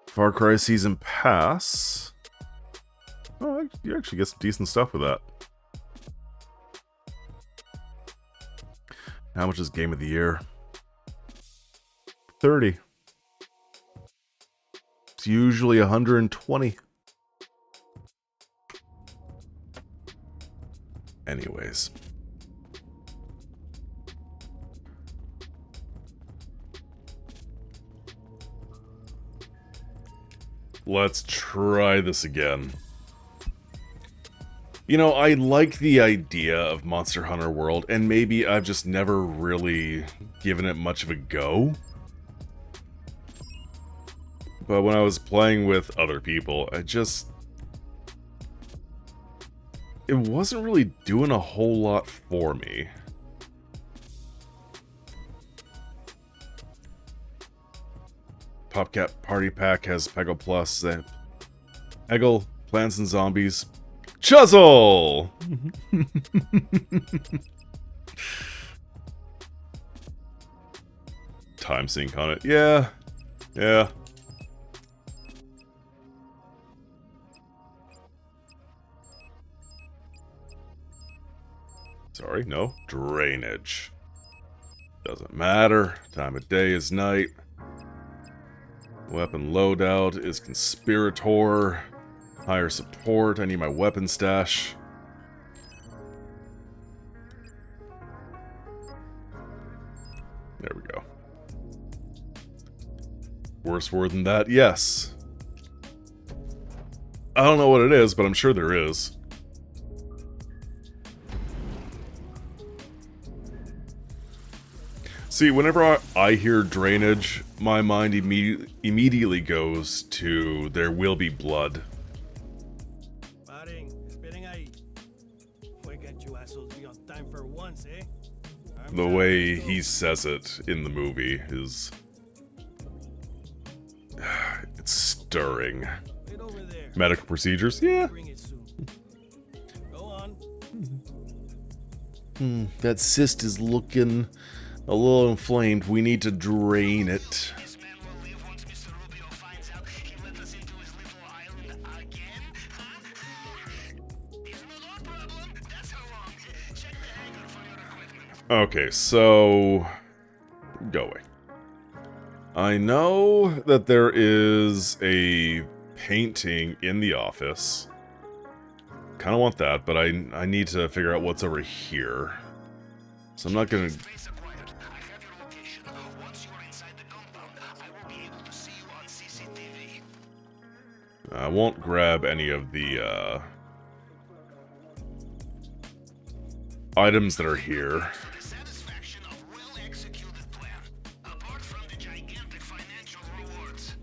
Speaker 1: Far Cry Season Pass. Oh, you actually get some decent stuff with that. How much is Game of the Year? 30. It's usually 120. Anyways. Let's try this again. You know, I like the idea of Monster Hunter World, and maybe I've just never really given it much of a go. But when I was playing with other people, it wasn't really doing a whole lot for me. PopCap Party Pack has Peggle Plus, Eggle, Plants and Zombies, Chuzzle! Time sync on it. Yeah. Yeah. Sorry, no. Drainage. Doesn't matter. Time of day is night. Weapon loadout is Conspirator. Higher support. I need my weapon stash. There we go. Worse word than that? Yes. I don't know what it is, but I'm sure there is. See, whenever I hear drainage, my mind immediately goes to There Will Be Blood. The way he says it in the movie is... it's stirring. Medical procedures? Yeah. That cyst is looking a little inflamed. We need to drain it. Okay, so... go away. I know that there is a painting in the office. Kind of want that, but I need to figure out what's over here. So I'm not gonna... I won't grab any of the, items that are here.
Speaker 3: The satisfaction of well-executed plan, apart from the gigantic financial rewards.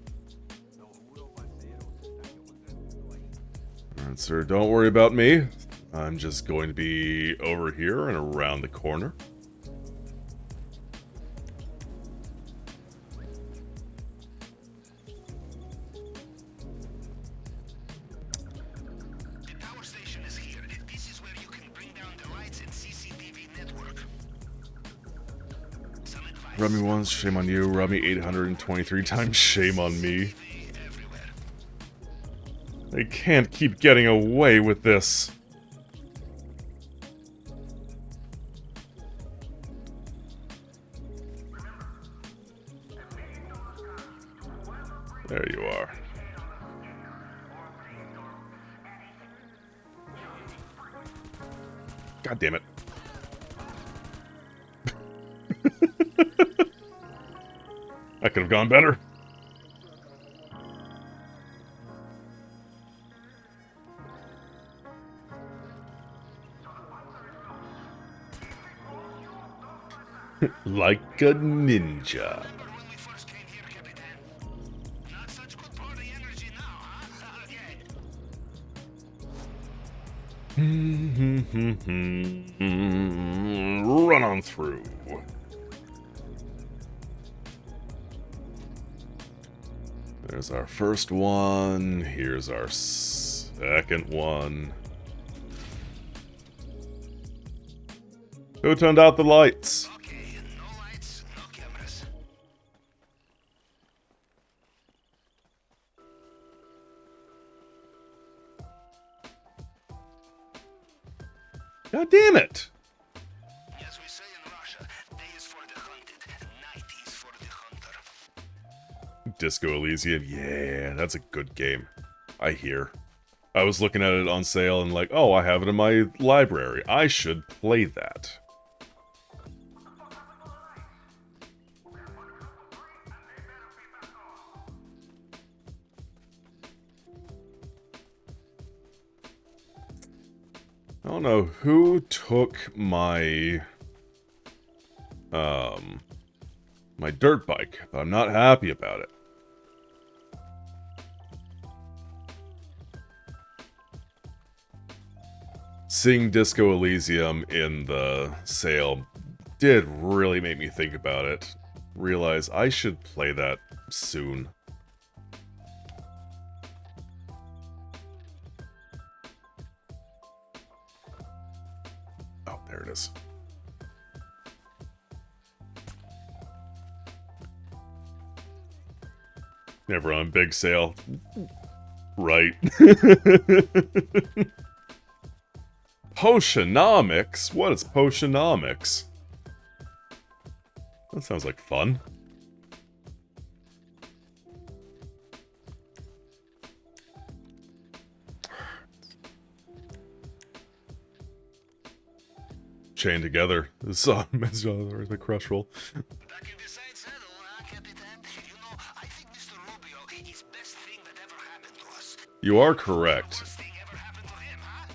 Speaker 1: Alright, sir, don't worry about me. I'm just going to be over here and around the corner.
Speaker 3: The power station is here. This is where you can bring down the lights and CCTV network. Some advice.
Speaker 1: Rub me once, shame on you. Rub me 823 times, shame on me.
Speaker 3: Everywhere.
Speaker 1: They can't keep getting away with this. There you are. God damn it. That could have gone better. Like a ninja.
Speaker 3: Remember when we first came here, Capitan? Not such good party energy now, huh? Okay.
Speaker 1: Run on through. There's our first one. Here's our second one. Who turned out the lights?
Speaker 3: Okay, no lights, no cameras.
Speaker 1: God damn it!
Speaker 3: As we say in Russia, day is for the hunted, night is for the hunter.
Speaker 1: Disco Elysium, yeah, that's a good game. I hear. I was looking at it on sale and like, oh, I have it in my library. I should play that. I don't know who took my my dirt bike, but I'm not happy about it. Seeing Disco Elysium in the sale did really make me think about it. Realize I should play that soon. Oh, there it is. Never on big sale. Right. Potionomics? What is Potionomics? That sounds like fun. Chained together. This song is the crush roll.
Speaker 3: Back in the side saddle, huh, Capitan? You know, I think Mr. Rubio is best thing that ever happened to us.
Speaker 1: You are correct.
Speaker 3: Worst thing ever happened to him, huh?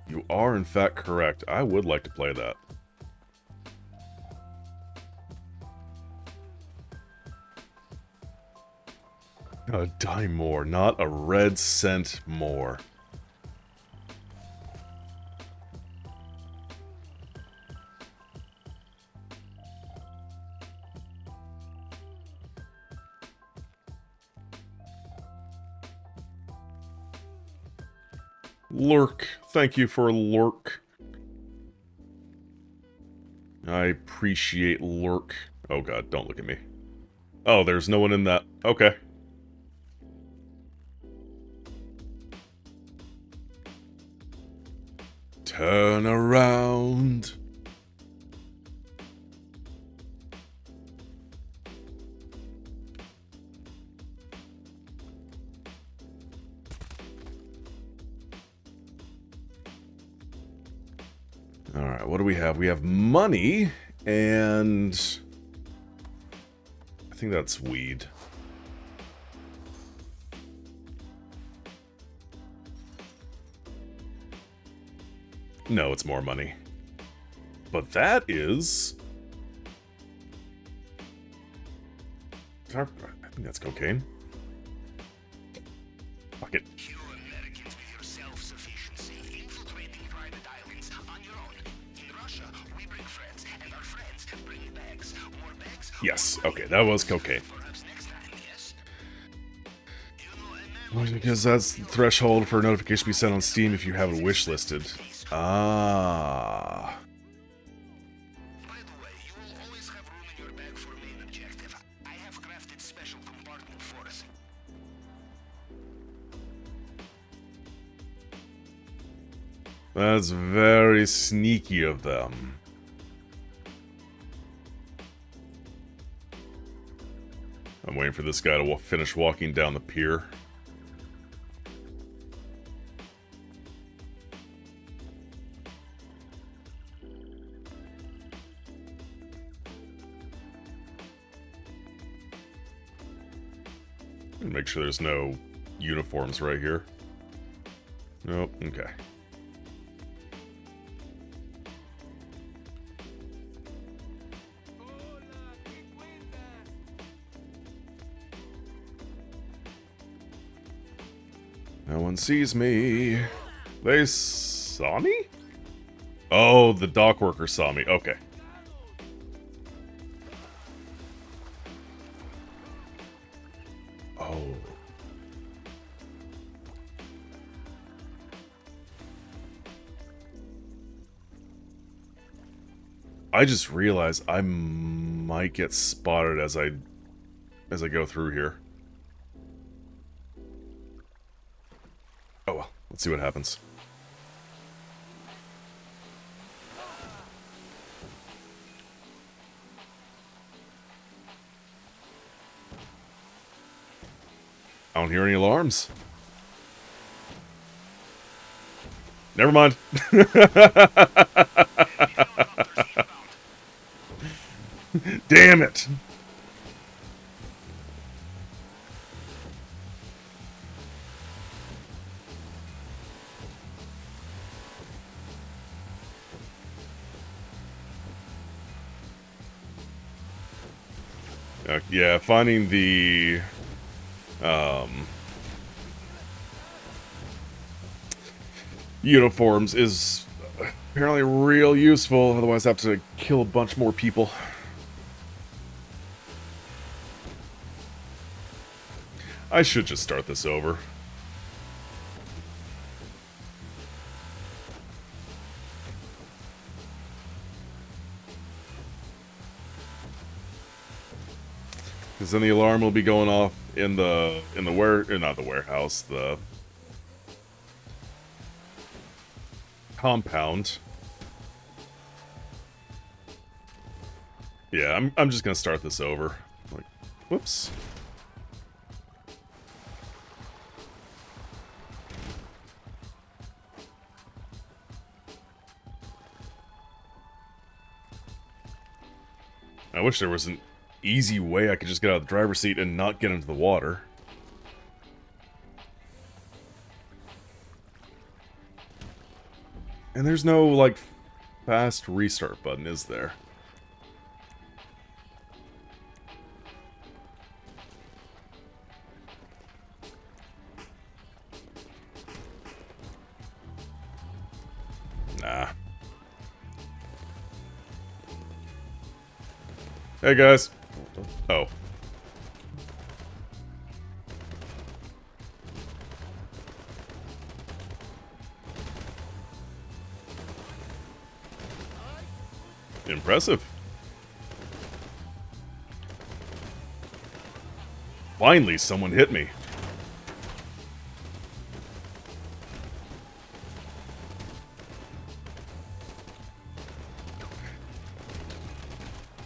Speaker 1: You are in fact correct. I would like to play that. A dime more, not a red cent more. Lurk. Thank you for lurk. I appreciate lurk. Oh god, don't look at me. Oh, there's no one in that. Okay. Turn around. Alright, what do we have? We have money, and... I think that's weed. No, it's more money. But that is... I think that's cocaine. Fuck it.
Speaker 3: You Americans with your self-sufficiency, infiltrating private islands on your own. In Russia, we bring friends, and our friends bring bags. More bags.
Speaker 1: Yes, okay, that was cocaine.
Speaker 3: Perhaps next time, yes?
Speaker 1: Because that's the threshold for a notification to be sent on Steam if you have it wishlisted. Ah.
Speaker 3: By the way, you will always have room in your bag for main objective. I have crafted special compartment for us.
Speaker 1: That's very sneaky of them. I'm waiting for this guy to finish walking down the pier. And make sure there's no uniforms right here. Nope, okay. No one sees me. They saw me? Oh, the dock worker saw me. Okay. Oh. I just realized I might get spotted as I go through here. Oh well, let's see what happens. I don't hear any alarms. Never mind. Damn it. Yeah, finding the uniforms is apparently real useful, otherwise I have to kill a bunch more people. I should just start this over. Because then the alarm will be going off in the not the warehouse, the compound. Yeah, I'm just gonna start this over. Like, whoops. I wish there was an easy way I could just get out of the driver's seat and not get into the water. And there's no, like, fast restart button, is there? Nah. Hey, guys. Oh. Impressive. Finally, someone hit me.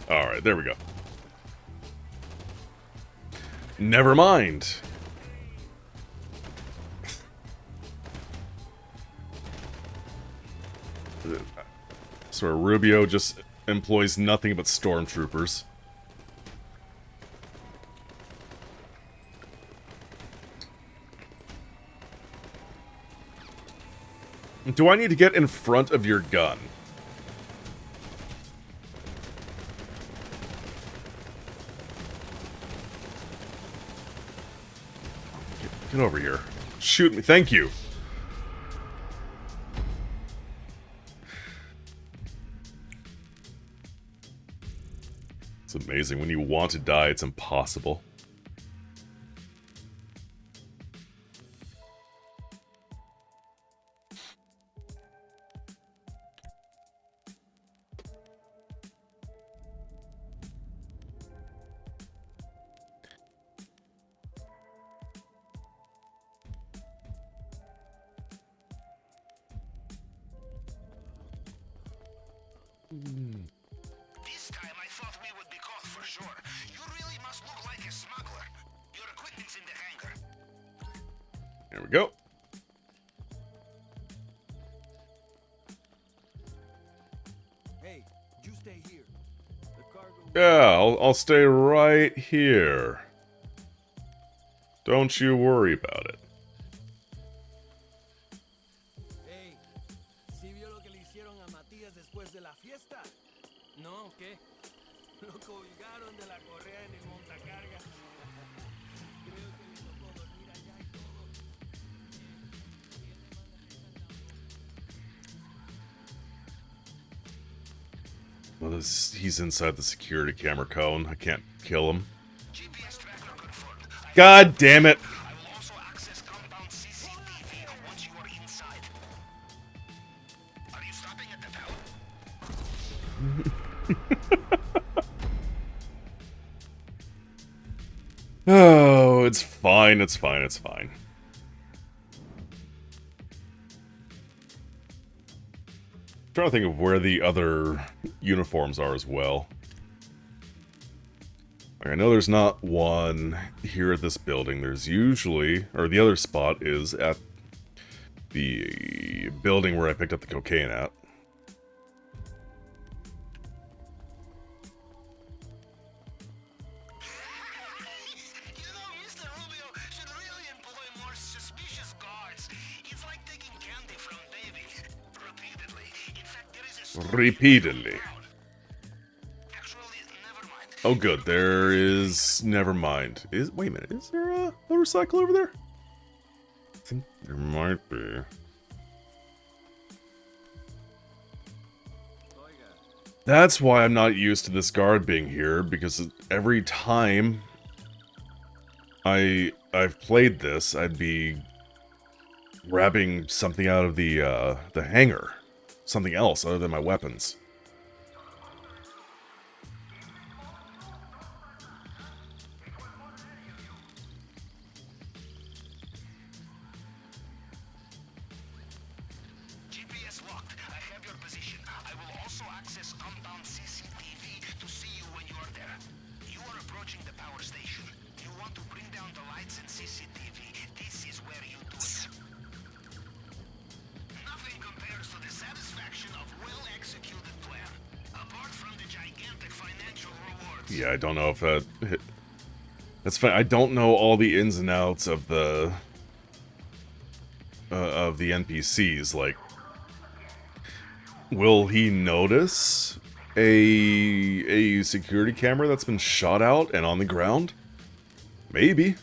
Speaker 1: Alright, there we go. Never mind. So Rubio just employs nothing but stormtroopers. Do I need to get in front of your gun? Get over here. Shoot me. Thank you. It's amazing. When you want to die, it's impossible.
Speaker 3: This time I thought we would be caught for sure. You really must look like a smuggler. Your equipment's in the hangar.
Speaker 1: There we go.
Speaker 2: Hey, you stay here. The cargo.
Speaker 1: Yeah, I'll stay right here. Don't you worry about it.
Speaker 2: Hey, ¿sí vio lo que le hicieron a Matías después de la fiesta? ¿No? ¿Qué? Lo colgaron de la correa en el montacargas. Creo que le tocó dormir allá y todo.
Speaker 1: Well, he's inside the security camera cone. I can't kill him.
Speaker 3: GPS tracker confirmed.
Speaker 1: God damn it!
Speaker 3: I will also access compound CCTV once you are inside. Are you stopping at the tower?
Speaker 1: Oh, it's fine, it's fine, it's fine. I'm trying to think of where the other uniforms are as well. I know there's not one here at this building. There's usually, or the other spot is at the building where I picked up the cocaine at.
Speaker 3: You know, Mr. Rubio should really employ more suspicious guards. It's like taking candy from baby. Repeatedly. In fact, there is a story
Speaker 1: Repeatedly.
Speaker 3: Actually, never mind.
Speaker 1: Oh good, there is... Never mind. Wait a minute, is there a motorcycle over there? I think there might be. That's why I'm not used to this guard being here, because every time I've played this, I'd be grabbing something out of the hangar. Something else other than my weapons.
Speaker 3: GPS locked. I have your position. I will also access compound CCTV to see you when you are there. You are approaching the power station. You want to bring down the lights and CCTV. This is where you do it. Nothing compares to the satisfaction of well-executed plan. Apart from the gigantic financial rewards.
Speaker 1: Yeah, I don't know if that... That's fine. I don't know all the ins and outs of the NPCs. Like, will he notice a security camera that's been shot out and on the ground? Maybe.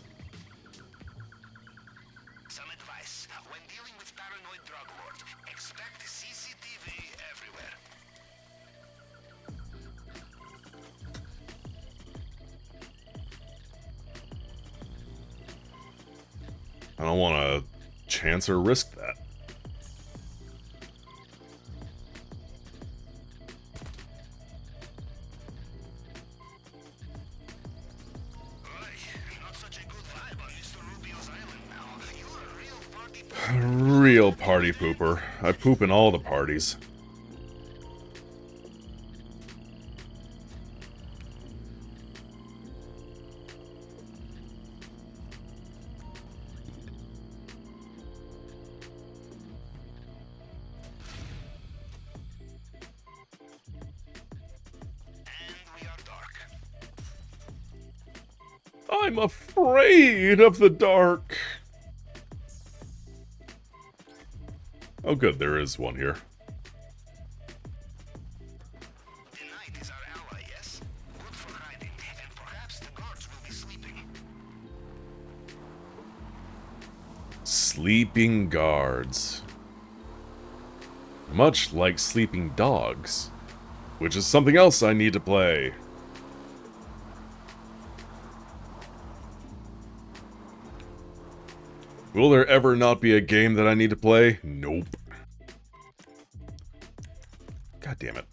Speaker 3: Some advice. When dealing with paranoid drug lords, expect CCTV everywhere.
Speaker 1: I don't want to chance or risk that.
Speaker 3: Not such a good vibe on Mr. Rubio's island now. You're a real party
Speaker 1: Real party pooper. I poop in all the parties. I'm afraid of the dark. Oh good, there is one here.
Speaker 3: The night is our ally, yes? Good for hiding, and perhaps the guards will be sleeping.
Speaker 1: Sleeping guards. Much like sleeping dogs. Which is something else I need to play. Will there ever not be a game that I need to play? Nope. God damn it.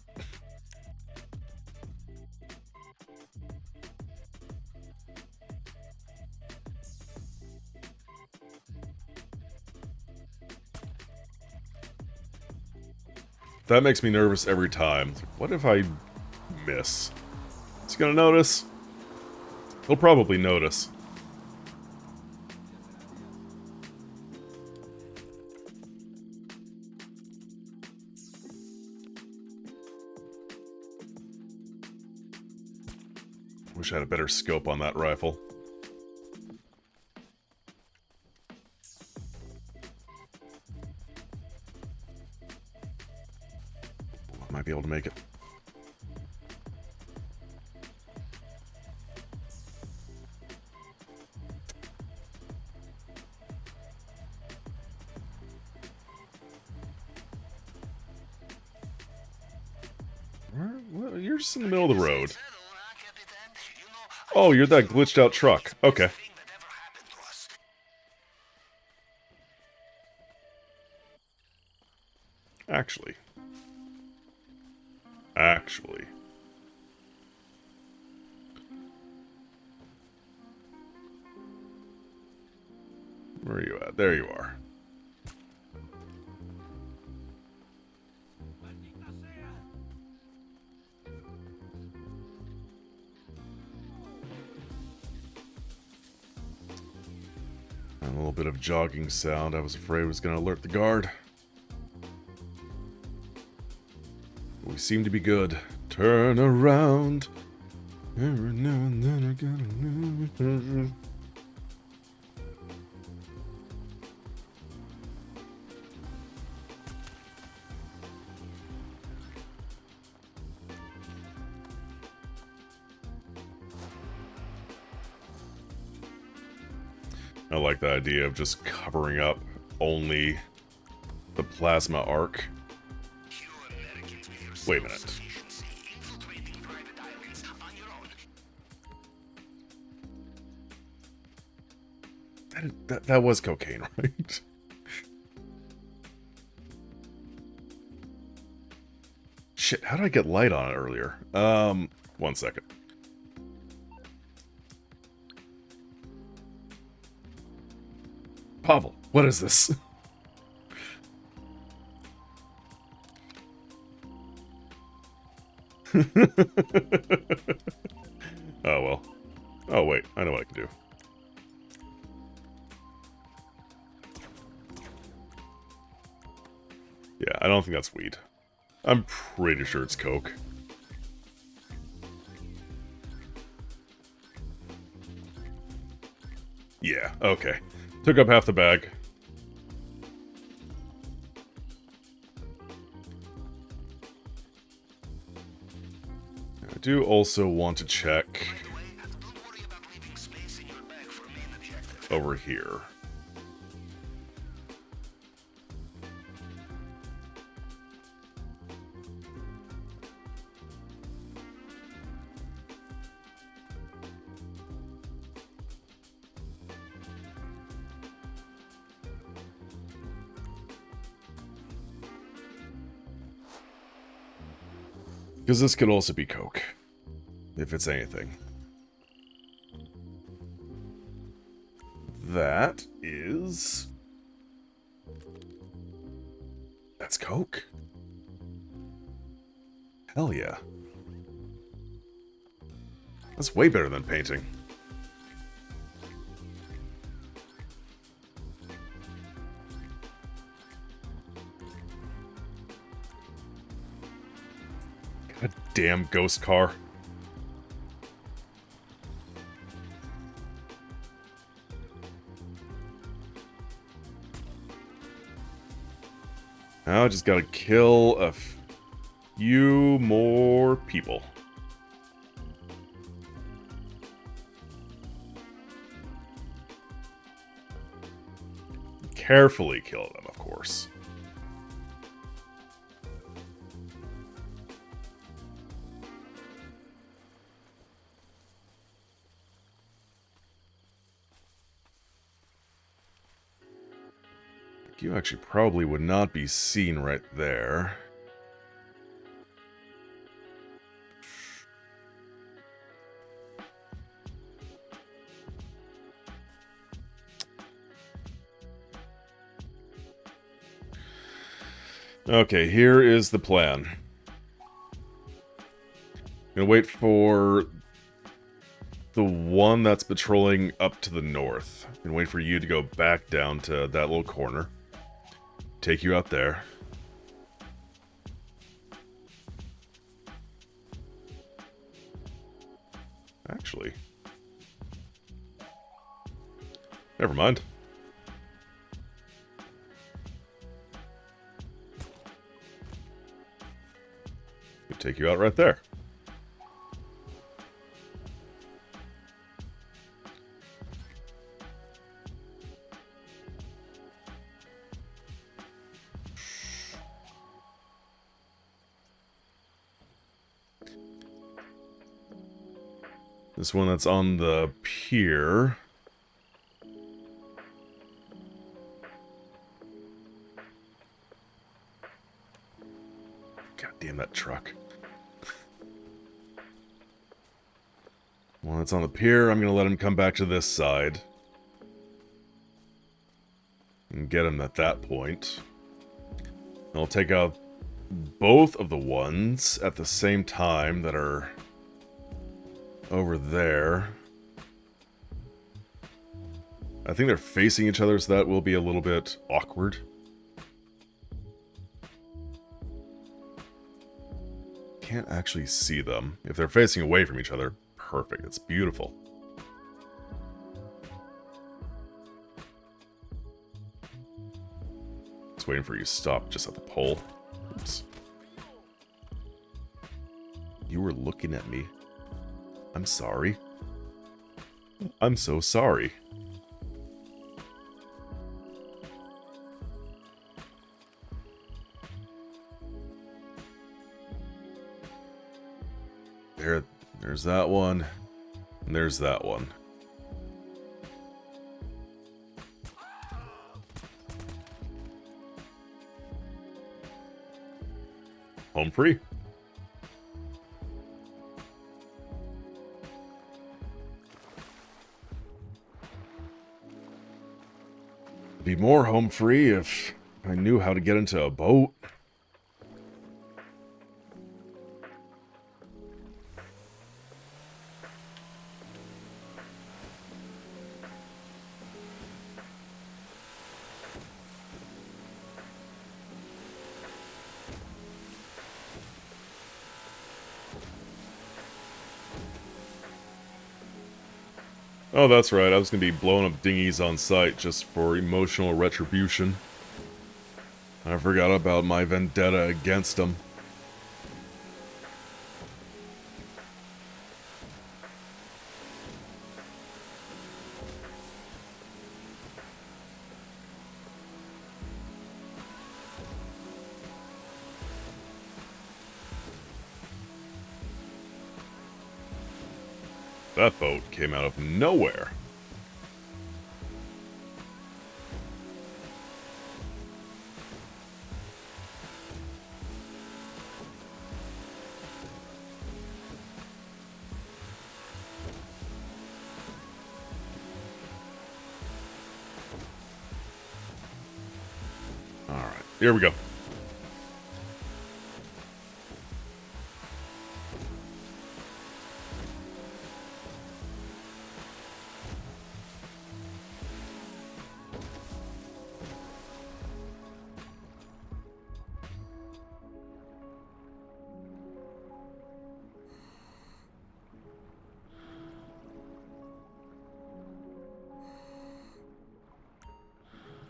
Speaker 1: That makes me nervous every time. What if I miss? Is he gonna notice? He'll probably notice. Wish I had a better scope on that rifle. I might be able to make it. Well, you're just in the middle of the road. Oh, you're that glitched out truck. Okay. Actually. Where are you at? There you are. And a little bit of jogging sound. I was afraid was going to alert the guard. We seem to be good. Turn around. Every now and then I gotta... I like the idea of just covering up only the plasma arc. Wait a minute. That was cocaine, right? Shit, how did I get light on it earlier? 1 second. Pavel, what is this? Oh, well. Oh, wait. I know what I can do. Yeah, I don't think that's weed. I'm pretty sure it's coke. Yeah, okay. Took up half the bag. I do also want to check over here. Because this could also be coke, if it's anything. That is... That's coke? Hell yeah. That's way better than painting. God damn ghost car. Now I just gotta kill a few more people. Carefully kill them, of course. You actually probably would not be seen right there. Okay, here is the plan. I'm gonna wait for the one that's patrolling up to the north. And wait for you to go back down to that little corner. Take you out there. Actually. Never mind. Take you out right there. This one that's on the pier. God damn that truck. One that's on the pier, I'm gonna let him come back to this side. And get him at that point. I'll take out both of the ones at the same time that are over there. I think they're facing each other, so that will be a little bit awkward. Can't actually see them. If they're facing away from each other, perfect. It's beautiful. Just waiting for you to stop just at the pole. Oops. You were looking at me. I'm sorry. I'm so sorry. There's that one. And there's that one. Home free. Be more home free if I knew how to get into a boat. Oh, that's right. I was going to be blowing up dinghies on sight just for emotional retribution. I forgot about my vendetta against them. That boat came out of nowhere. Alright, here we go.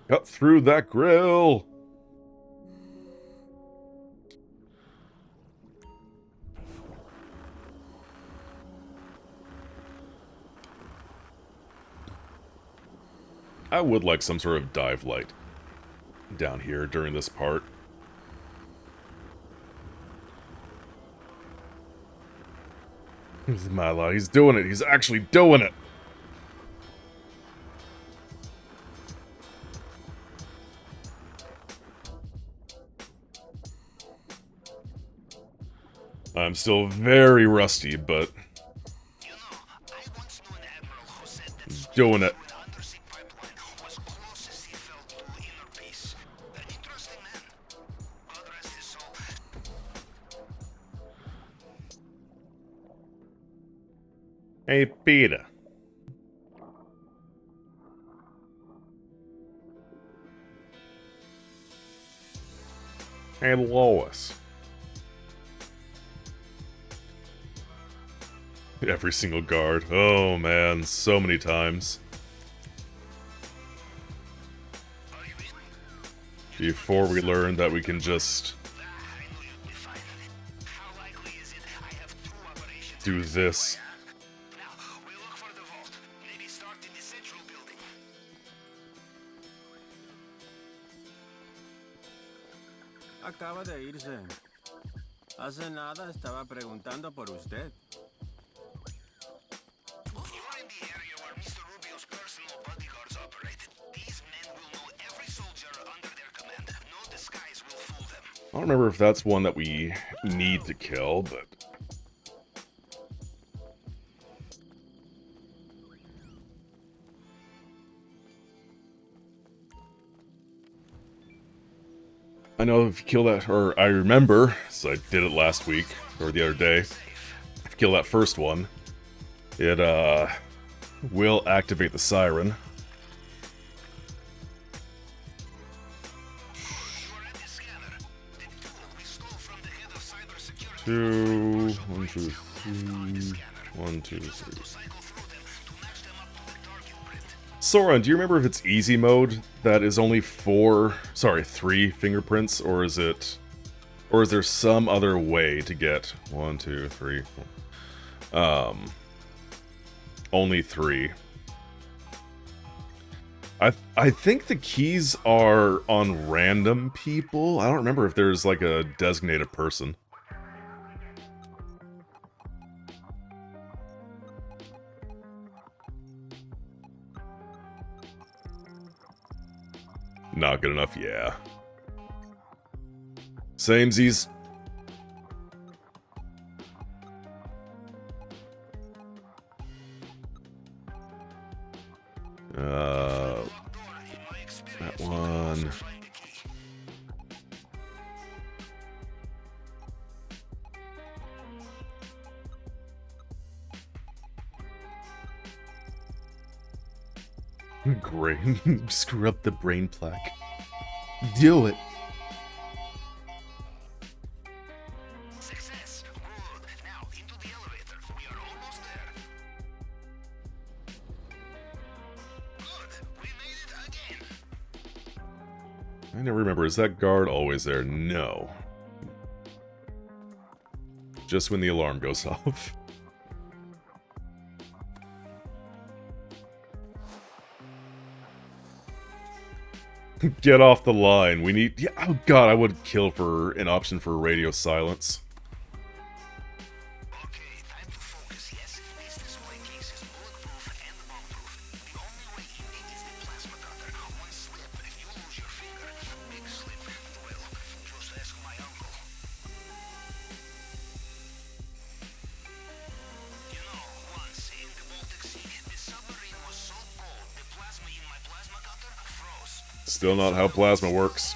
Speaker 1: Cut through that grill! I would like some sort of dive light down here during this part. Milo, he's doing it. He's actually doing it. I'm still very rusty, but
Speaker 3: You know, I once knew an admiral who said that
Speaker 1: doing it.
Speaker 3: the undersea pipeline was closest he felt to inner peace. An interesting man. God rest his soul.
Speaker 1: Hey, Peter. Hey, Lois. Every single guard. Oh, man. So many times. Before we learn that we can just
Speaker 3: I knew you'd be fine. How likely is it I have 2 operations?
Speaker 1: do this.
Speaker 3: Now, we look for the vault. Maybe start in the central building.
Speaker 2: Acaba de irse. Hace nada estaba preguntando por usted.
Speaker 3: You're in the area where Mr. Rubio's personal bodyguards operate. These men will know every soldier under their command. No disguise will fool them.
Speaker 1: I don't remember if that's one that we need to kill, but... I know if you kill that, or I remember, so I did it last week, or the other day. If you kill that first one, it, will activate the siren. Two, 1, 2, 3, 1, 2, 3. Soren, do you remember if it's easy mode that is only 3 fingerprints, or is there some other way to get 1, 2, 3, 4? Only 3. I think the keys are on random people. I don't remember if there's like a designated person. Not good enough, yeah. Samesies. That one. Great. Screw up the brain plaque. Do it.
Speaker 3: Success. Good. Now into the elevator. We are almost there. Good. We made it again.
Speaker 1: I never remember. Is that guard always there? No. Just when the alarm goes off. Get off the line. We need... Yeah, oh god, I would kill for an option for radio silence.
Speaker 3: Okay, time to focus. Yes, this display case is bulletproof and bomb-proof. The only way in is the plasma cutter. One slip, if you lose your finger. Big slip. Well, just ask my uncle. You know, once in the Baltic Sea, the submarine was so cold, the plasma in my plasma cutter froze.
Speaker 1: Still not how plasma works.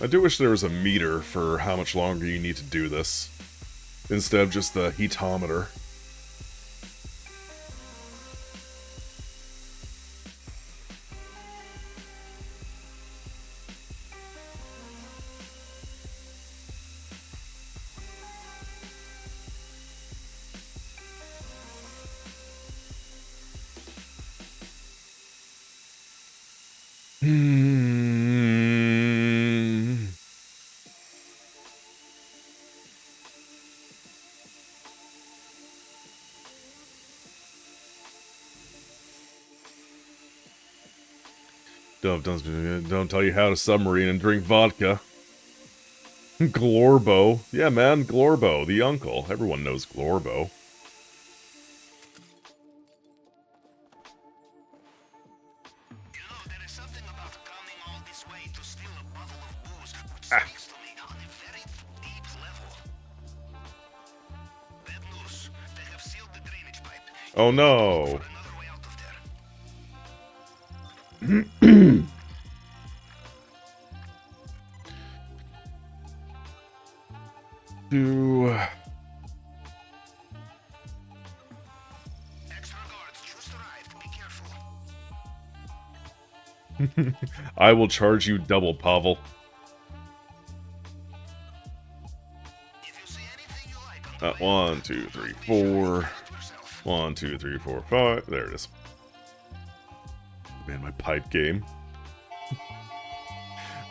Speaker 1: I do wish there was a meter for how much longer you need to do this, instead of just the heatometer. Don't tell you how to submarine and drink vodka. Glorbo. Yeah, man, Glorbo, the uncle. Everyone knows Glorbo.
Speaker 3: You know, there is something about coming all this way to steal a bottle of booze which speaks to me on a very deep level. Bad news. They have sealed the drainage pipe.
Speaker 1: Oh no.
Speaker 3: For another way out of there. Extra guards just arrived. Be careful.
Speaker 1: I will charge you double, Pavel.
Speaker 3: If you see anything you like on
Speaker 1: 1, 2, 3, 4. 1, 2, 3, 4, 5. There it is. Man, my pipe game.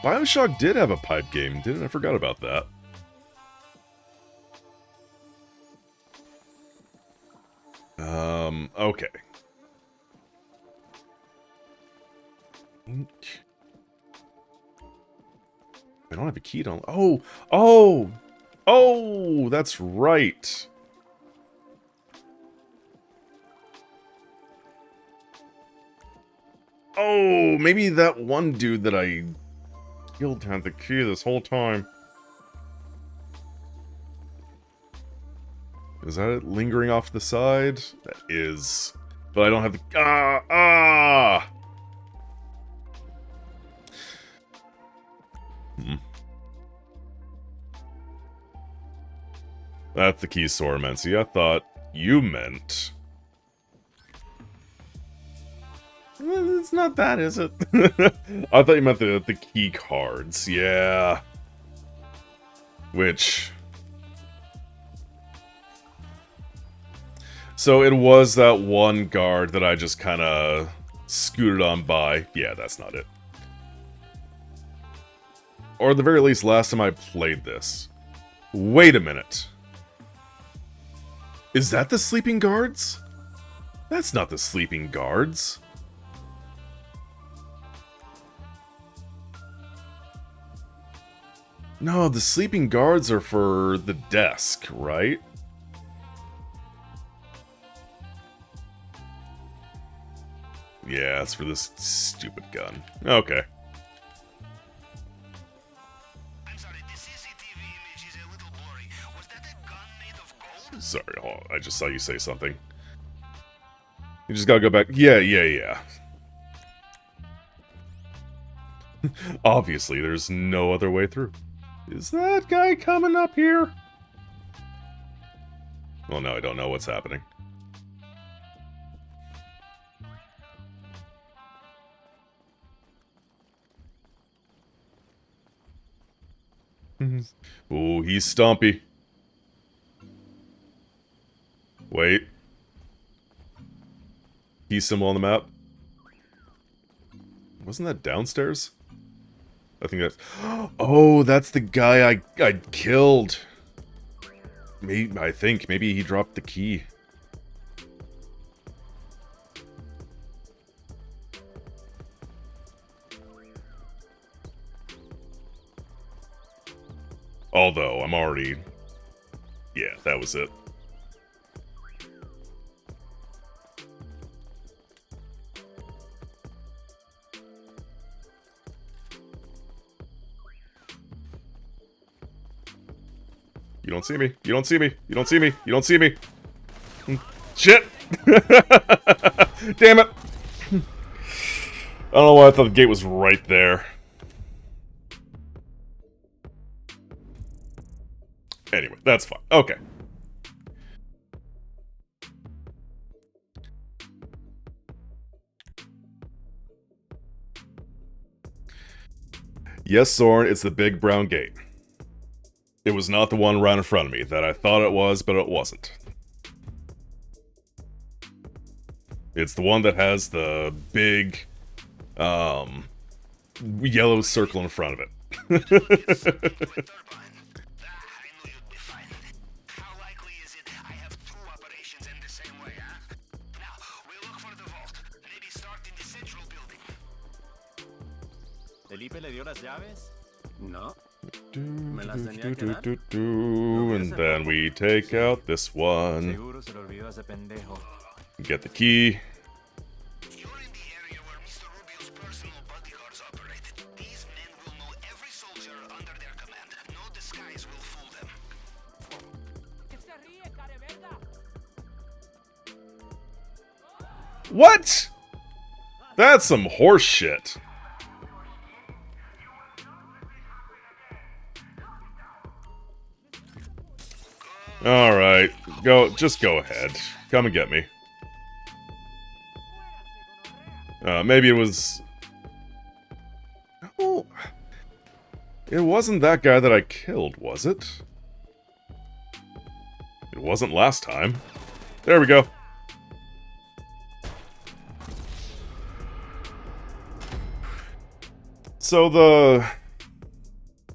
Speaker 1: Bioshock did have a pipe game, didn't I? Forgot about that. Okay. I don't have a key to... Oh, that's right. Oh, maybe that one dude that I killed had the key this whole time. Is that it lingering off the side? That is. But I don't have the... That's the key Sora meant. See, I thought you meant... It's not that, is it? I thought you meant the key cards. Yeah. Which... So it was that one guard that I just kind of scooted on by. Yeah, that's not it. Or at the very least, last time I played this. Wait a minute. Is that the sleeping guards? That's not the sleeping guards. No, the sleeping guards are for the desk, right? Yeah, it's for this stupid gun. Okay.
Speaker 3: I'm sorry, the CCTV image is a little blurry. Was that a gun made of gold?
Speaker 1: Sorry, hold on. I just saw you say something. You just gotta go back. Yeah. Obviously, there's no other way through. Is that guy coming up here? Well, no, I don't know what's happening. Ooh, he's stompy. Wait. Key symbol on the map. Wasn't that downstairs? I think that's... Oh, that's the guy I killed. Maybe, I think. Maybe he dropped the key. Although, I'm already... Yeah, that was it. You don't see me. You don't see me. You don't see me. You don't see me. Shit! Damn it! I don't know why I thought the gate was right there. Anyway, that's fine. Okay. Yes, Soren, it's the big brown gate. It was not the one right in front of me that I thought it was, but it wasn't. It's the one that has the big, yellow circle in front of it.
Speaker 2: ¿Felipe le dio las llaves? No.
Speaker 1: And then we take out this one.
Speaker 2: Seguro se lo olvidó a ese pendejo.
Speaker 1: Get the key.
Speaker 3: You're in the area where Mr. Rubio's personal bodyguards operated. These men will know every soldier under their command. No disguise will fool them.
Speaker 1: What? That's some horse shit. Alright, just go ahead. Come and get me. Maybe it was... Oh, it wasn't that guy that I killed, was it? It wasn't last time. There we go. So the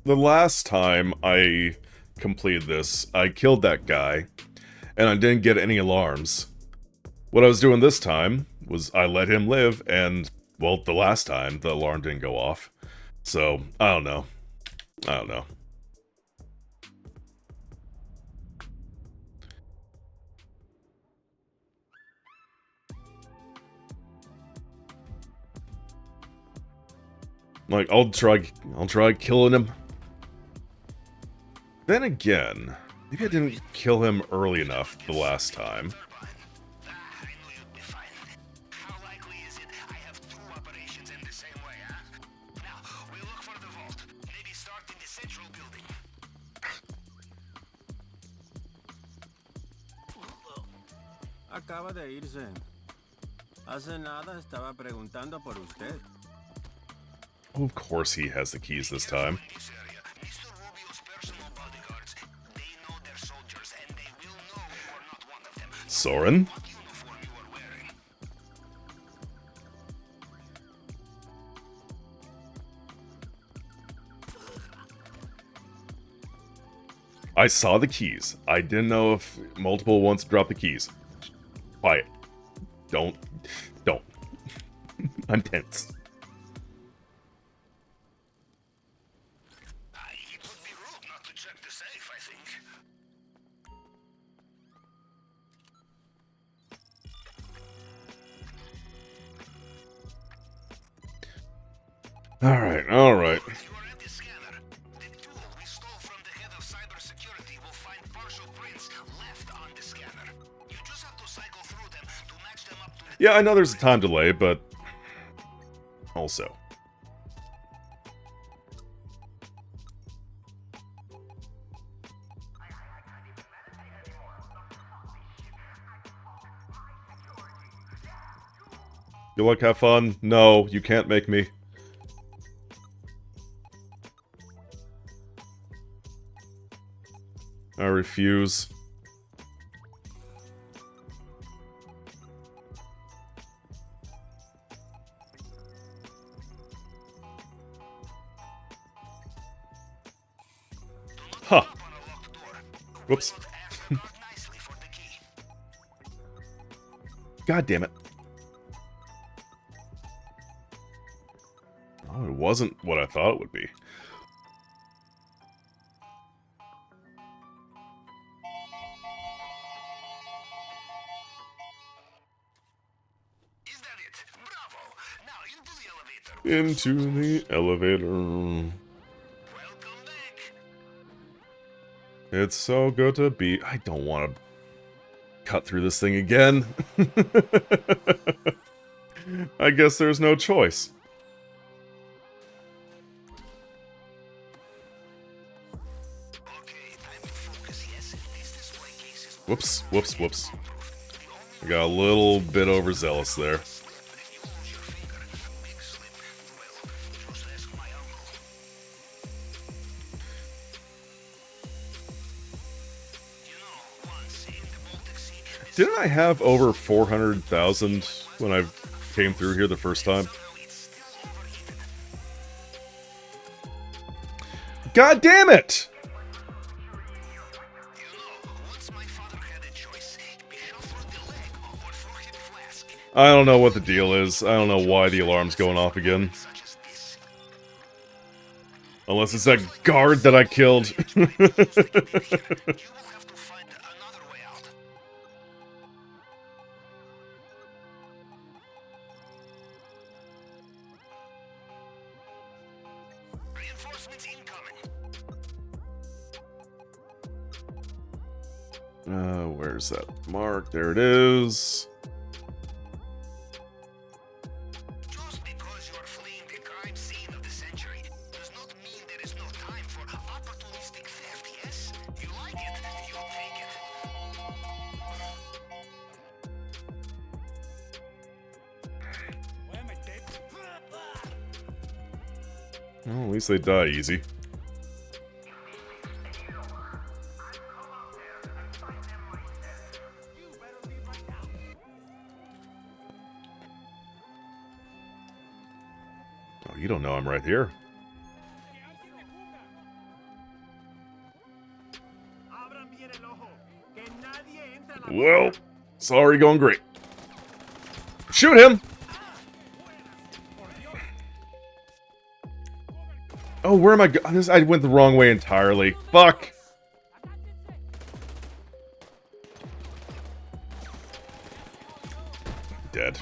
Speaker 1: last time I completed this, I killed that guy, and I didn't get any alarms. What I was doing this time was I let him live, and, well, the last time, the alarm didn't go off. So, I don't know. I don't know. Like, I'll try killing him. Then again, maybe I didn't kill him early enough the last time.
Speaker 3: I knew you'd be fine. How likely is it I have two operations in the same way, huh? Now, we look for the vault. Maybe start in the central building.
Speaker 2: Acaba de irse. Hace nada estaba preguntando por usted.
Speaker 1: Of course he has the keys this time.
Speaker 3: In this area, Mr. Rubio's personal bodyguards, they know their soldiers and they will know you are not one of them.
Speaker 1: Soren?
Speaker 3: What uniform you are wearing?
Speaker 1: I saw the keys. I didn't know if multiple ones dropped the keys. Quiet. Don't. I'm tense.
Speaker 3: It would be rude not to check the safe, I think.
Speaker 1: Alright.
Speaker 3: You are at the scanner. The tool we stole from the head of cybersecurity will find partial prints left on the scanner. You just have to cycle through them to match them up to the...
Speaker 1: Yeah, I know there's a time delay, but... Also. You like have fun? No, you can't make me. I refuse. Huh. Whoops. God damn it. Oh, it wasn't what I thought it would be.
Speaker 3: Is that it? Bravo! Now into the elevator.
Speaker 1: Into the elevator.
Speaker 3: Welcome back.
Speaker 1: It's so good to be... I don't want to cut through this thing again. I guess there's no choice.
Speaker 3: Okay, time to focus. Yes, this display case is
Speaker 1: Whoops, whoops, whoops. I got a little bit overzealous there.
Speaker 3: if you lose your finger, a big slip. Well, just ask my uncle. You know, once in the Baltic Sea,
Speaker 1: Didn't I have over 400,000 when I came through here the first time?
Speaker 3: it's still overheated.
Speaker 1: God damn it!
Speaker 3: You know, once my father had a choice, be shot through the leg or through his flask.
Speaker 1: I don't know what the deal is. I don't know why the alarm's going off again.
Speaker 3: Such as this.
Speaker 1: Unless it's that guard that I killed.
Speaker 3: You will have to find another way out. Reinforcements incoming.
Speaker 1: Where's that mark? There it is.
Speaker 3: Just because you are fleeing the crime scene of the century does not mean there is no time for opportunistic theft, yes? You like it, you take it.
Speaker 1: Well, at least they die easy. Oh, you don't know I'm right here. Well, it's already going great. Shoot him! Oh, where am I going? I went the wrong way entirely. Fuck! Dead.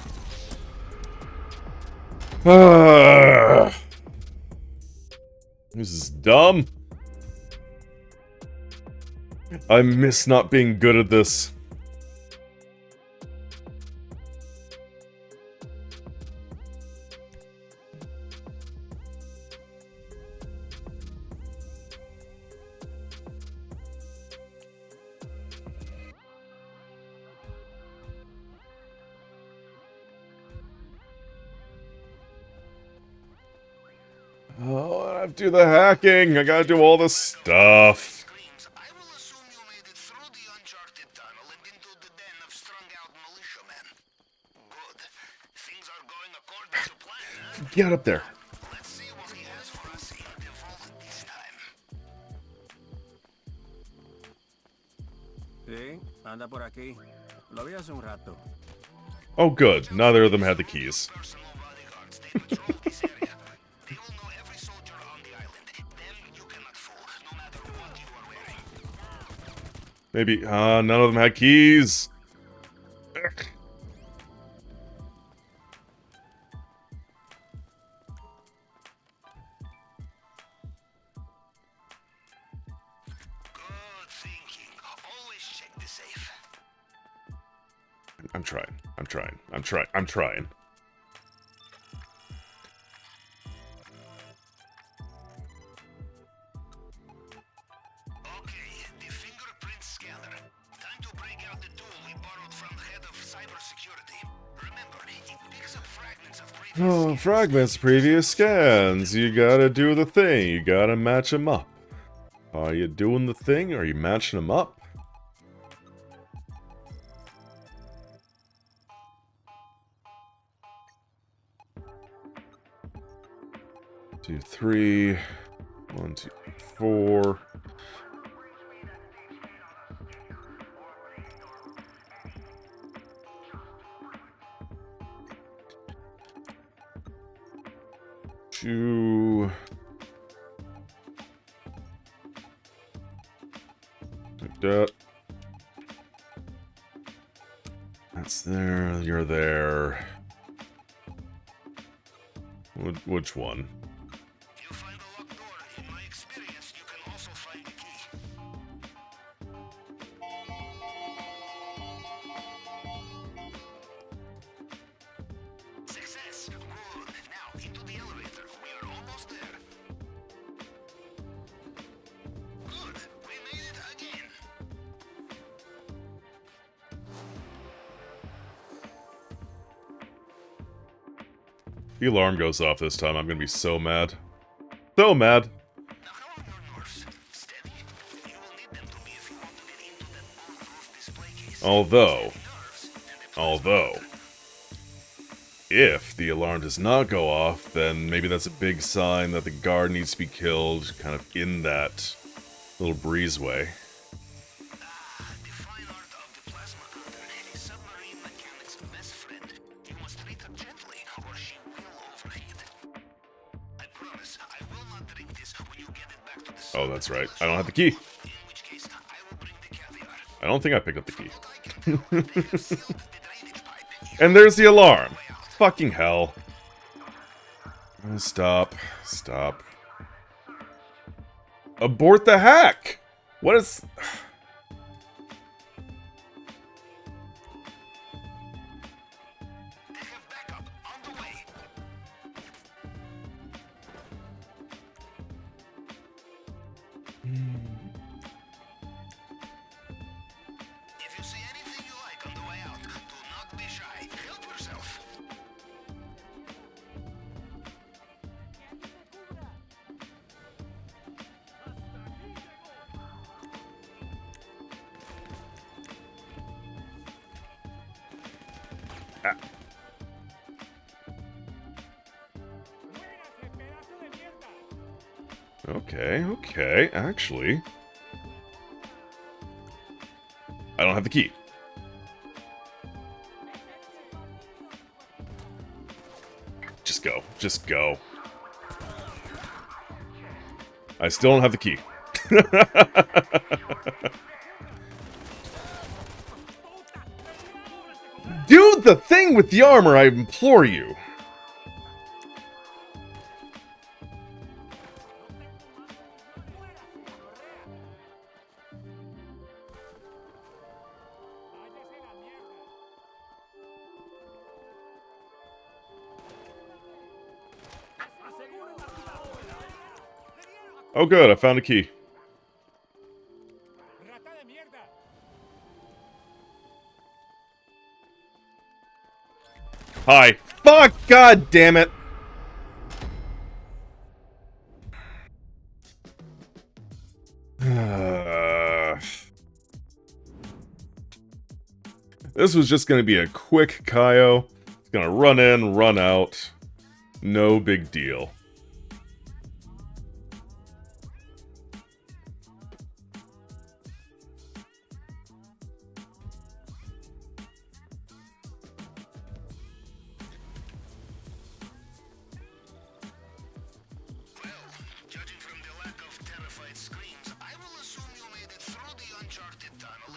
Speaker 1: This is dumb. I miss not being good at this. Oh, I have to do the hacking. I gotta do all this stuff.
Speaker 3: I will assume you made it through the uncharted tunnel and into the den of strung-out militiamen. Good. Things are going according to plan, huh?
Speaker 1: Get up there.
Speaker 3: Let's see what he has for us in the vault this time.
Speaker 2: Sí, anda por aquí. Lo vi hace un rato.
Speaker 1: Oh, good. Neither of them had the keys.
Speaker 3: Personal bodyguards, they patrol this area. They will know every soldier on the island. Them you cannot fool, no matter what you are wearing.
Speaker 1: Maybe, none of them had keys. Ugh.
Speaker 3: Good thinking. Always check the safe.
Speaker 1: I'm trying. I'm trying.
Speaker 3: Okay, the fingerprint scanner. Time to break out the tool we borrowed from the head of cybersecurity. Remember, it picks up fragments of previous
Speaker 1: Oh,
Speaker 3: scans.
Speaker 1: fragments, previous scans. You gotta do the thing. You gotta match them up. Are you doing the thing? Are you matching them up? Two, three. 1, 2, 4. Two. Like that. That's there. You're there. Which one?
Speaker 3: You find a locked door. In my experience, you can also find a key. Success! Good. Now, into the elevator. We are almost there. Good. We made it again.
Speaker 1: The alarm goes off this time. I'm gonna be so mad. So mad.
Speaker 3: Now, how are your nerves? Steady? You will need them to be if you want to get into that bulletproof display case.
Speaker 1: Although,
Speaker 3: Nerves and the
Speaker 1: if the alarm does not go off, then maybe that's a big sign that the guard needs to be killed kind of in that little breezeway.
Speaker 3: The fine art of the plasma cutter, a submarine mechanic's best friend. You must treat her gently, or she will overheat. I promise, I will not drink this when you
Speaker 1: Oh, that's right. I don't have the key. I don't think I picked up the key. And there's the alarm. Fucking hell. Stop. Stop. Abort the hack! What is...
Speaker 3: If you see anything you like on the way out, do not be shy. Help yourself.
Speaker 1: Okay, okay, actually... I don't have the key. Just go. Just go. I still don't have the key. Do the thing with the armor, I implore you. Oh good, I found a key. Hi. Fuck! God damn it! This was just gonna be a quick Kaio. It's gonna run in, run out. No big deal.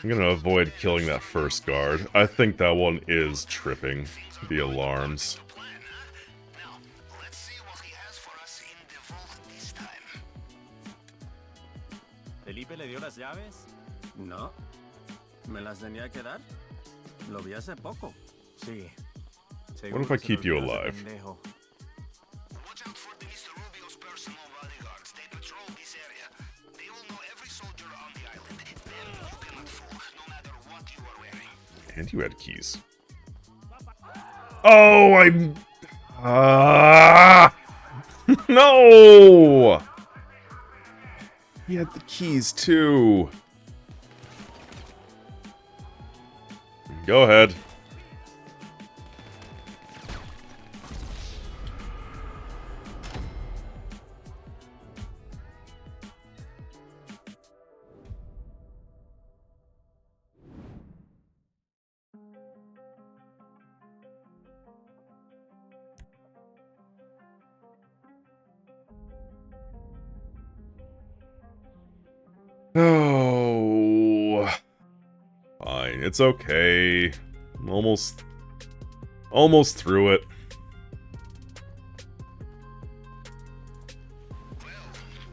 Speaker 1: I'm gonna avoid killing that first guard. I think that one is tripping the alarms.
Speaker 2: ¿Felipe le dio las llaves? No. ¿Me las tenía que dar? Lo vi hace poco. Sí.
Speaker 1: What if I keep you alive?
Speaker 3: Watch out for the Mr. Rubio's personal bodyguards. They patrol this area. They will know every soldier on the island. Them you cannot fool, no matter what you are wearing.
Speaker 1: And you had keys. Oh, I'm... No! He had the keys, too. Go ahead. Oh, fine. It's okay. I'm almost through it.
Speaker 3: Well,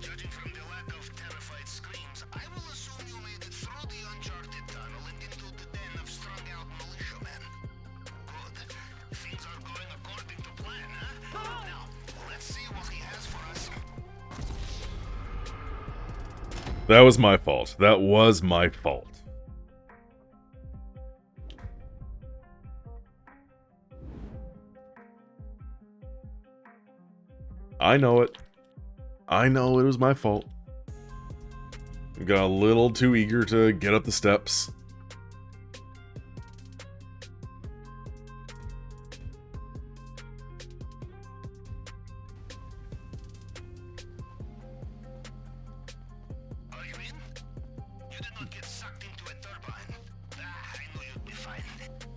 Speaker 3: judging from the lack of terrified screams, I will assume you made it through the uncharted tunnel and into the den of strung-out militiamen. Good. Things are going according to plan, huh? Now, let's see what he has for us.
Speaker 1: That was my fault. That was my fault. I know it. I know it was my fault. I got a little too eager to get up the steps.
Speaker 3: Are you in? You did not get sucked into a turbine. I knew you'd be fine.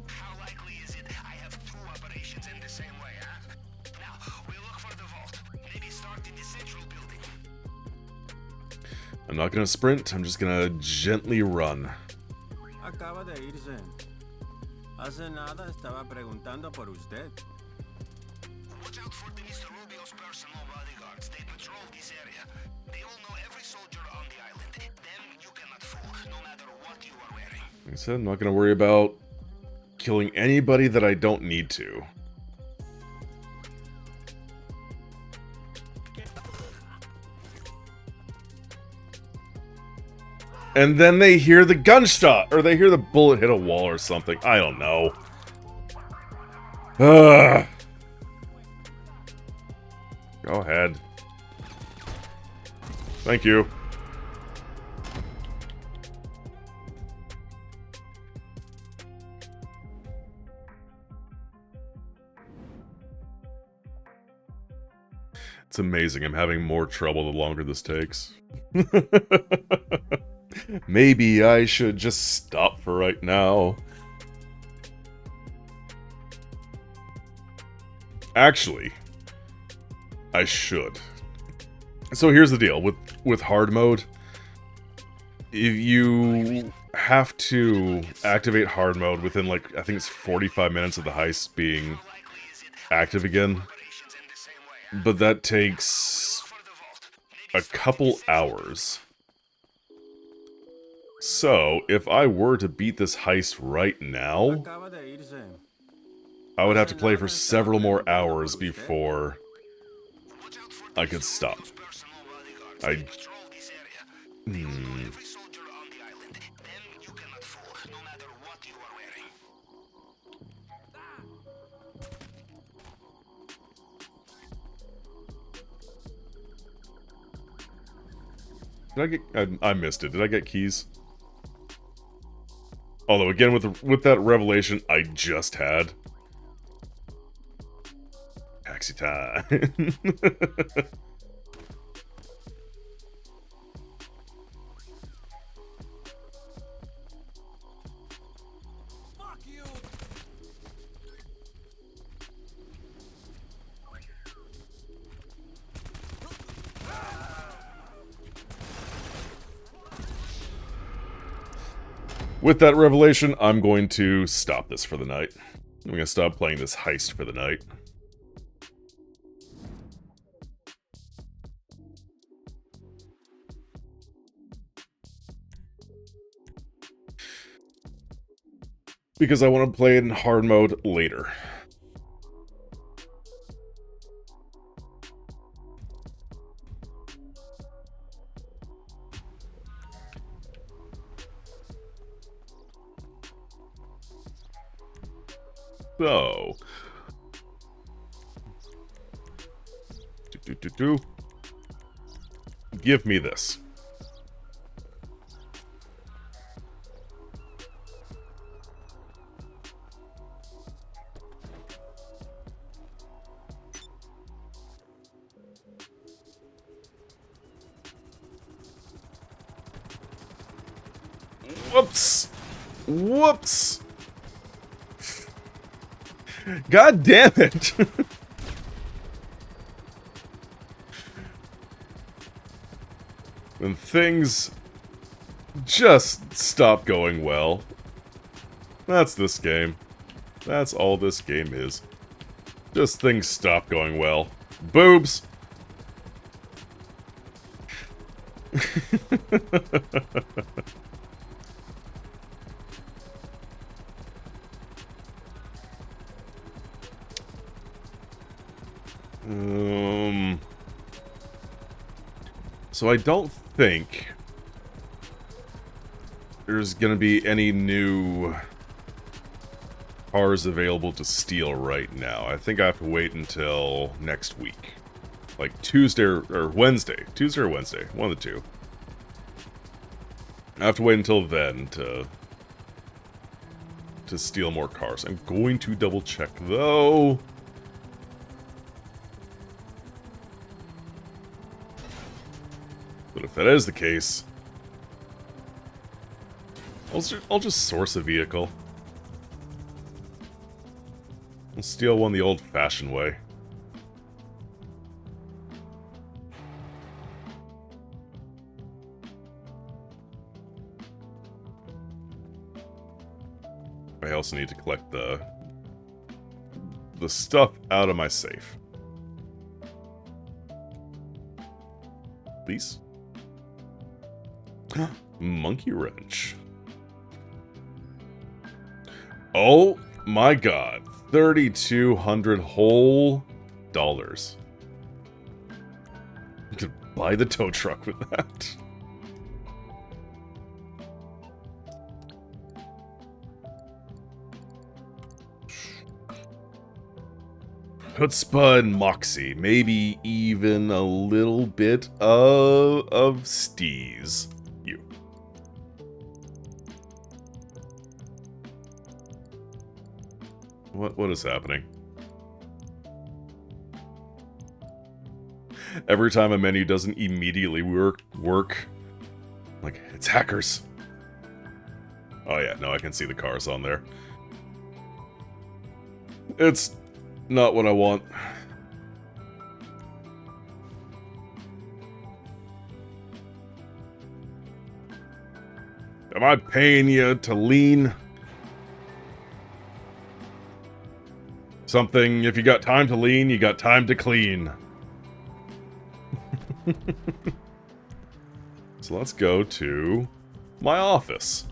Speaker 3: How likely is it I have two operations in the same way, huh? Now, we'll look for the vault. Maybe start in the central building.
Speaker 1: I'm not gonna sprint, I'm just gonna gently run.
Speaker 2: Acaba de irse. Hace nada estaba preguntando por usted.
Speaker 3: Watch out for the Mr. Rubio's personal bodyguards. They patrol this area. They will know every soldier on the island. Them you cannot fool, no matter what you are wearing.
Speaker 1: Like I said, I'm not gonna worry about killing anybody that I don't need to. And then they hear the gunshot, or they hear the bullet hit a wall or something. I don't know. Ugh. Go ahead. Thank you. It's amazing. I'm having more trouble the longer this takes. Maybe I should just stop for right now. Actually, I should. So here's the deal with hard mode. If you have to activate hard mode within, like, I think it's 45 minutes of the heist being active again. But that takes a couple hours. So, if I were to beat this heist right now, I would have to play for several more hours before I could stop. Did I get... I missed it. Did I get keys? Although, again, with that revelation I just had. Taxi time.
Speaker 2: Fuck you.
Speaker 1: With that revelation, I'm going to stop this for the night. I'm going to stop playing this heist for the night. Because I want to play it in hard mode later. So, give me this. Whoops! Whoops! God damn it! When things just stop going well. That's this game. That's all this game is. Just things stop going well. Boobs! So I don't think there's gonna be any new cars available to steal right now. I think I have to wait until next week. Like Tuesday or Wednesday. Tuesday or Wednesday. One of the two. I have to wait until then to steal more cars. I'm going to double check though. But if that is the case, I'll just source a vehicle. I'll steal one the old-fashioned way. also need to collect the stuff out of my safe. Please. Monkey wrench. Oh my god. 3,200 whole dollars. You could buy the tow truck with that. Chutzpah and Moxie. Maybe even a little bit of steez. You. What is happening? Every time a menu doesn't immediately work, like, it's hackers. Oh yeah, no, I can see the cars on there. It's not what I want. Am I paying you to lean? Something, if you got time to lean, you got time to clean. So let's go to my office.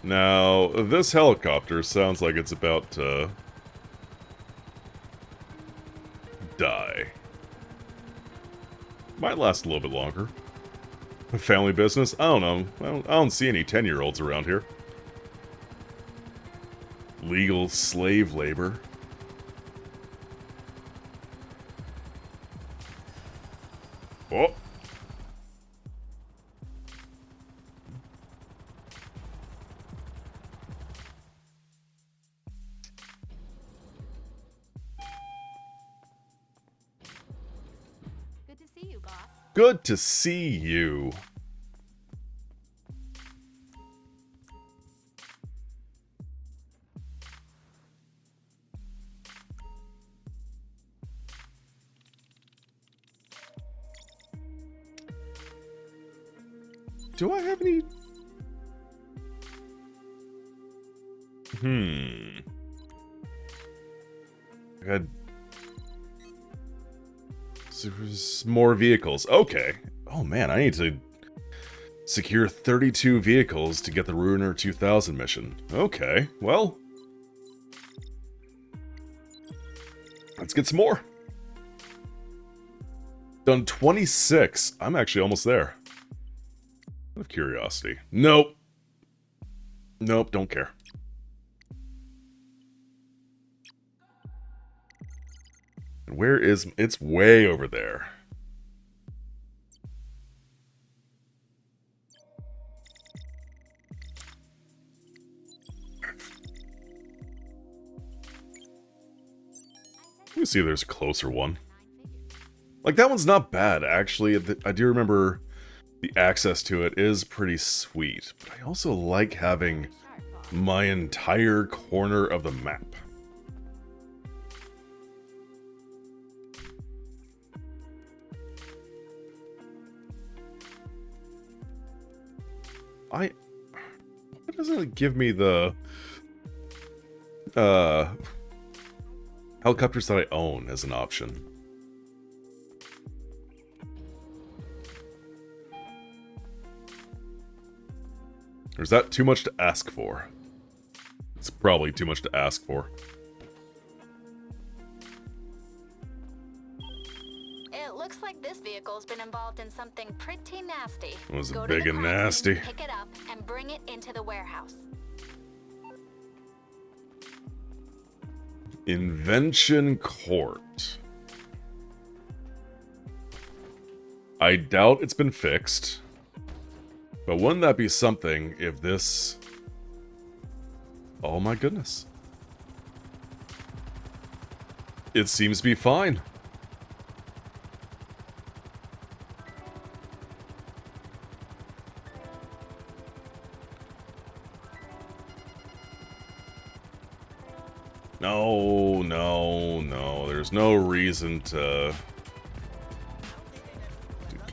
Speaker 1: Now, this helicopter sounds like it's about to die. Might last a little bit longer. Family business? I don't know. I don't see any 10-year-olds around here. Legal slave labor. Oh!
Speaker 10: Good to see you, boss.
Speaker 1: Good to see you. Do I have any... I got... more vehicles. Okay. Oh man, I need to secure 32 vehicles to get the Ruiner 2000 mission. Okay, well... let's get some more. Done 26. I'm actually almost there. Out of curiosity. Nope. Nope, don't care. Where is... it's way over there. Let me see if there's a closer one. Like, that one's not bad, actually. I do remember the access to it is pretty sweet. But I also like having my entire corner of the map. Why doesn't it give me the helicopters that I own as an option? Or is that too much to ask for? It's probably too much to ask for.
Speaker 10: It looks like this vehicle's been involved in something pretty nasty.
Speaker 1: Was it
Speaker 10: Go to
Speaker 1: big
Speaker 10: the
Speaker 1: and
Speaker 10: crime
Speaker 1: nasty?
Speaker 10: scene, pick it up and bring it into the warehouse.
Speaker 1: Invention Court. I doubt it's been fixed. But wouldn't that be something if this... oh my goodness. It seems to be fine. No, no, there's no reason to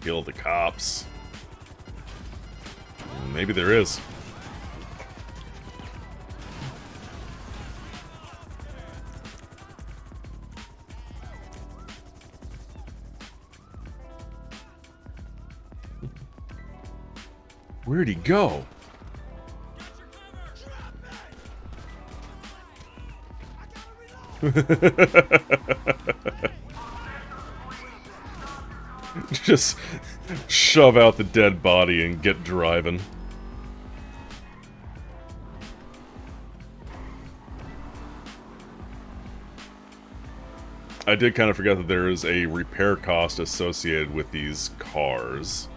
Speaker 1: kill the cops. Maybe there is. Where'd he go? Just shove out the dead body and get driving. I did kind of forget that there is a repair cost associated with these cars.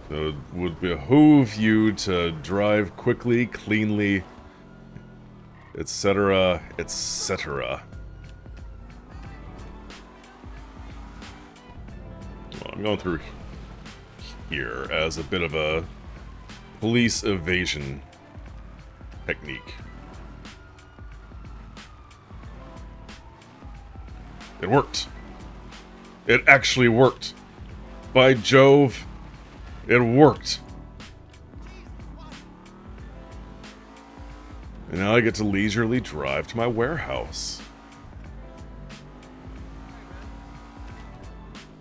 Speaker 1: So it would behoove you to drive quickly, cleanly, etc., etc. Well, I'm going through here as a bit of a police evasion technique. It worked. It actually worked. By Jove, it worked. And now I get to leisurely drive to my warehouse.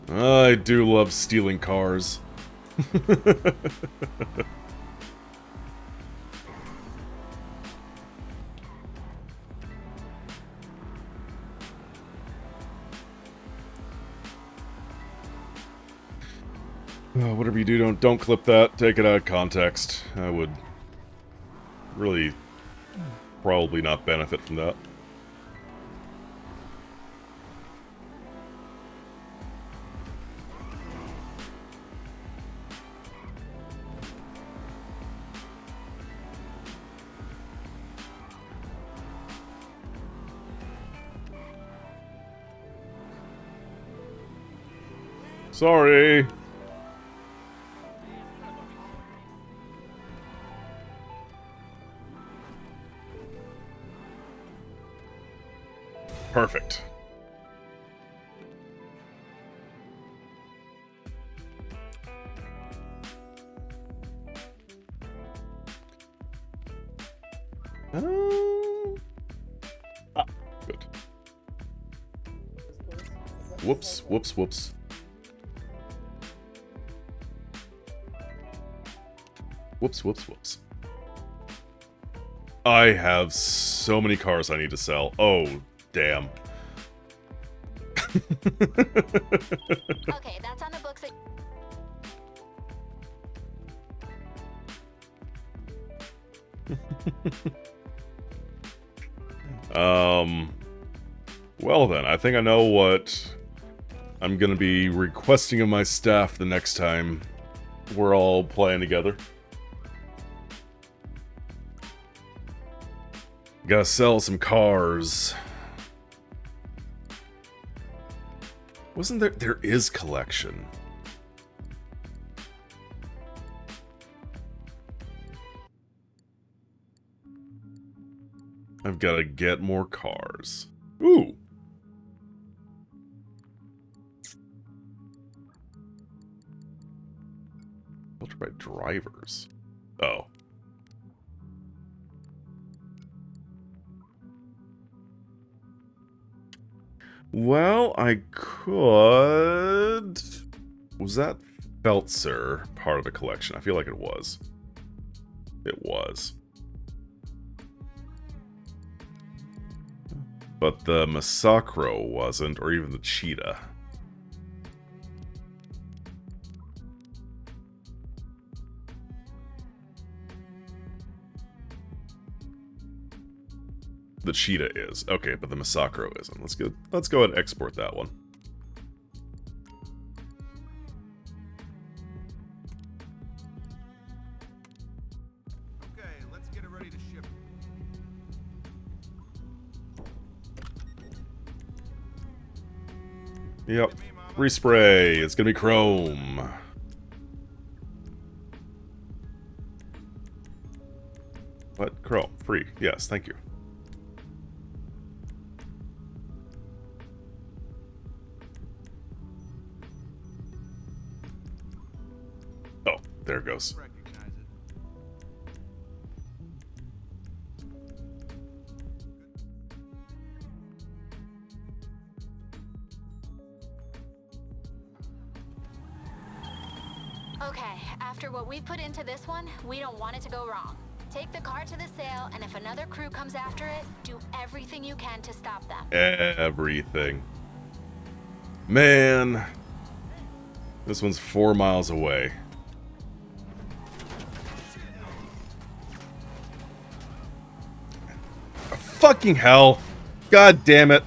Speaker 1: I do love stealing cars. Whatever you do, don't clip that. Take it out of context. I would really probably not benefit from that. Sorry. Perfect. Good. Whoops, whoops, whoops. Whoops, whoops, whoops. I have so many cars I need to sell. Oh, damn.
Speaker 10: Okay, that's on the books.
Speaker 1: Well then, I think I know what I'm gonna be requesting of my staff the next time we're all playing together. Gotta sell some cars. Wasn't there? There is collection. I've gotta get more cars. Ooh. Filtered by drivers. Oh. Well, I could... Was that Feltzer part of the collection? I feel like it was. It was. But the Massacro wasn't, or even the Cheetah. The Cheetah is. Okay, but the Massacro isn't. Let's go ahead and export that one.
Speaker 2: Okay, let's get it ready to ship.
Speaker 1: Yep. Respray. It's gonna be chrome. What? Chrome. Free. Yes, thank you. there it goes.
Speaker 10: Okay, after what we put into this one, we don't want it to go wrong. Take the car to the sale, and if another crew comes after it, do everything you can to stop them.
Speaker 1: Everything. Man. This one's 4 miles away. Fucking hell. God damn it.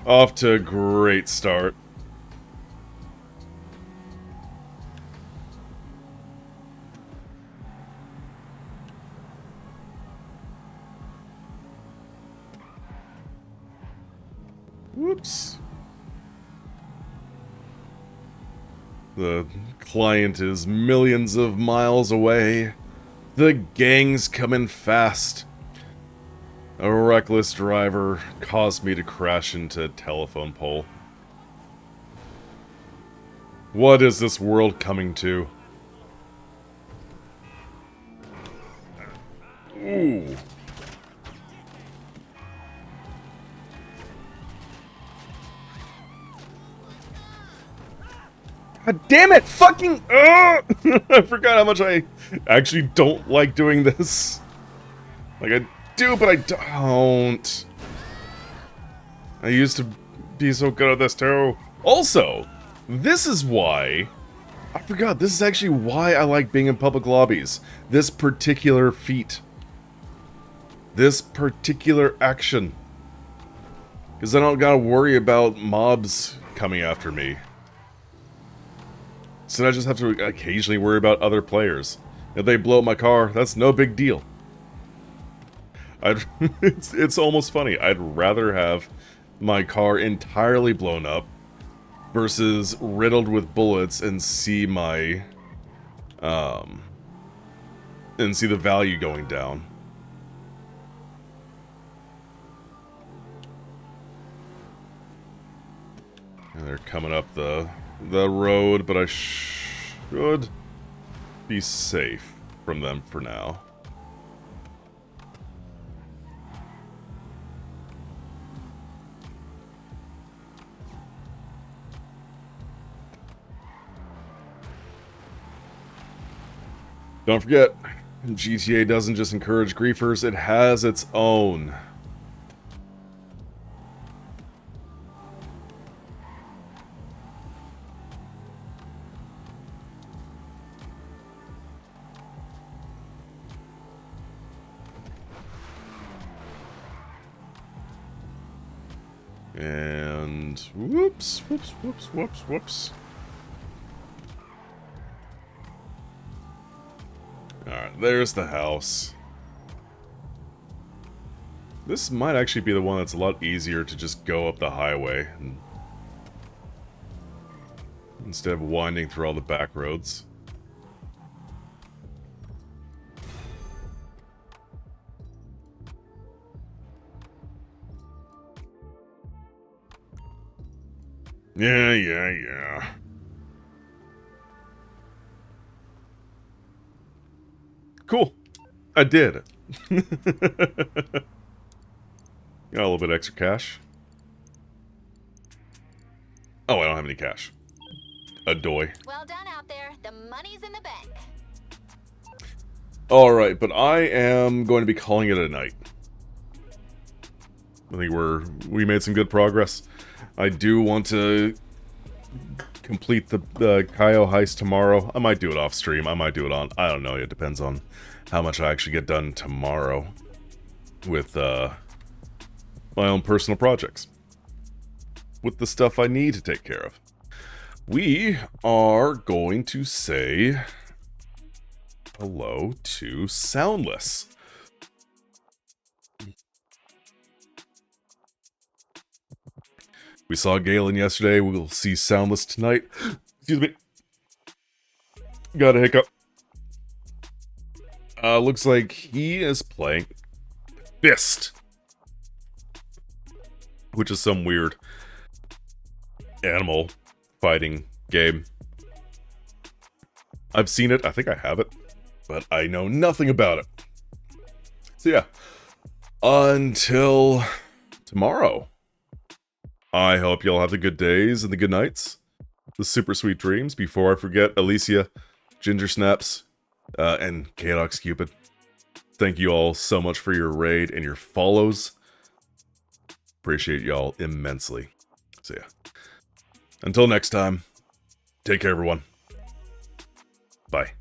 Speaker 1: Off to a great start. Whoops. The client is millions of miles away. The gang's coming fast. A reckless driver caused me to crash into a telephone pole. What is this world coming to? Ooh. God damn it! Fucking! I forgot how much I actually don't like doing this. Like, I do, but I don't. I used to be so good at this, too. Also, this is why... I forgot, this is actually why I like being in public lobbies. This particular feat. This particular action. Because I don't gotta worry about mobs coming after me. So I just have to occasionally worry about other players. If they blow up my car, that's no big deal. It's almost funny. I'd rather have my car entirely blown up versus riddled with bullets and see my and see the value going down. And they're coming up the road, but I should be safe from them for now. Don't forget, GTA doesn't just encourage griefers, it has its own. And whoops, whoops, whoops, whoops, whoops. Alright, there's the house. This might actually be the one that's a lot easier to just go up the highway instead of winding through all the back roads. Yeah. Cool. I did it. Got a little bit extra cash. Oh, I don't have any cash. A doy.
Speaker 10: Well done out there. The money's in the bank.
Speaker 1: Alright, but I am going to be calling it a night. I think we made some good progress. I do want to complete the Kaio heist tomorrow. I might do it off stream. I might do it on... I don't know. It depends on how much I actually get done tomorrow with my own personal projects. With the stuff I need to take care of. We are going to say hello to Soundless. We saw Galen yesterday. We'll see Soundless tonight. Excuse me. Got a hiccup. Looks like he is playing Fist. Which is some weird animal fighting game. I've seen it, I think I have it, but I know nothing about it. So yeah, until tomorrow, I hope y'all have the good days and the good nights, the super sweet dreams. Before I forget, Alicia, Ginger Snaps, and Chaotic Cupid, thank you all so much for your raid and your follows. Appreciate y'all immensely. So yeah, until next time, take care everyone. Bye.